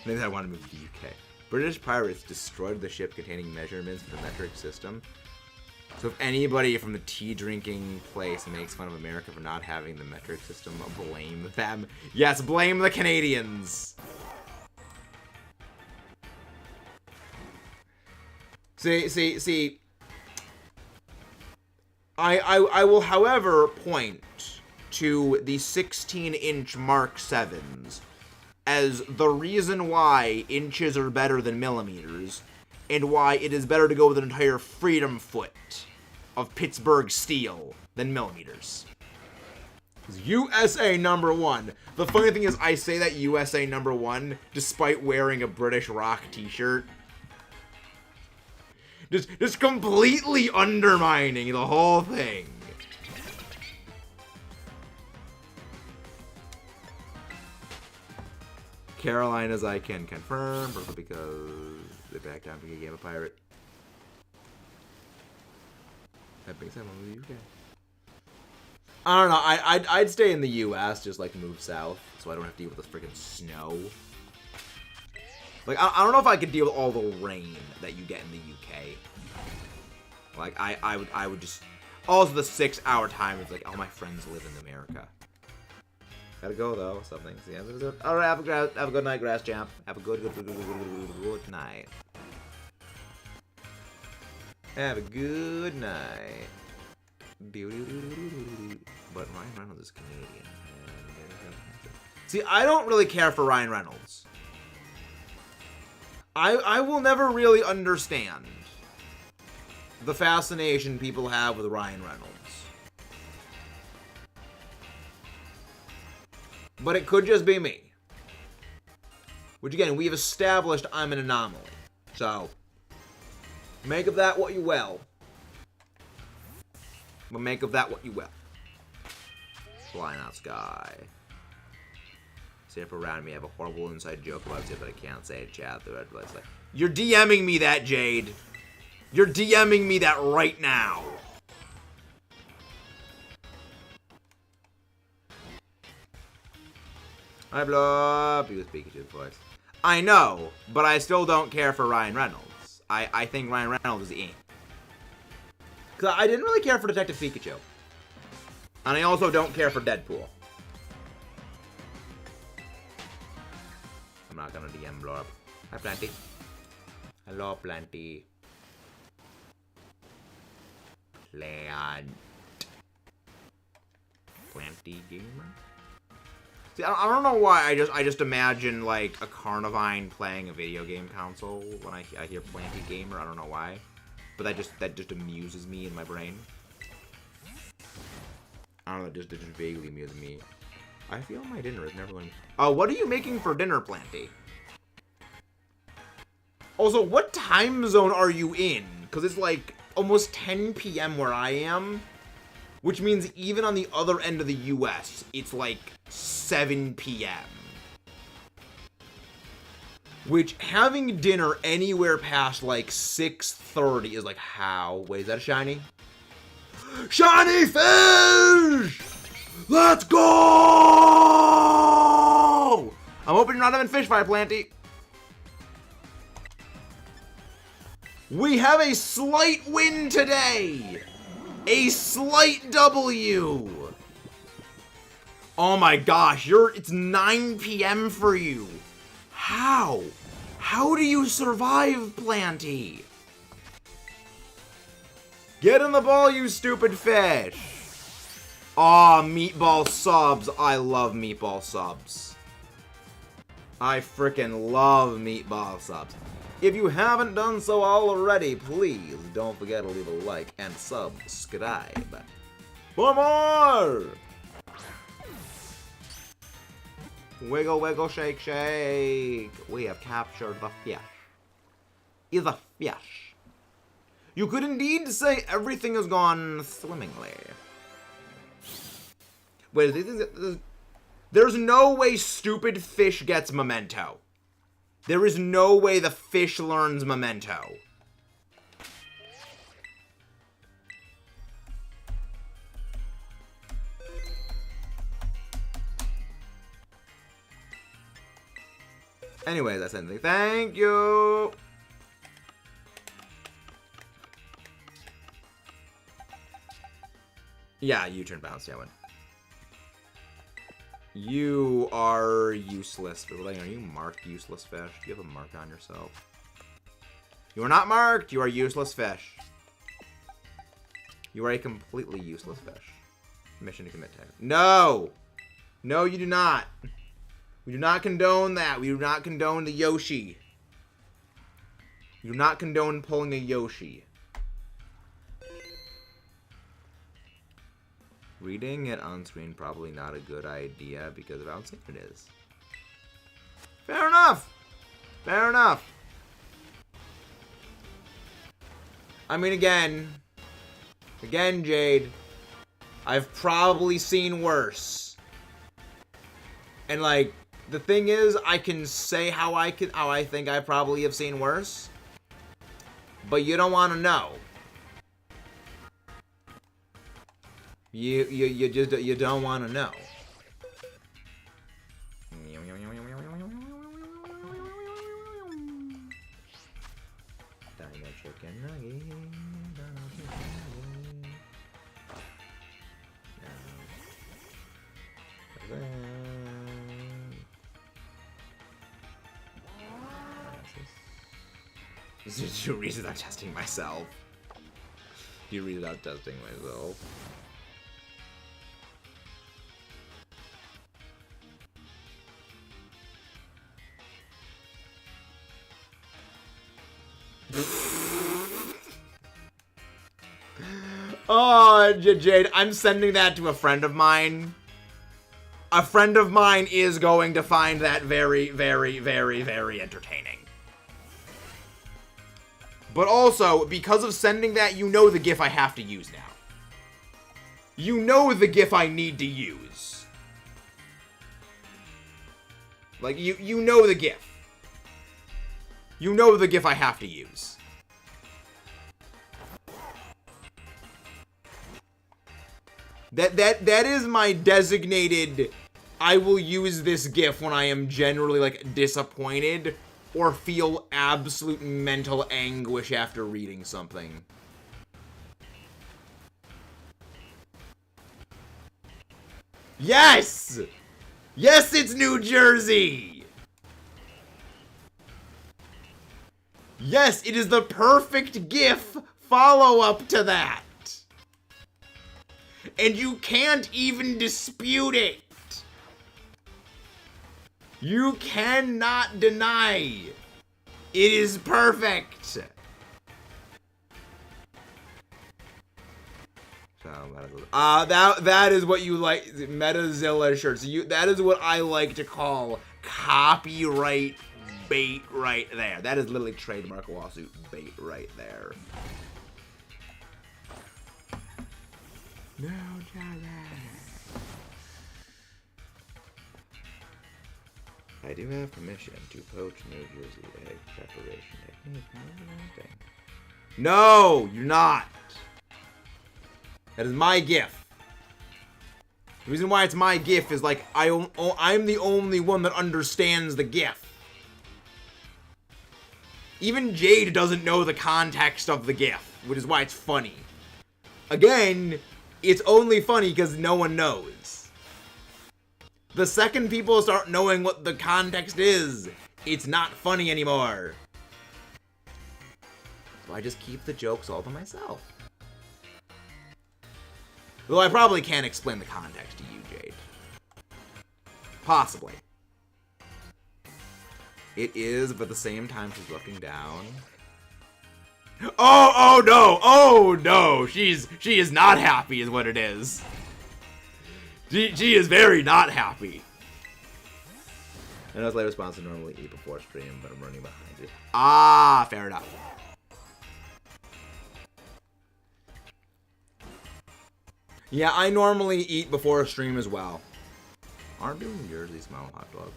[SPEAKER 1] Maybe I want to move to the UK. British pirates destroyed the ship containing measurements for the metric system. So if anybody from the tea drinking place makes fun of America for not having the metric system, blame them. Yes, blame the Canadians. See. I will, however, point to the 16-inch Mark 7s as the reason why inches are better than millimeters, and why it is better to go with an entire Freedom Foot of Pittsburgh steel than millimeters. USA #1. The funny thing is, I say that USA #1 despite wearing a British Rock t-shirt. Just completely undermining the whole thing. Carolinas, I can confirm, because they backed down from the game of pirate. That being said, I'm in the UK. I don't know. I'd stay in the U.S. just like move south, so I don't have to deal with this freaking snow. Like I don't know if I could deal with all the rain that you get in the UK. Like I would just. Also, the 6-hour time is like all my friends live in America. Gotta go though. Something. Yeah. All right. Have a good night, Grass Champ. Have a good night. Have a good night. But Ryan Reynolds is Canadian. See, I don't really care for Ryan Reynolds. I will never really understand the fascination people have with Ryan Reynolds. But it could just be me. Which again, we've established I'm an anomaly. So, make of that what you will. But make of that what you will. Flying out sky. See if around me I have a horrible inside joke about it, but I can't say it, chat. It's like, you're DMing me that, Jade. You're DMing me that right now. I blow up. You speak to the voice. I know, but I still don't care for Ryan Reynolds. I think Ryan Reynolds is in. Because I didn't really care for Detective Pikachu. And I also don't care for Deadpool. I'm not gonna DM blow up. Hi, Planty. Hello, Planty. Planty Gamer? See, I don't know why I just imagine like a Carnivine playing a video game console when I hear Planty Gamer. I don't know why, but that just amuses me in my brain. I don't know, it just vaguely amuses me. I feel my dinner is never going. Oh, what are you making for dinner, Planty? Also, what time zone are you in? Because it's like almost 10 p.m. where I am, which means even on the other end of the U.S., it's like 7 p.m. Which, having dinner anywhere past like 6:30 is like, how? Wait, is that a shiny? Shiny fish! Let's go! I'm hoping you're not having fish fry, Planty. We have a slight win today! A slight W! Oh my gosh, it's 9 p.m. for you. How? How do you survive, Planty? Get in the ball, you stupid fish! Aw, meatball subs. I love meatball subs. I frickin' love meatball subs. If you haven't done so already, please don't forget to leave a like and subscribe. For more! Wiggle, wiggle, shake, shake. We have captured the fish. Is a fish. You could indeed say everything has gone swimmingly. Wait, there's no way stupid fish gets memento. There is no way the fish learns memento. Anyways, that's anything. Thank you. Yeah, U-turn bounce, yeah, win. You are useless. Are you marked useless fish? Do you have a mark on yourself? You are not marked. You are useless fish. You are a completely useless fish. Mission to commit tag. No! No, you do not. We do not condone that. We do not condone the Yoshi. We do not condone pulling a Yoshi. Reading it on screen probably not a good idea because of how insane it is. Fair enough! Fair enough! I mean, again, Jade, I've probably seen worse. And, like, the thing is, I can say how I think I probably have seen worse, but you don't want to know. You don't want to know. Dino chicken nugget. You read it without testing myself. You read it without testing myself. Oh, Jade, I'm sending that to a friend of mine. A friend of mine is going to find that very, very, very, very entertaining. But also, because of sending that, you know the GIF I have to use now. You know the GIF I need to use. Like, you know the GIF. You know the GIF I have to use. That is my designated, I will use this GIF when I am generally, like, disappointed or feel absolute mental anguish after reading something. Yes! Yes, it's New Jersey! Yes, it is the perfect GIF follow-up to that. And you can't even dispute it. You cannot deny it is perfect. So, that is what you like, Metazilla shirts. That is what I like to call copyright bait right there. That is literally trademark lawsuit bait right there. No, Charlie. I do have permission to poach New Jersey egg preparation technique. No, you're not. That is my GIF. The reason why it's my GIF is like I'm the only one that understands the GIF. Even Jade doesn't know the context of the GIF, which is why it's funny. Again, it's only funny because no one knows. The second people start knowing what the context is, it's not funny anymore. So I just keep the jokes all to myself. Though I probably can't explain the context to you, Jade. Possibly. It is, but at the same time she's looking down. Oh no, she is not happy is what it is. She is very not happy. I know it's late response to normally eat before stream, but I'm running behind you. Ah, fair enough. Yeah, I normally eat before a stream as well. Aren't doing New Jersey smell hot dogs?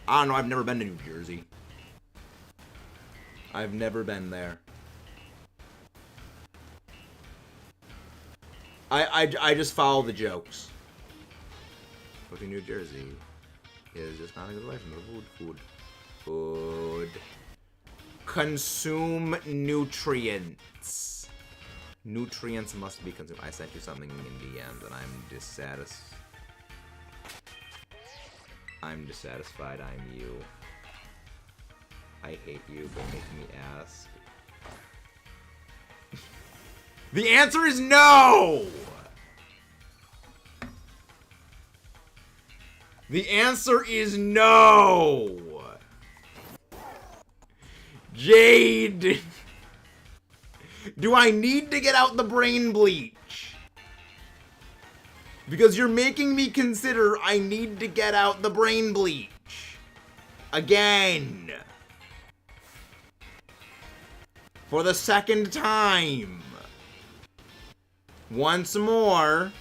[SPEAKER 1] I don't know, I've never been to New Jersey. I've never been there. I just follow the jokes. Go to New Jersey is just not a good life. Food. Consume nutrients. Nutrients must be consumed. I sent you something in DMs and I'm dissatisfied. I'm you. I hate you for making me ask. The answer is no! The answer is no! Jade! Do I need to get out the brain bleach? Because you're making me consider I need to get out the brain bleach. Again. For the second time. Once more.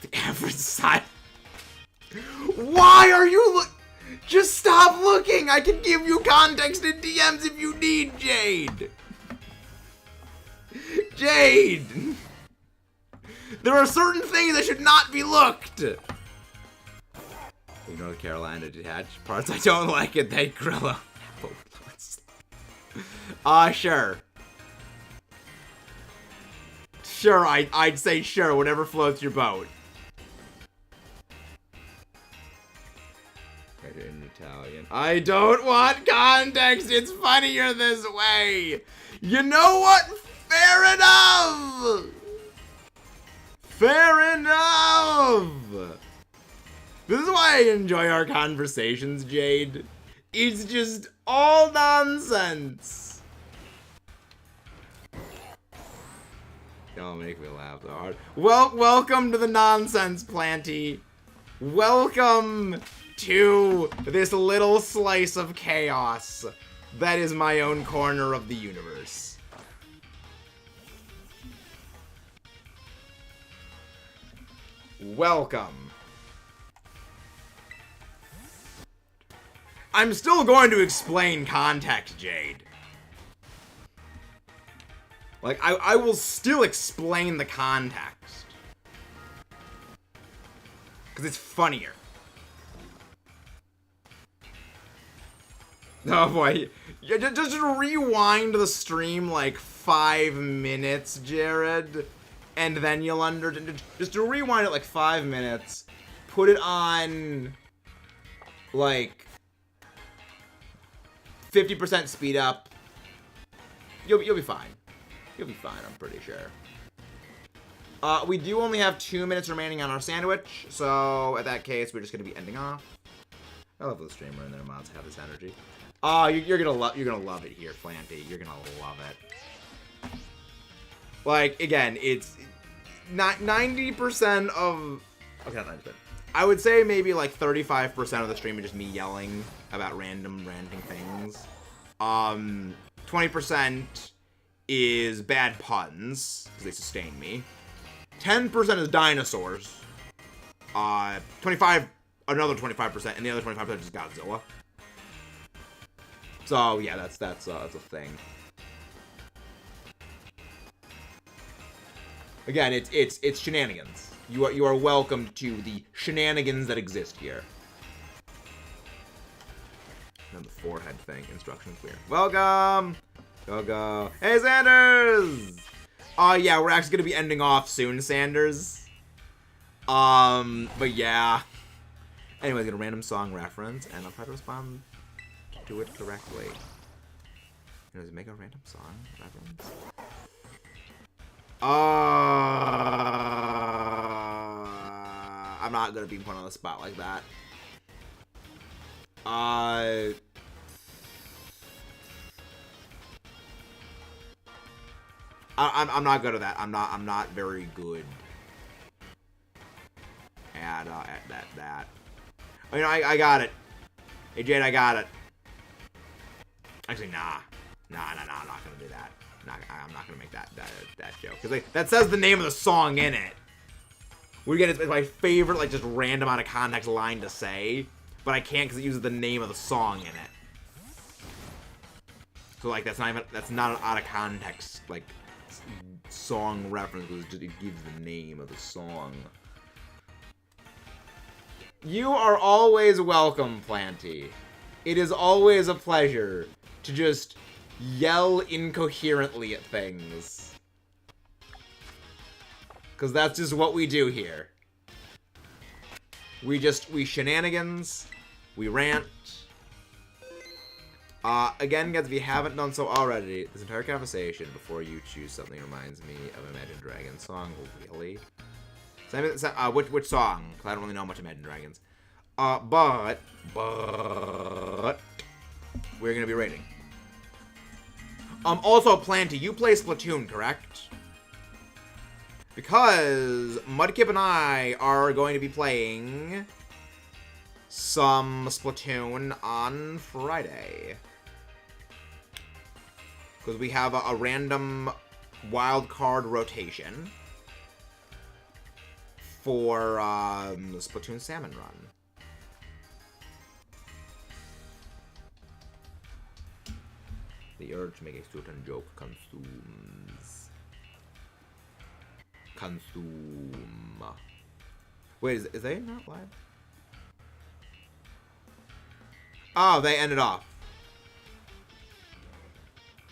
[SPEAKER 1] The average size. Why are you just stop looking! I can give you context in DMs if you need, Jade! Jade! There are certain things that should not be looked! North Carolina detached parts. I don't like it. They Grillo. Sure. Sure, I'd say sure, whatever floats your boat. In Italian. I don't want context. It's funnier this way. You know what? Fair enough. Fair enough. This is why I enjoy our conversations, Jade. It's just all nonsense. Don't make me laugh so hard. Well, welcome to the nonsense, Planty. Welcome to this little slice of chaos that is my own corner of the universe. Welcome. I'm still going to explain context, Jade. Like, I will still explain the context. Because it's funnier. Oh boy. Yeah, just rewind the stream like 5 minutes, Jared. And then you'll just to rewind it like 5 minutes. Put it on like 50% speed up. You'll be fine. You'll be fine, I'm pretty sure. We do only have 2 minutes remaining on our sandwich, so at that case, we're just gonna be ending off. I love the streamer and their mods have this energy. You're gonna love it here, Flanty. You're gonna love it. Like, again, it's not 90% of. Okay, not 90%. I would say maybe like 35% of the stream is just me yelling about ranting things. 20% is bad puns, because they sustain me. 10% is dinosaurs. 25, another 25%, and the other 25% is Godzilla. So yeah, that's a thing. Again, it's shenanigans. You are welcome to the shenanigans that exist here. And the forehead thing, instructions clear. Welcome! Go. Hey, Sanders! Yeah, we're actually gonna be ending off soon, Sanders. But yeah. Anyway, get a random song reference, and I'll try to respond to it correctly. Does it make a random song reference? I'm not gonna be put on the spot like that. I'm not good at that. I'm not very good at that. I mean, I got it. Hey Jade, I got it. Actually, nah. I'm not gonna do that. I'm not gonna make that joke because like, that says the name of the song in it. It's my favorite like just random out of context line to say, but I can't because it uses the name of the song in it. So like that's not an out of context like song reference because it gives the name of the song. You are always welcome, Planty. It is always a pleasure to just yell incoherently at things. Because that's just what we do here. We shenanigans. We rant. Again, guys, if you haven't done so already, this entire conversation before you choose something reminds me of Imagine Dragons song. Really? Which song? Because I don't really know much Imagine Dragons. But we're gonna be raiding. Also, Planty, you play Splatoon, correct? Because Mudkip and I are going to be playing some Splatoon on Friday. Because we have a random wild card rotation for the Splatoon Salmon Run. The urge to make a certain joke consumes. Consume. Wait, is they not live? Oh, they ended off.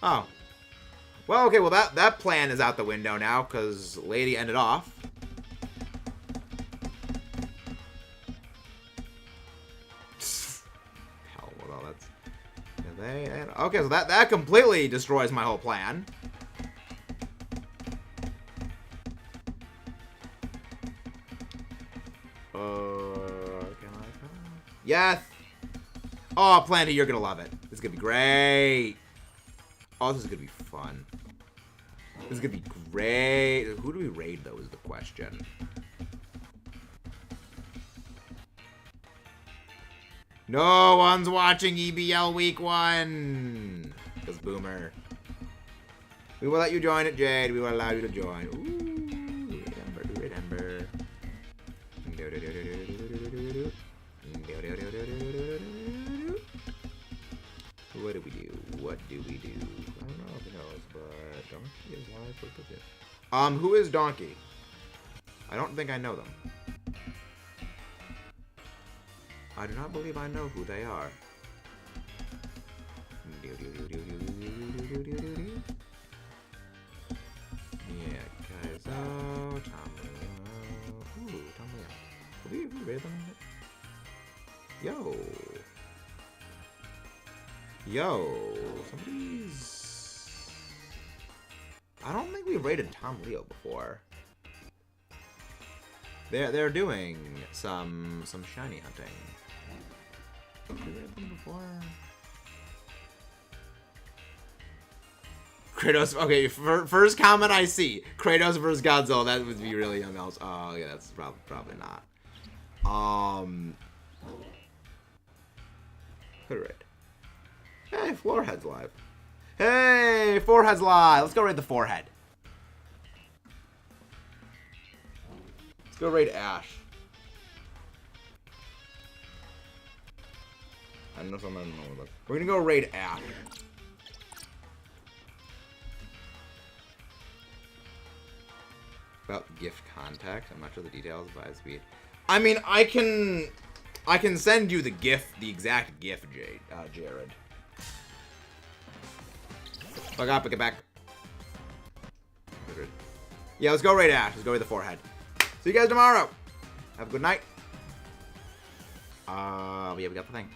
[SPEAKER 1] Oh. Well, okay, well that plan is out the window now, because Lady ended off. Hell, well, that's... Okay, so that completely destroys my whole plan. Can I come? Yes! Oh, Planty, you're gonna love it. This is gonna be great. Oh, this is gonna be fun. This is gonna be great. Who do we raid, though, is the question. No one's watching EBL Week 1! Because Boomer. We will let you join it, Jade. We will allow you to join. Ooh, remember. What do we do? What do we do? I don't know if he knows, but Donkey is live for Pokémon. Who is Donkey? I don't think I know them. I do not believe I know who they are. Yeah, Kaizo, Tom Leo. Ooh, Tom Leo. Have we rated them yet? Yo, somebody's... I don't think we've rated Tom Leo before. They're doing some shiny hunting. Have we rated them before? Kratos, okay, first comment I see. Kratos versus Godzilla, that would be really young else. Oh, yeah, that's probably not. Alright. Hey, Floorhead's live. Hey, Forehead's live. Let's go raid the Forehead. Let's go raid Ash. I don't know if I'm gonna know. We're gonna go raid Ash. About gift contact. I'm not sure the details by speed. I mean, I can send you the GIF, the exact GIF, Jared. Fuck up, pick it back. Yeah, let's go raid Ash. Let's go raid the Forehead. See you guys tomorrow. Have a good night. Yeah, we got the thing.